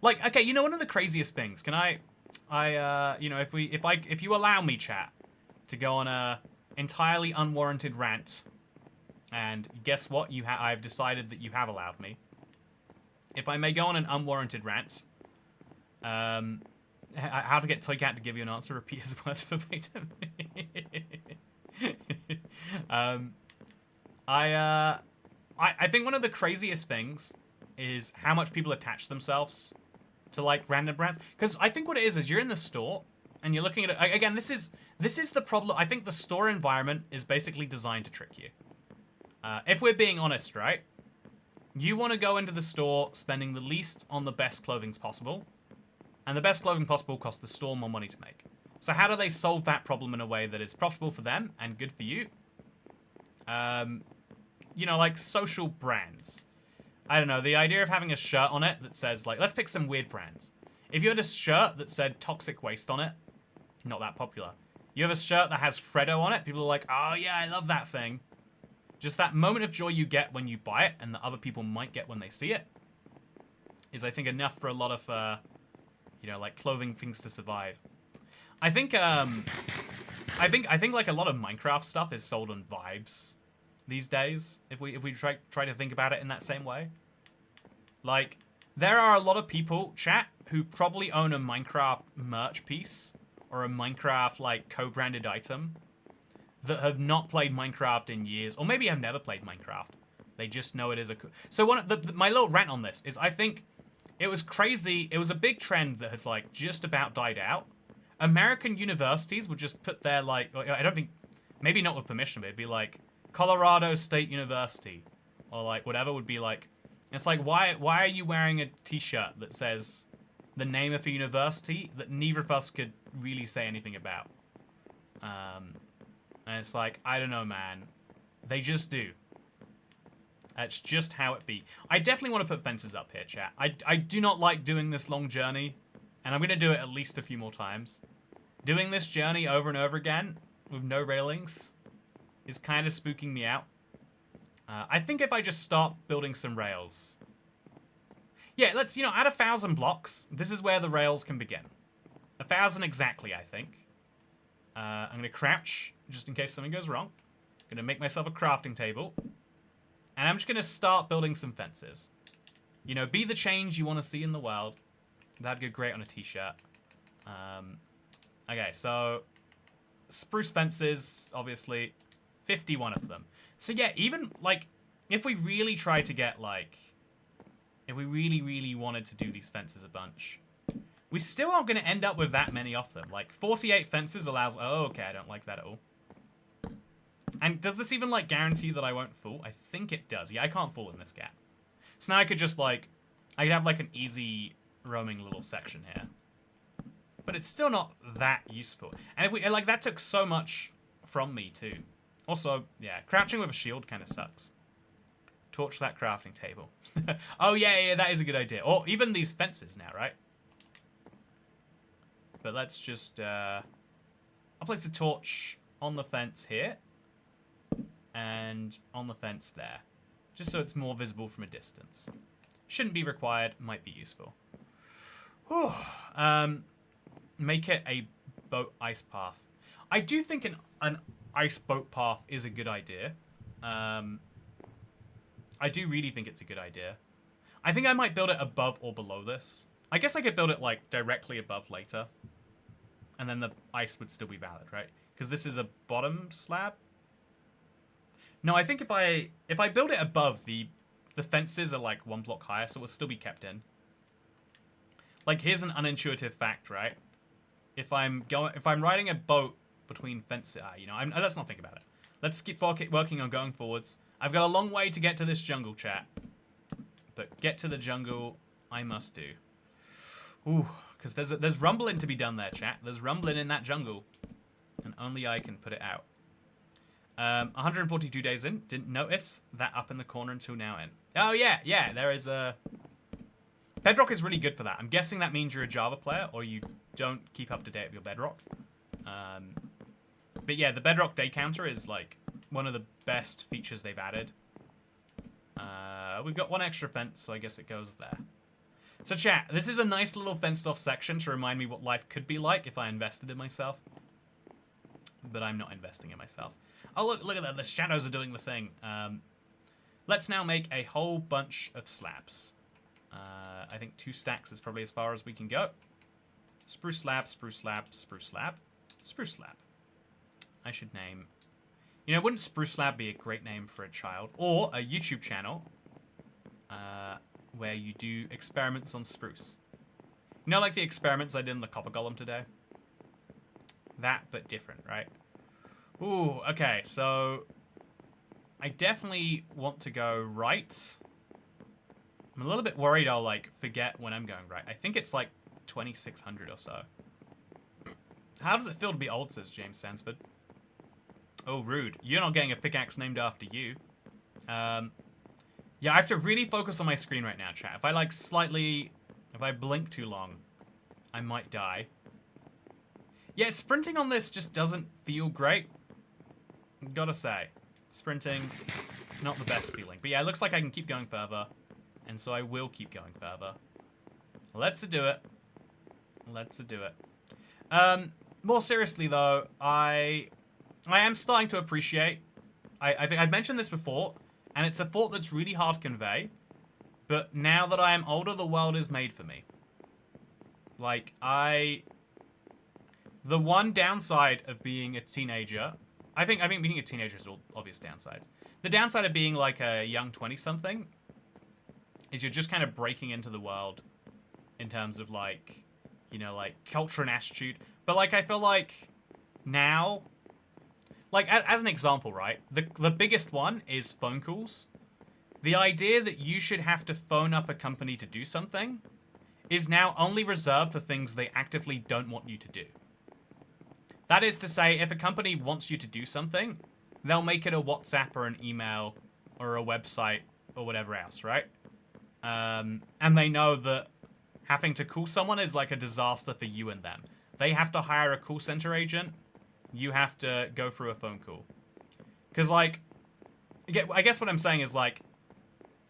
Like, okay, one of the craziest things, can if you allow me, chat, to go on a entirely unwarranted rant, and guess what? I've decided that you have allowed me. If I may go on an unwarranted rant, how to get Toycat to give you an answer? Repeat his words verbatim. I think one of the craziest things is how much people attach themselves to like random brands. Because I think what it is you're in the store and you're looking at it. Again, this is the problem. I think the store environment is basically designed to trick you. If we're being honest, right? You want to go into the store spending the least on the best clothing possible. And the best clothing possible costs the store more money to make. So how do they solve that problem in a way that is profitable for them and good for you? Like social brands. I don't know, the idea of having a shirt on it that says, like, let's pick some weird brands. If you had a shirt that said toxic waste on it, not that popular. You have a shirt that has Freddo on it, people are like, oh yeah, I love that thing. Just that moment of joy you get when you buy it and that other people might get when they see it is, I think, enough for a lot of, like clothing things to survive. I think like a lot of Minecraft stuff is sold on vibes these days. If we try to think about it in that same way, like there are a lot of people, chat, who probably own a Minecraft merch piece or a Minecraft like co-branded item that have not played Minecraft in years, or maybe have never played Minecraft. They just know it is a. So my little rant on this is, I think it was crazy. It was a big trend that has like just about died out. American universities would just put their like, I don't think, maybe not with permission, but it'd be like Colorado State University or like whatever would be like. It's like, why are you wearing a t-shirt that says the name of a university that neither of us could really say anything about? And it's like, I don't know, man. They just do. That's just how it be. I definitely want to put fences up here, chat. I do not like doing this long journey, and I'm going to do it at least a few more times. Doing this journey over and over again with no railings is kind of spooking me out. I think if I just start building some rails. Yeah, let's, add 1,000 blocks. This is where the rails can begin. 1,000 exactly, I think. I'm going to crouch, just in case something goes wrong. I'm going to make myself a crafting table. And I'm just going to start building some fences. Be the change you want to see in the world. That'd go great on a t-shirt. Okay, so spruce fences, obviously. 51 of them. So yeah, even, like, if we really try to get, like, if we really, really wanted to do these fences a bunch, we still aren't going to end up with that many of them. Like, 48 fences allows... Oh, okay, I don't like that at all. And does this even, like, guarantee that I won't fall? I think it does. Yeah, I can't fall in this gap. So now I could just, like... I could have, like, an easy roaming little section here. But it's still not that useful. And if we... Like, that took so much from me, too. Also, yeah, crouching with a shield kind of sucks. Torch that crafting table. Oh, yeah, that is a good idea. Or even these fences now, right? But let's just... I'll place the torch on the fence here. And on the fence there. Just so it's more visible from a distance. Shouldn't be required, might be useful. Whew. Make it a boat ice path. I do think an ice boat path is a good idea. I do really think it's a good idea. I think I might build it above or below this. I guess I could build it like directly above later. And then the ice would still be valid, right? Because this is a bottom slab. No, I think if I build it above, the fences are like 1 block higher, so it will still be kept in. Like, here's an unintuitive fact, right? If I'm riding a boat between fences, let's not think about it. Let's keep working on going forwards. I've got a long way to get to this jungle, chat. But get to the jungle, I must do. Ooh, because there's rumbling to be done there, chat. There's rumbling in that jungle. And only I can put it out. 142 days in. Didn't notice that up in the corner until now in. Oh, yeah, yeah, there is a... Bedrock is really good for that. I'm guessing that means you're a Java player, or you don't keep up to date with your Bedrock. But yeah, the Bedrock day counter is, like, one of the best features they've added. We've got one extra fence, so I guess it goes there. So chat, this is a nice little fenced off section to remind me what life could be like if I invested in myself. But I'm not investing in myself. Oh, look at that. The shadows are doing the thing. Let's now make a whole bunch of slabs. I think 2 stacks is probably as far as we can go. Spruce slab, spruce slab, spruce slab, spruce slab. I should name... You know, wouldn't spruce slab be a great name for a child? Or a YouTube channel where you do experiments on spruce. You know, like the experiments I did in the copper golem today? That, but different, right? Ooh, okay, so... I definitely want to go right. I'm a little bit worried I'll, like, forget when I'm going right. I think it's, like, 2600 or so. How does it feel to be old, says James Sansford. Oh, rude. You're not getting a pickaxe named after you. Yeah, I have to really focus on my screen right now, chat. If I, like, slightly... If I blink too long, I might die. Yeah, sprinting on this just doesn't feel great. Gotta say. Sprinting, not the best feeling. But yeah, it looks like I can keep going further. And so I will keep going further. Let's do it. Let's do it. More seriously, though, I am starting to appreciate... I think I've mentioned this before, and it's a thought that's really hard to convey. But now that I am older, the world is made for me. Like, the one downside of being a teenager... I think being a teenager is all obvious downsides. The downside of being, like, a young 20-something is you're just kind of breaking into the world in terms of, like, you know, like, culture and attitude. But, like, I feel like now... Like, as an example, right? The biggest one is phone calls. The idea that you should have to phone up a company to do something is now only reserved for things they actively don't want you to do. That is to say, if a company wants you to do something, they'll make it a WhatsApp or an email or a website or whatever else, right? And they know that having to call someone is like a disaster for you and them. They have to hire a call center agent. You have to go through a phone call. Because, like, I guess what I'm saying is, like,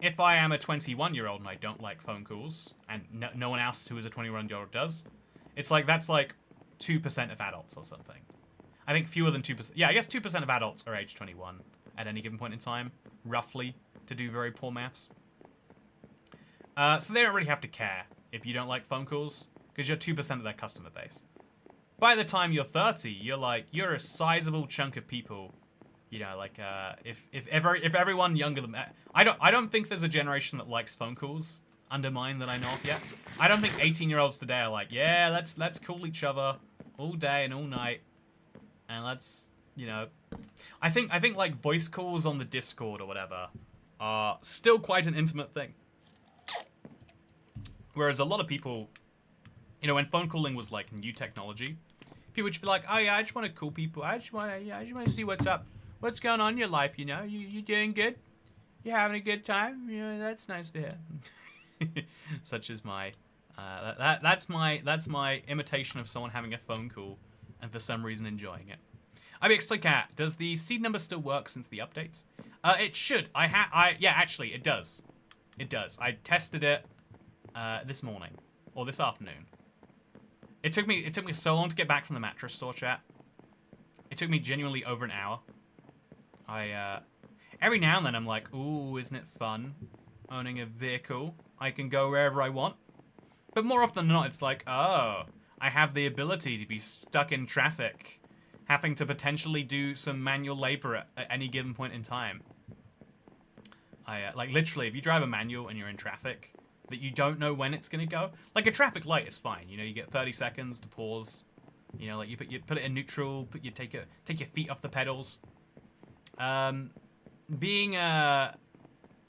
if I am a 21-year-old and I don't like phone calls, and no one else who is a 21-year-old does, it's like, that's like 2% of adults or something. I think fewer than 2%. Yeah, I guess 2% of adults are age 21 at any given point in time, roughly, to do very poor maths. So they don't really have to care if you don't like phone calls, because you're 2% of their customer base. By the time you're 30, you're a sizable chunk of people. You know, like, if everyone younger than that, I don't think there's a generation that likes phone calls under mine that I know of yet. I don't think 18-year-olds today are like, yeah, let's call each other all day and all night, and let's, you know, I think like voice calls on the Discord or whatever are still quite an intimate thing. Whereas a lot of people, you know, when phone calling was like new technology, people would just be like, oh yeah, I just want to call people. I just want to see what's up. What's going on in your life, you know? You doing good? You having a good time? You know, that's nice to hear. Such as my that's my imitation of someone having a phone call and for some reason enjoying it. IBXToyCat, does the seed number still work since the updates? It should. Yeah, actually it does. It does. I tested it this morning or this afternoon. It took me so long to get back from the mattress store, chat. It took me genuinely over an hour. Every now and then I'm like, ooh, isn't it fun owning a vehicle? I can go wherever I want. But more often than not, it's like, oh, I have the ability to be stuck in traffic, having to potentially do some manual labor at any given point in time. Like, literally, if you drive a manual and you're in traffic, that you don't know when it's going to go. Like, a traffic light is fine. You know, you get 30 seconds to pause. You know, like, you put it in neutral, take your feet off the pedals. Being,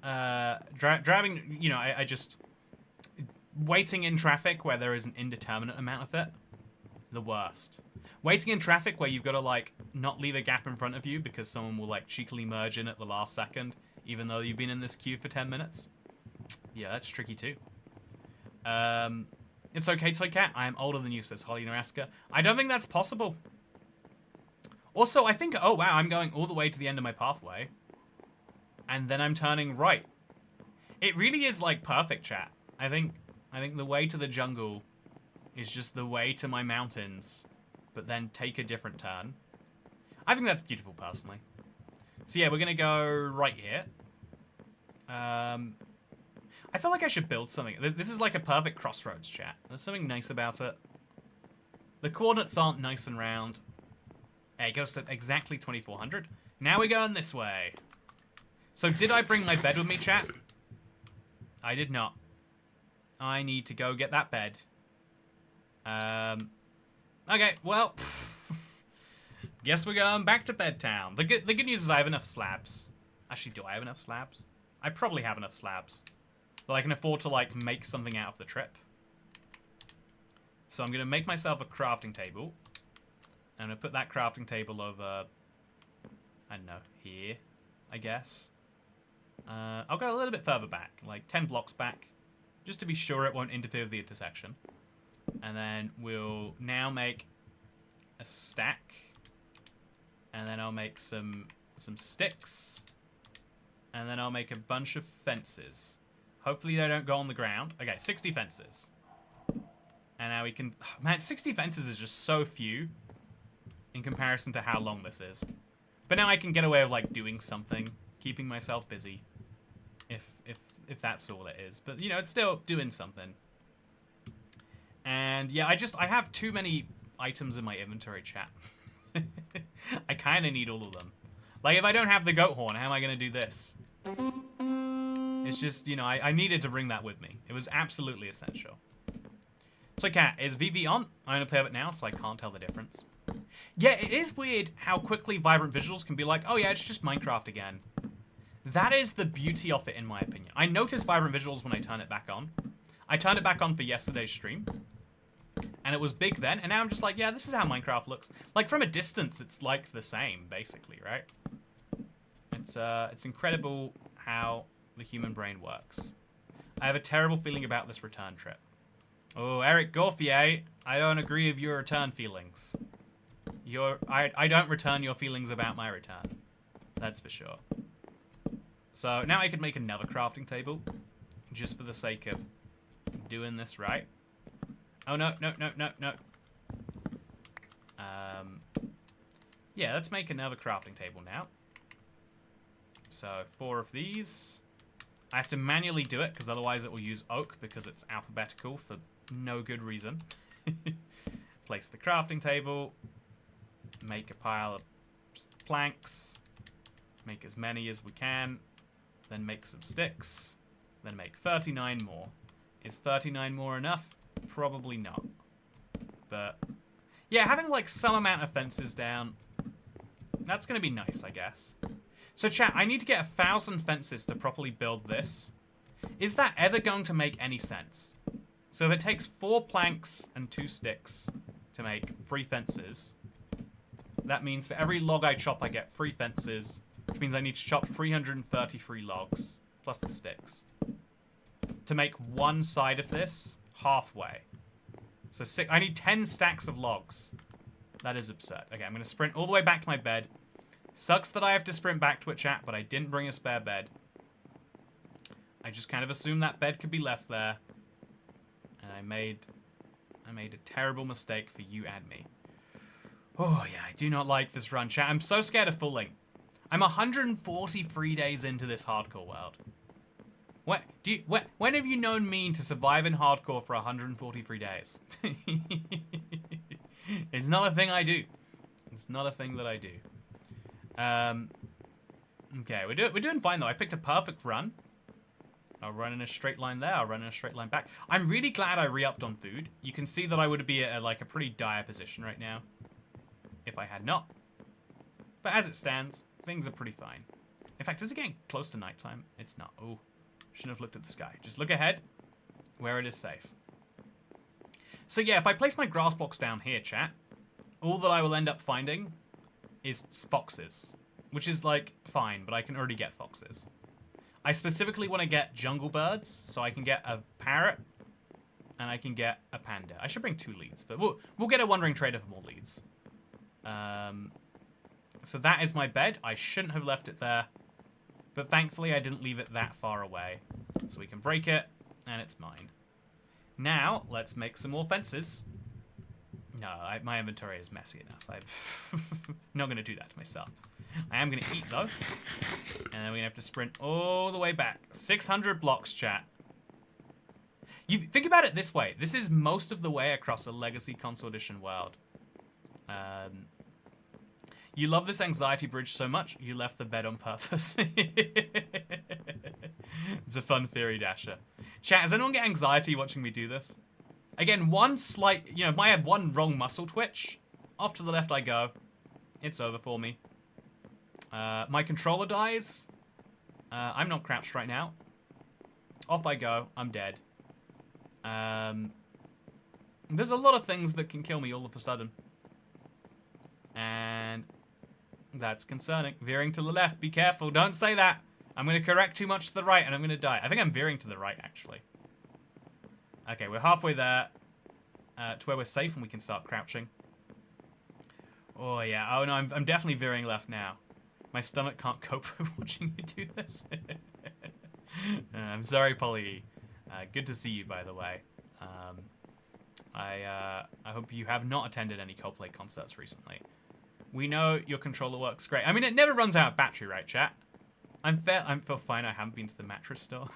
driving, you know, I just... Waiting in traffic where there is an indeterminate amount of it, the worst. Waiting in traffic where you've got to, like, not leave a gap in front of you because someone will, like, cheekily merge in at the last second, even though you've been in this queue for 10 minutes. Yeah, that's tricky too. It's okay, Toy Cat. I am older than you, says Holly Naraska. I don't think that's possible. Also, I think... Oh, wow, I'm going all the way to the end of my pathway. And then I'm turning right. It really is, like, perfect, chat. I think the way to the jungle is just the way to my mountains, but then take a different turn. I think that's beautiful, personally. So, yeah, we're going to go right here. I feel like I should build something. This is like a perfect crossroads, chat. There's something nice about it. The coordinates aren't nice and round. It goes to exactly 2400. Now we're going this way. So did I bring my bed with me, chat? I did not. I need to go get that bed. Okay, well. Guess we're going back to Bedtown. The good news is I have enough slabs. Actually, do I have enough slabs? I probably have enough slabs that I can afford to, like, make something out of the trip. So I'm going to make myself a crafting table. I'm going to put that crafting table over, I don't know, here, I guess. I'll go a little bit further back, like 10 blocks back, just to be sure it won't interfere with the intersection. And then we'll now make a stack. And then I'll make some sticks. And then I'll make a bunch of fences. Hopefully they don't go on the ground. Okay, 60 fences. And now we can... Man, 60 fences is just so few in comparison to how long this is. But now I can get away with, like, doing something. Keeping myself busy. If that's all it is. But, you know, it's still doing something. And, yeah, I have too many items in my inventory, chat. I kind of need all of them. Like, if I don't have the goat horn, how am I going to do this? It's just, you know, I needed to bring that with me. It was absolutely essential. So, Cat, is VV on? I'm going to play with it now, so I can't tell the difference. Yeah, it is weird how quickly Vibrant Visuals can be like, oh yeah, it's just Minecraft again. That is the beauty of it, in my opinion. I notice Vibrant Visuals when I turn it back on. I turned it back on for yesterday's stream. And it was big then, and now I'm just like, yeah, this is how Minecraft looks. Like, from a distance, it's like the same, basically, right? It's incredible how the human brain works. I have a terrible feeling about this return trip. Oh, Eric Gauthier, I don't agree with your return feelings. I don't return your feelings about my return. That's for sure. So, now I could make another crafting table. Just for the sake of doing this right. Oh, no. Yeah, let's make another crafting table now. So, 4 of these. I have to manually do it, because otherwise it will use oak, because it's alphabetical for no good reason. Place the crafting table. Make a pile of planks. Make as many as we can. Then make some sticks. Then make 39 more. Is 39 more enough? Probably not. But, yeah, having, like, some amount of fences down, that's going to be nice, I guess. So, chat, I need to get 1,000 fences to properly build this. Is that ever going to make any sense? So if it takes 4 planks and 2 sticks to make 3 fences, that means for every log I chop, I get 3 fences, which means I need to chop 333 logs, plus the sticks, to make one side of this halfway. So I need 10 stacks of logs. That is absurd. Okay, I'm going to sprint all the way back to my bed. Sucks that I have to sprint back to a chat, but I didn't bring a spare bed. I just kind of assumed that bed could be left there. And I made a terrible mistake for you and me. Oh, yeah, I do not like this run, chat. I'm so scared of falling. I'm 143 days into this hardcore world. When have you known me to survive in hardcore for 143 days? It's not a thing I do. It's not a thing that I do. Okay, we're doing fine though. I picked a perfect run. I'll run in a straight line there. I'll run in a straight line back. I'm really glad I re-upped on food. You can see that I would be at like a pretty dire position right now if I had not. But as it stands, things are pretty fine. In fact, is it getting close to nighttime? It's not. Oh, shouldn't have looked at the sky. Just look ahead where it is safe. So yeah, if I place my grass box down here, chat, all that I will end up finding is foxes. Which is, like, fine, but I can already get foxes. I specifically want to get jungle birds, so I can get a parrot, and I can get a panda. I should bring 2 leads, but we'll get a wandering trader for more leads. So that is my bed. I shouldn't have left it there, but thankfully I didn't leave it that far away. So we can break it, and it's mine. Now, let's make some more fences. No, my inventory is messy enough. I'm not going to do that to myself. I am going to eat, though. And then we're going to have to sprint all the way back. 600 blocks, chat. You think about it this way. This is most of the way across a Legacy Console Edition world. You love this anxiety bridge so much, you left the bed on purpose. It's a fun theory, Dasher. Chat, does anyone get anxiety watching me do this? Again, one slight, you know, I have one wrong muscle twitch. Off to the left I go. It's over for me. My controller dies. I'm not crouched right now. Off I go. I'm dead. There's a lot of things that can kill me all of a sudden. And that's concerning. Veering to the left. Be careful. Don't say that. I'm going to correct too much to the right and I'm going to die. I think I'm veering to the right, actually. Okay, we're halfway there to where we're safe and we can start crouching. Oh, yeah. Oh, no, I'm definitely veering left now. My stomach can't cope with watching you do this. I'm sorry, Polly. Good to see you, by the way. I hope you have not attended any Coldplay concerts recently. We know your controller works great. I mean, it never runs out of battery, right, chat? I feel fine. I haven't been to the mattress store.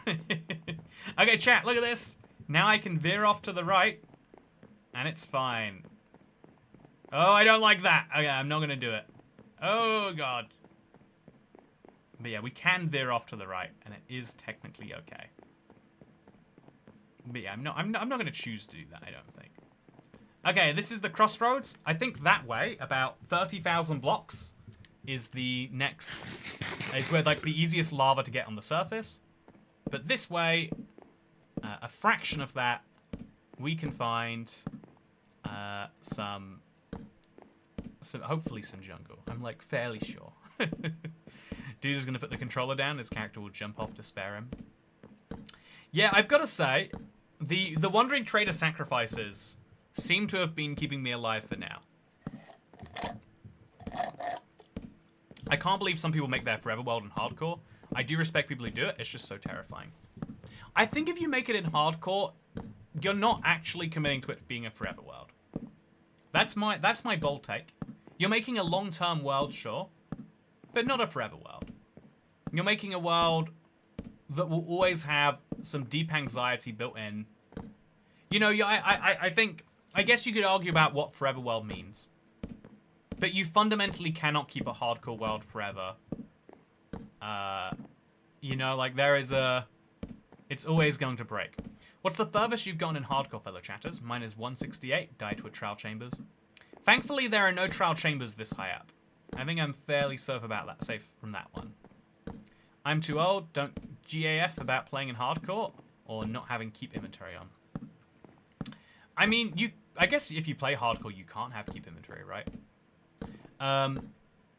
Okay, chat, look at this. Now I can veer off to the right, and it's fine. Oh, I don't like that. Okay, I'm not going to do it. Oh, God. But yeah, we can veer off to the right, and it is technically okay. But yeah, I'm not going to choose to do that, I don't think. Okay, this is the crossroads. I think that way, about 30,000 blocks, is the next... is where, like, the easiest lava to get on the surface. But this way, a fraction of that, we can find some hopefully some jungle. I'm, like, fairly sure. Dude is going to put the controller down. His character will jump off to spare him. Yeah, I've got to say, the Wandering Trader sacrifices seem to have been keeping me alive for now. I can't believe some people make their forever world in hardcore. I do respect people who do it. It's just so terrifying. I think if you make it in hardcore, you're not actually committing to it being a forever world. That's my bold take. You're making a long-term world, sure, but not a forever world. You're making a world that will always have some deep anxiety built in. You know, I guess you could argue about what forever world means. But you fundamentally cannot keep a hardcore world forever. You know, like there is it's always going to break. What's the furthest you've gone in hardcore, fellow chatters? Mine is 168, died to a trial chambers. Thankfully, there are no trial chambers this high up. I think I'm fairly safe from that one. I'm too old, don't GAF about playing in hardcore, or not having keep inventory on. I mean, I guess if you play hardcore, you can't have keep inventory, right?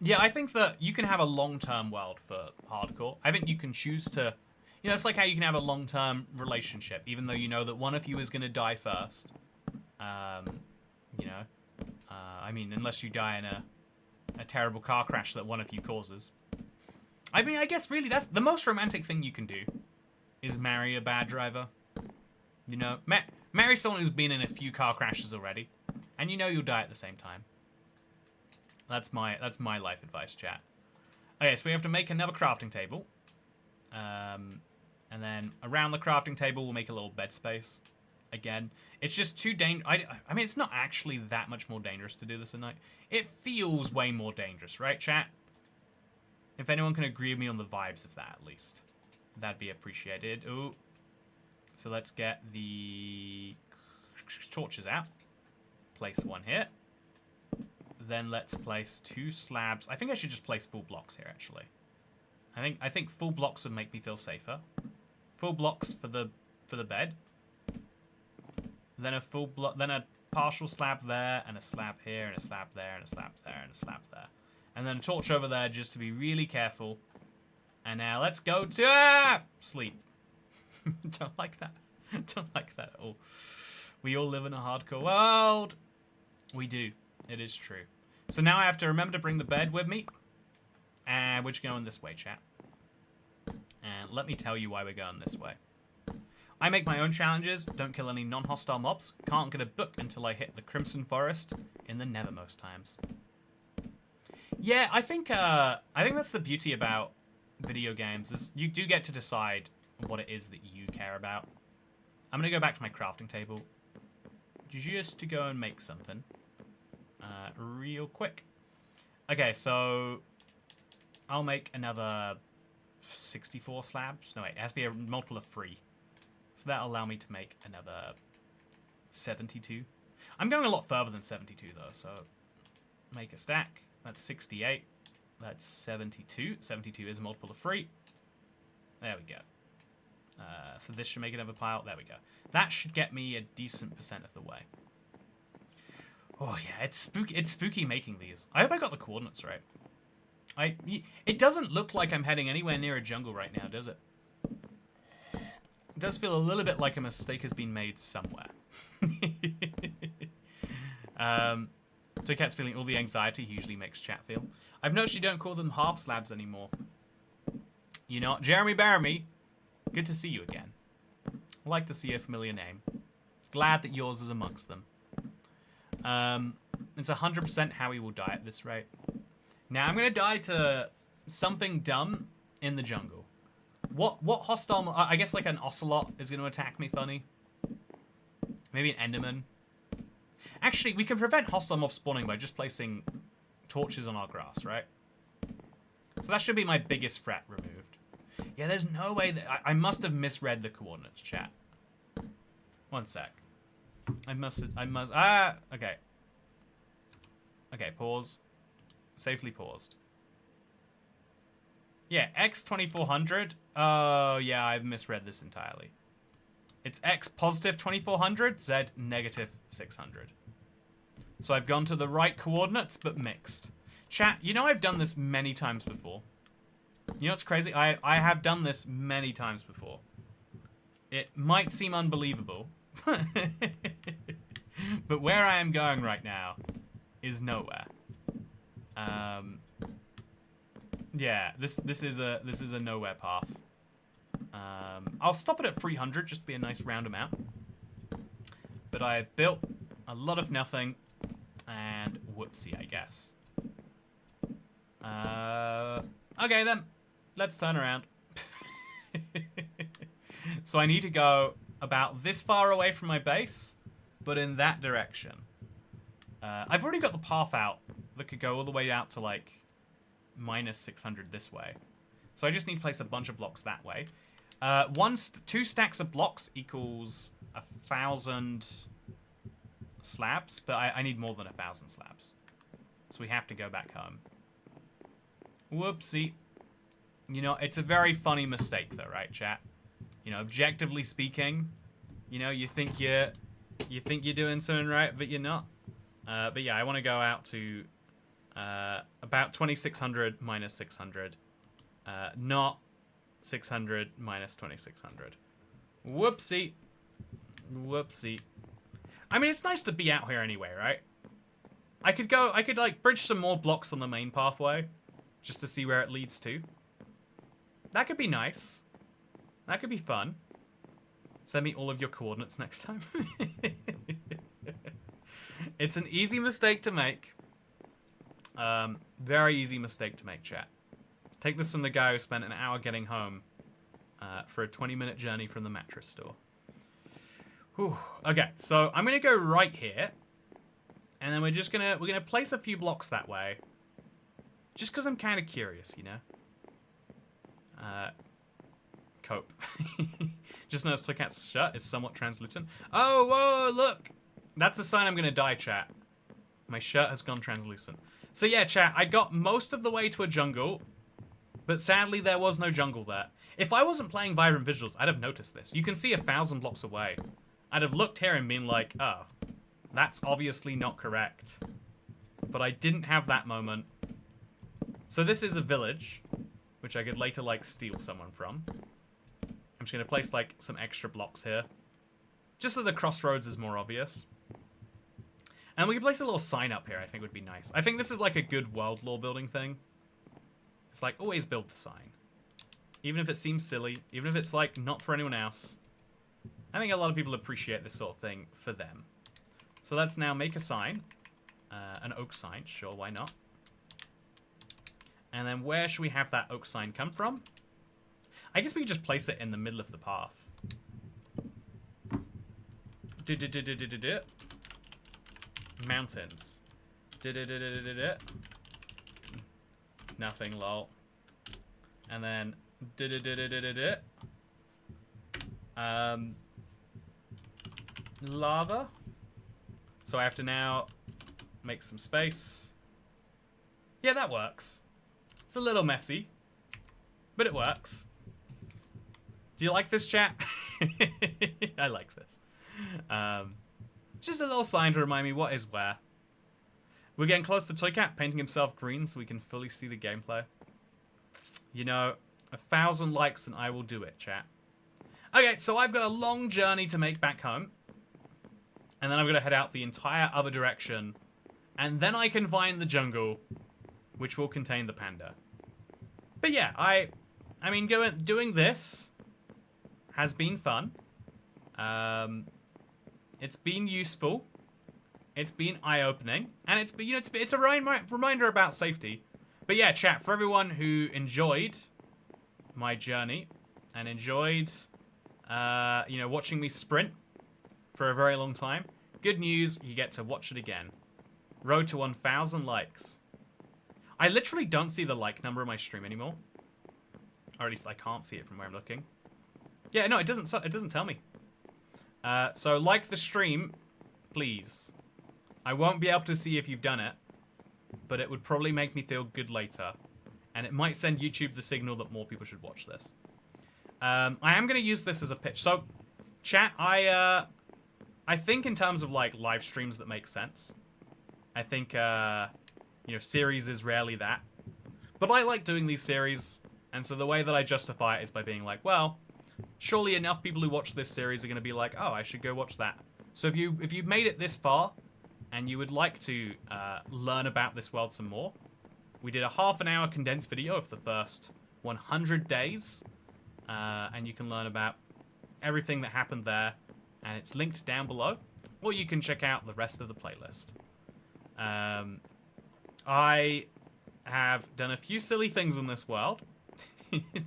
Yeah, I think that you can have a long-term world for hardcore. I think you can choose to... You know, it's like how you can have a long-term relationship, even though you know that one of you is going to die first. You know? I mean, unless you die in a terrible car crash that one of you causes. I mean, I guess really that's the most romantic thing you can do is marry a bad driver. You know, marry someone who's been in a few car crashes already, and you know you'll die at the same time. That's my life advice, chat. Okay, so we have to make another crafting table. And then around the crafting table, we'll make a little bed space. Again, it's just too dangerous. I mean, it's not actually that much more dangerous to do this at night. It feels way more dangerous, right, chat? If anyone can agree with me on the vibes of that, at least. That'd be appreciated. Ooh. So let's get the torches out. Place one here. Then let's place 2 slabs. I think I should just place full blocks here, actually. I think full blocks would make me feel safer. Full blocks for the bed. Then a partial slab there, and a slab here, and a slab there, and a slab there, and a slab there. And then a torch over there just to be really careful. And now let's go to sleep. Don't like that. Don't like that at all. We all live in a hardcore world. We do. It is true. So now I have to remember to bring the bed with me. And we're just going this way, chat. And let me tell you why we're going this way. I make my own challenges, don't kill any non-hostile mobs, can't get a book until I hit the Crimson Forest in the Nether most times. Yeah, I think that's the beauty about video games, is you do get to decide what it is that you care about. I'm going to go back to my crafting table just to go and make something real quick. Okay, so I'll make another 64 slabs. No, wait, it has to be a multiple of 3. So that'll allow me to make another 72. I'm going a lot further than 72, though, so make a stack. That's 68. That's 72. 72 is a multiple of 3. There we go. So this should make another pile. There we go. That should get me a decent percent of the way. Oh, yeah, it's spooky. It's spooky making these. I hope I got the coordinates right. It doesn't look like I'm heading anywhere near a jungle right now, does it? It does feel a little bit like a mistake has been made somewhere. Toycat's feeling all the anxiety he usually makes chat feel. I've noticed you don't call them half slabs anymore. You know, Jeremy Baramy, good to see you again. Like to see a familiar name. Glad that yours is amongst them. It's 100% how he will die at this rate. Now I'm gonna die to something dumb in the jungle. What hostile? I guess like an ocelot is gonna attack me funny. Maybe an enderman. Actually, we can prevent hostile mob spawning by just placing torches on our grass, right? So that should be my biggest threat removed. Yeah, there's no way that I must have misread the coordinates, chat. One sec. Okay. Okay, pause. Safely paused. Yeah, X 2400. Oh, yeah, I've misread this entirely. It's X positive 2400, Z negative 600. So I've gone to the right coordinates, but mixed. Chat, you know I've done this many times before. You know what's crazy? I have done this many times before. It might seem unbelievable. But where I am going right now is nowhere. Yeah, this is a nowhere path. I'll stop it at 300 just to be a nice round amount. But I've built a lot of nothing, and whoopsie, I guess. Okay then, let's turn around. So I need to go about this far away from my base, but in that direction. I've already got the path out that could go all the way out to like minus 600 this way. So I just need to place a bunch of blocks that way. 2 stacks of blocks equals 1,000 slabs, but I need more than 1,000 slabs. So we have to go back home. Whoopsie. You know, it's a very funny mistake though, right, chat? You know, objectively speaking, you know, you think you're doing something right, but you're not. But yeah, I want to go out to about 2,600 minus 600. Not 600 minus 2,600. Whoopsie. Whoopsie. I mean, it's nice to be out here anyway, right? I could like bridge some more blocks on the main pathway just to see where it leads to. That could be nice. That could be fun. Send me all of your coordinates next time. It's an easy mistake to make. Very easy mistake to make, chat. Take this from the guy who spent an hour getting home for a 20-minute journey from the mattress store. Whew. Okay, so I'm gonna go right here, and then we're gonna place a few blocks that way, just because I'm kind of curious, you know. Cope. Just noticed Toycat's shirt is somewhat translucent. Oh, whoa, look! That's a sign I'm gonna die, chat. My shirt has gone translucent. So yeah, chat, I got most of the way to a jungle, but sadly there was no jungle there. If I wasn't playing Vibrant Visuals, I'd have noticed this. You can see 1,000 blocks away. I'd have looked here and been like, oh, that's obviously not correct. But I didn't have that moment. So this is a village, which I could later, like, steal someone from. I'm just going to place, like, some extra blocks here. Just so the crossroads is more obvious. And we can place a little sign up here, I think would be nice. I think this is, like, a good world lore building thing. It's like, always build the sign. Even if it seems silly, even if it's, like, not for anyone else. I think a lot of people appreciate this sort of thing for them. So let's now make a sign. An oak sign, sure, why not? And then where should we have that oak sign come from? I guess we could just place it in the middle of the path. Mountains. Nothing, lol. And then lava. So I have to now make some space. Yeah, that works. It's a little messy, but it works. Do you like this, chat? I like this. Just a little sign to remind me what is where. We're getting close to Toycat painting himself green so we can fully see the gameplay. You know, 1,000 likes and I will do it, chat. Okay, so I've got a long journey to make back home. And then I'm going to head out the entire other direction. And then I can find the jungle, which will contain the panda. But yeah, I mean, doing this has been fun. It's been useful. It's been eye-opening, and it's a reminder about safety. But yeah, chat, for everyone who enjoyed my journey and enjoyed, watching me sprint for a very long time, good news, you get to watch it again. Road to 1,000 likes. I literally don't see the like number on my stream anymore, or at least I can't see it from where I'm looking. Yeah, no, it doesn't tell me. So like the stream, please. I won't be able to see if you've done it, but it would probably make me feel good later. And it might send YouTube the signal that more people should watch this. I am going to use this as a pitch. So, chat, I think in terms of, like, live streams that make sense. I think, series is rarely that. But I like doing these series, and so the way that I justify it is by being like, well, surely enough people who watch this series are going to be like, oh, I should go watch that. So if you've made it this far, and you would like to learn about this world some more, we did a half-an-hour condensed video of the first 100 days, and you can learn about everything that happened there, and it's linked down below, or you can check out the rest of the playlist. I have done a few silly things in this world.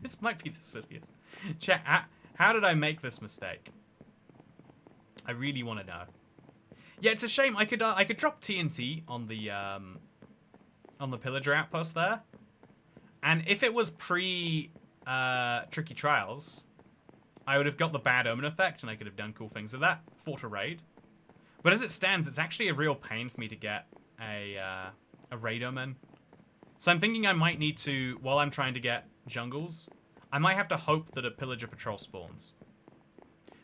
This might be the silliest. Chat, how did I make this mistake? I really want to know. Yeah, it's a shame. I could drop TNT on the pillager outpost there, and if it was pre Tricky Trials, I would have got the bad omen effect, and I could have done cool things with that. Fought a raid, but as it stands, it's actually a real pain for me to get a raid omen. So I'm thinking I might need to, while I'm trying to get jungles, I might have to hope that a pillager patrol spawns.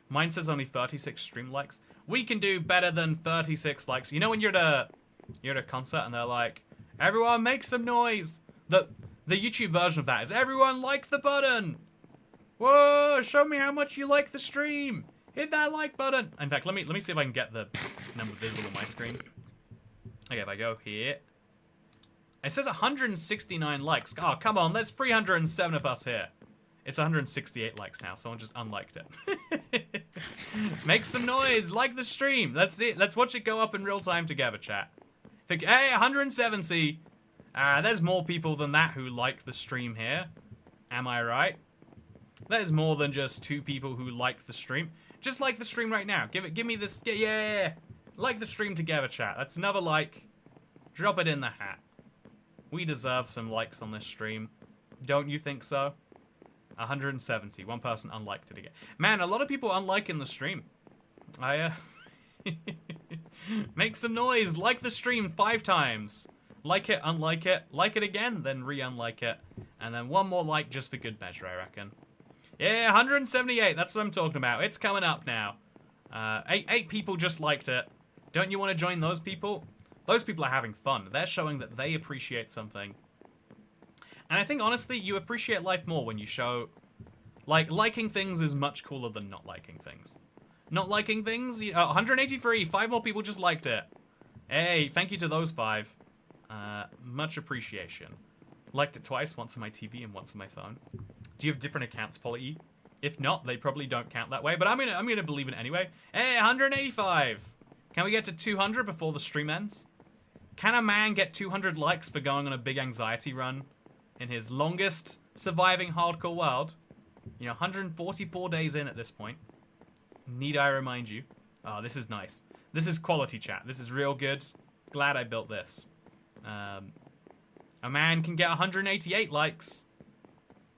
Mine says only 36 stream likes. We can do better than 36 likes. You know when you're at a concert and they're like, everyone make some noise. The YouTube version of that is everyone like the button. Whoa, show me how much you like the stream. Hit that like button. In fact, let me see if I can get the number visible on my screen. Okay, if I go here. It says 169 likes. Oh, come on, there's 307 of us here. It's 168 likes now. Someone just unliked it. Make some noise. Like the stream. Let's see. Let's watch it go up in real time together, chat. Hey, 170. There's more people than that who like the stream here. Am I right? There's more than just 2 people who like the stream. Just like the stream right now. Give me this. Yeah. Like the stream together, chat. That's another like. Drop it in the hat. We deserve some likes on this stream. Don't you think so? 170. One person unliked it again. Man, a lot of people unliking the stream. Make some noise. Like the stream 5 times. Like it, unlike it. Like it again, then re-unlike it. And then one more like just for good measure, I reckon. Yeah, 178. That's what I'm talking about. It's coming up now. 8 people just liked it. Don't you want to join those people? Those people are having fun. They're showing that they appreciate something. And I think, honestly, you appreciate life more when you show... Like, liking things is much cooler than not liking things. Not liking things? 183. 5 more people just liked it. Hey, thank you to those 5. Much appreciation. Liked it twice, once on my TV and once on my phone. Do you have different accounts, Polly? If not, they probably don't count that way, but I'm gonna believe it anyway. Hey, 185! Can we get to 200 before the stream ends? Can a man get 200 likes for going on a big anxiety run in his longest surviving hardcore world? You know, 144 days in at this point. Need I remind you? Oh, this is nice. This is quality chat. This is real good. Glad I built this. A man can get 188 likes.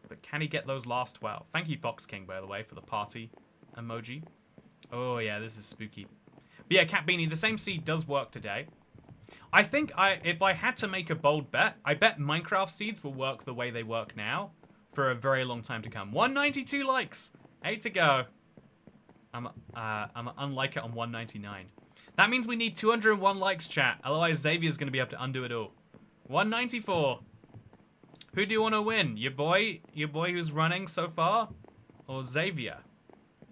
But can he get those last 12? Thank you, Fox King, by the way, for the party emoji. Oh, yeah, this is spooky. But yeah, Cat Beanie, the same seed does work today. I think if I had to make a bold bet, I bet Minecraft seeds will work the way they work now for a very long time to come. 192 likes. 8 to go. I'm unlike it on 199. That means we need 201 likes, chat. Otherwise, Xavier's going to be able to undo it all. 194. Who do you want to win? Your boy who's running so far? Or Xavier?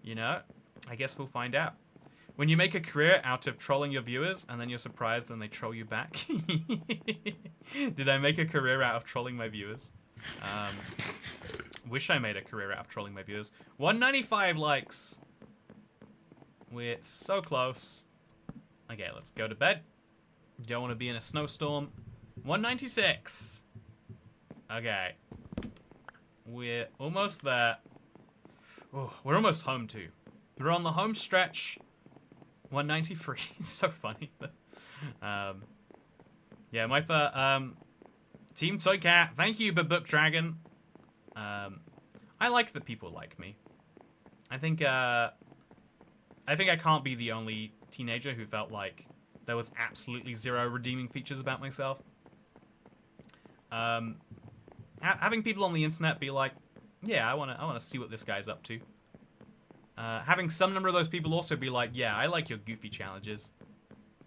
You know? I guess we'll find out. When you make a career out of trolling your viewers, and then you're surprised when they troll you back. Did I make a career out of trolling my viewers? Wish I made a career out of trolling my viewers. 195 likes. We're so close. Okay, let's go to bed. Don't want to be in a snowstorm. 196. Okay. We're almost there. Oh, we're almost home too. We're on the home stretch. 193. It's so funny. Yeah, my Team Toy Cat. Thank you, Book Dragon. I like that people like me. I think I can't be the only teenager who felt like there was absolutely zero redeeming features about myself. Having people on the internet be like, yeah, I wanna see what this guy's up to. Having some number of those people also be like, yeah, I like your goofy challenges.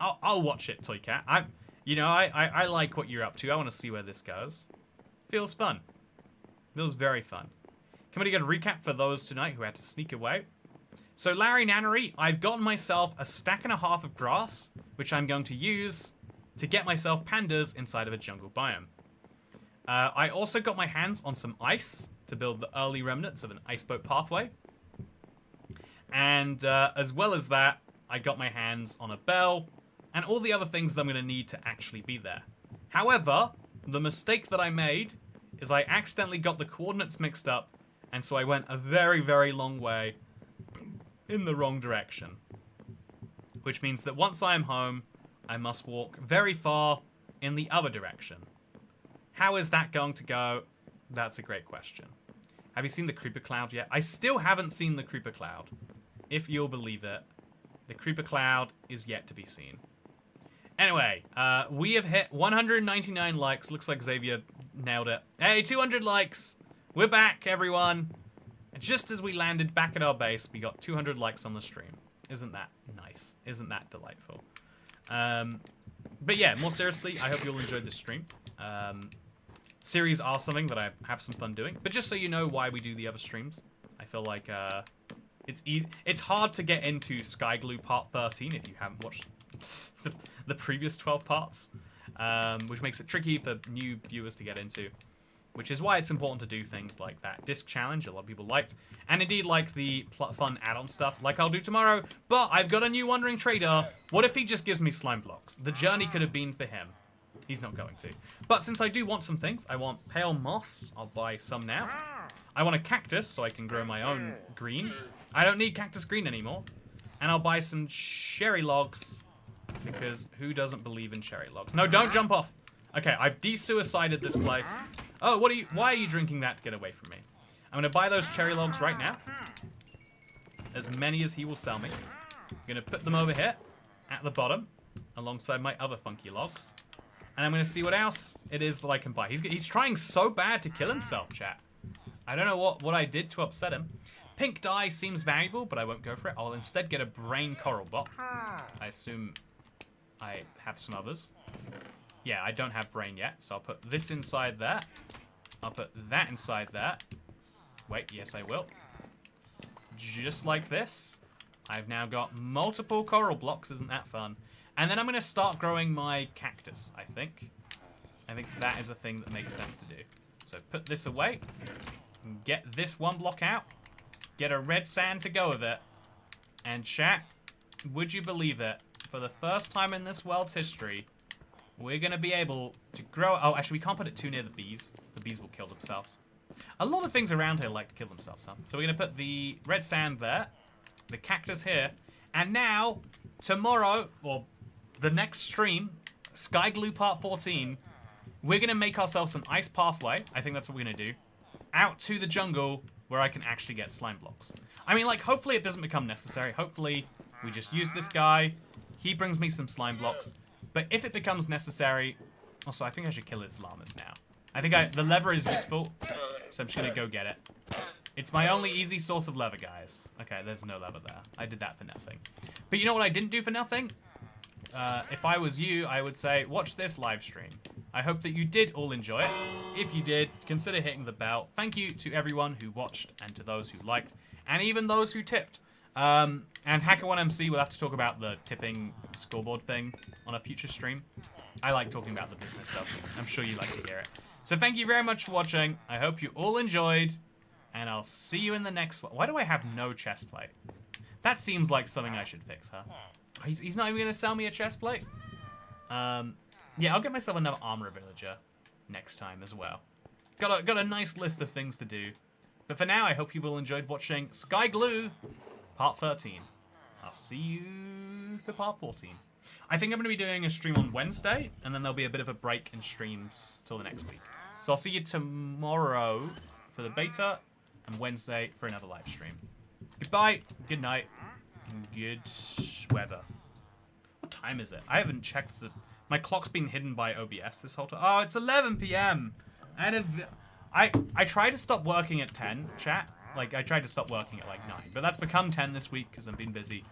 I'll watch it, Toy Cat. I like what you're up to. I want to see where this goes. Feels fun. Feels very fun. Can we get a recap for those tonight who had to sneak away? So, Larry Nannery, I've gotten myself a stack and a half of grass, which I'm going to use to get myself pandas inside of a jungle biome. I also got my hands on some ice to build the early remnants of an iceboat pathway. And as well as that, I got my hands on a bell and all the other things that I'm going to need to actually be there. However, the mistake that I made is I accidentally got the coordinates mixed up, and so I went a very, very long way in the wrong direction. Which means that once I am home, I must walk very far in the other direction. How is that going to go? That's a great question. Have you seen the creeper cloud yet? I still haven't seen the creeper cloud. If you'll believe it, the creeper cloud is yet to be seen. Anyway, we have hit 199 likes. Looks like Xavier nailed it. Hey, 200 likes. We're back, everyone. Just as we landed back at our base, we got 200 likes on the stream. Isn't that nice? Isn't that delightful? But yeah, more seriously, I hope you'll enjoy this stream. Series are something that I have some fun doing. But just so you know why we do the other streams, I feel like it's hard to get into SKYGLOO Part 13 if you haven't watched the previous 12 parts, which makes it tricky for new viewers to get into. Which is why it's important to do things like that disc challenge, a lot of people liked, and indeed like the fun add-on stuff, like I'll do tomorrow. But I've got a new Wandering Trader. What if he just gives me slime blocks? The journey could have been for him. He's not going to. But since I do want some things, I want pale moss. I'll buy some now. I want a cactus so I can grow my own green. I don't need cactus green anymore. And I'll buy some cherry logs, because who doesn't believe in cherry logs? No, don't jump off. Okay, I've de-suicided this place. Oh, why are you drinking that to get away from me? I'm going to buy those cherry logs right now. As many as he will sell me. I'm going to put them over here at the bottom alongside my other funky logs. And I'm going to see what else it is that I can buy. He's trying so bad to kill himself, chat. I don't know what I did to upset him. Pink dye seems valuable, but I won't go for it. I'll instead get a brain coral block. I assume I have some others. Yeah, I don't have brain yet, so I'll put this inside there. I'll put that inside there. Wait, yes I will. Just like this. I've now got multiple coral blocks, isn't that fun? And then I'm going to start growing my cactus, I think. I think that is a thing that makes sense to do. So put this away. Get this one block out. Get a red sand to go with it. And chat, would you believe it? For the first time in this world's history, we're going to be able to grow... Oh, actually, we can't put it too near the bees. The bees will kill themselves. A lot of things around here like to kill themselves, huh? So we're going to put the red sand there. The cactus here. And now, tomorrow, or the next stream, SKYGLOO Part 14, we're going to make ourselves an ice pathway. I think that's what we're going to do. Out to the jungle where I can actually get slime blocks. I mean, like, hopefully it doesn't become necessary. Hopefully we just use this guy. He brings me some slime blocks. But if it becomes necessary... Also, I think I should kill its llamas now. I think the lever is useful, so I'm just going to go get it. It's my only easy source of lever, guys. Okay, there's no lever there. I did that for nothing. But you know what I didn't do for nothing? If I was you, I would say, watch this live stream. I hope that you did all enjoy it. If you did, consider hitting the bell. Thank you to everyone who watched and to those who liked, and even those who tipped. And HackerOneMC will have to talk about the tipping scoreboard thing on a future stream. I like talking about the business stuff. I'm sure you like to hear it. So thank you very much for watching. I hope you all enjoyed, and I'll see you in the next one. Why do I have no chest plate? That seems like something I should fix, huh? He's not even going to sell me a chest plate? Yeah, I'll get myself another armor villager next time as well. Got a nice list of things to do. But for now, I hope you've all enjoyed watching SKYGLOO Part 13. I'll see you for Part 14. I think I'm going to be doing a stream on Wednesday, and then there'll be a bit of a break in streams till the next week. So I'll see you tomorrow for the beta, and Wednesday for another live stream. Goodbye, good night, and good weather. What time is it? I haven't checked the... My clock's been hidden by OBS this whole time. Oh, it's 11 p.m. And I tried to stop working at 10, chat. Like, I tried to stop working at, like, 9. But that's become 10 this week because I've been busy.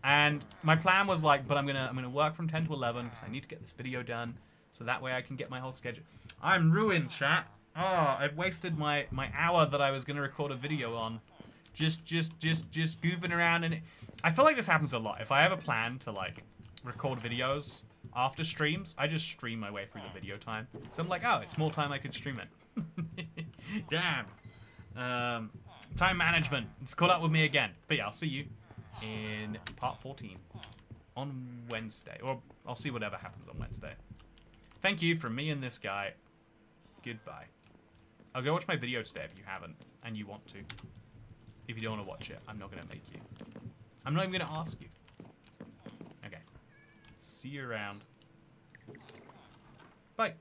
And my plan was, like, but I'm gonna work from 10 to 11 because I need to get this video done. So that way I can get my whole schedule. I'm ruined, chat. Oh, I've wasted my hour that I was going to record a video on. Just goofing around. And I feel like this happens a lot. If I have a plan to, like, record videos after streams, I just stream my way through the video time. So I'm like, oh, it's more time I can stream it. Damn. Time management. It's caught up with me again. But yeah, I'll see you in part 14 on Wednesday. Or I'll see whatever happens on Wednesday. Thank you from me and this guy. Goodbye. I'll go watch my video today if you haven't and you want to. If you don't want to watch it, I'm not going to make you. I'm not even going to ask you. Okay. See you around. Bye.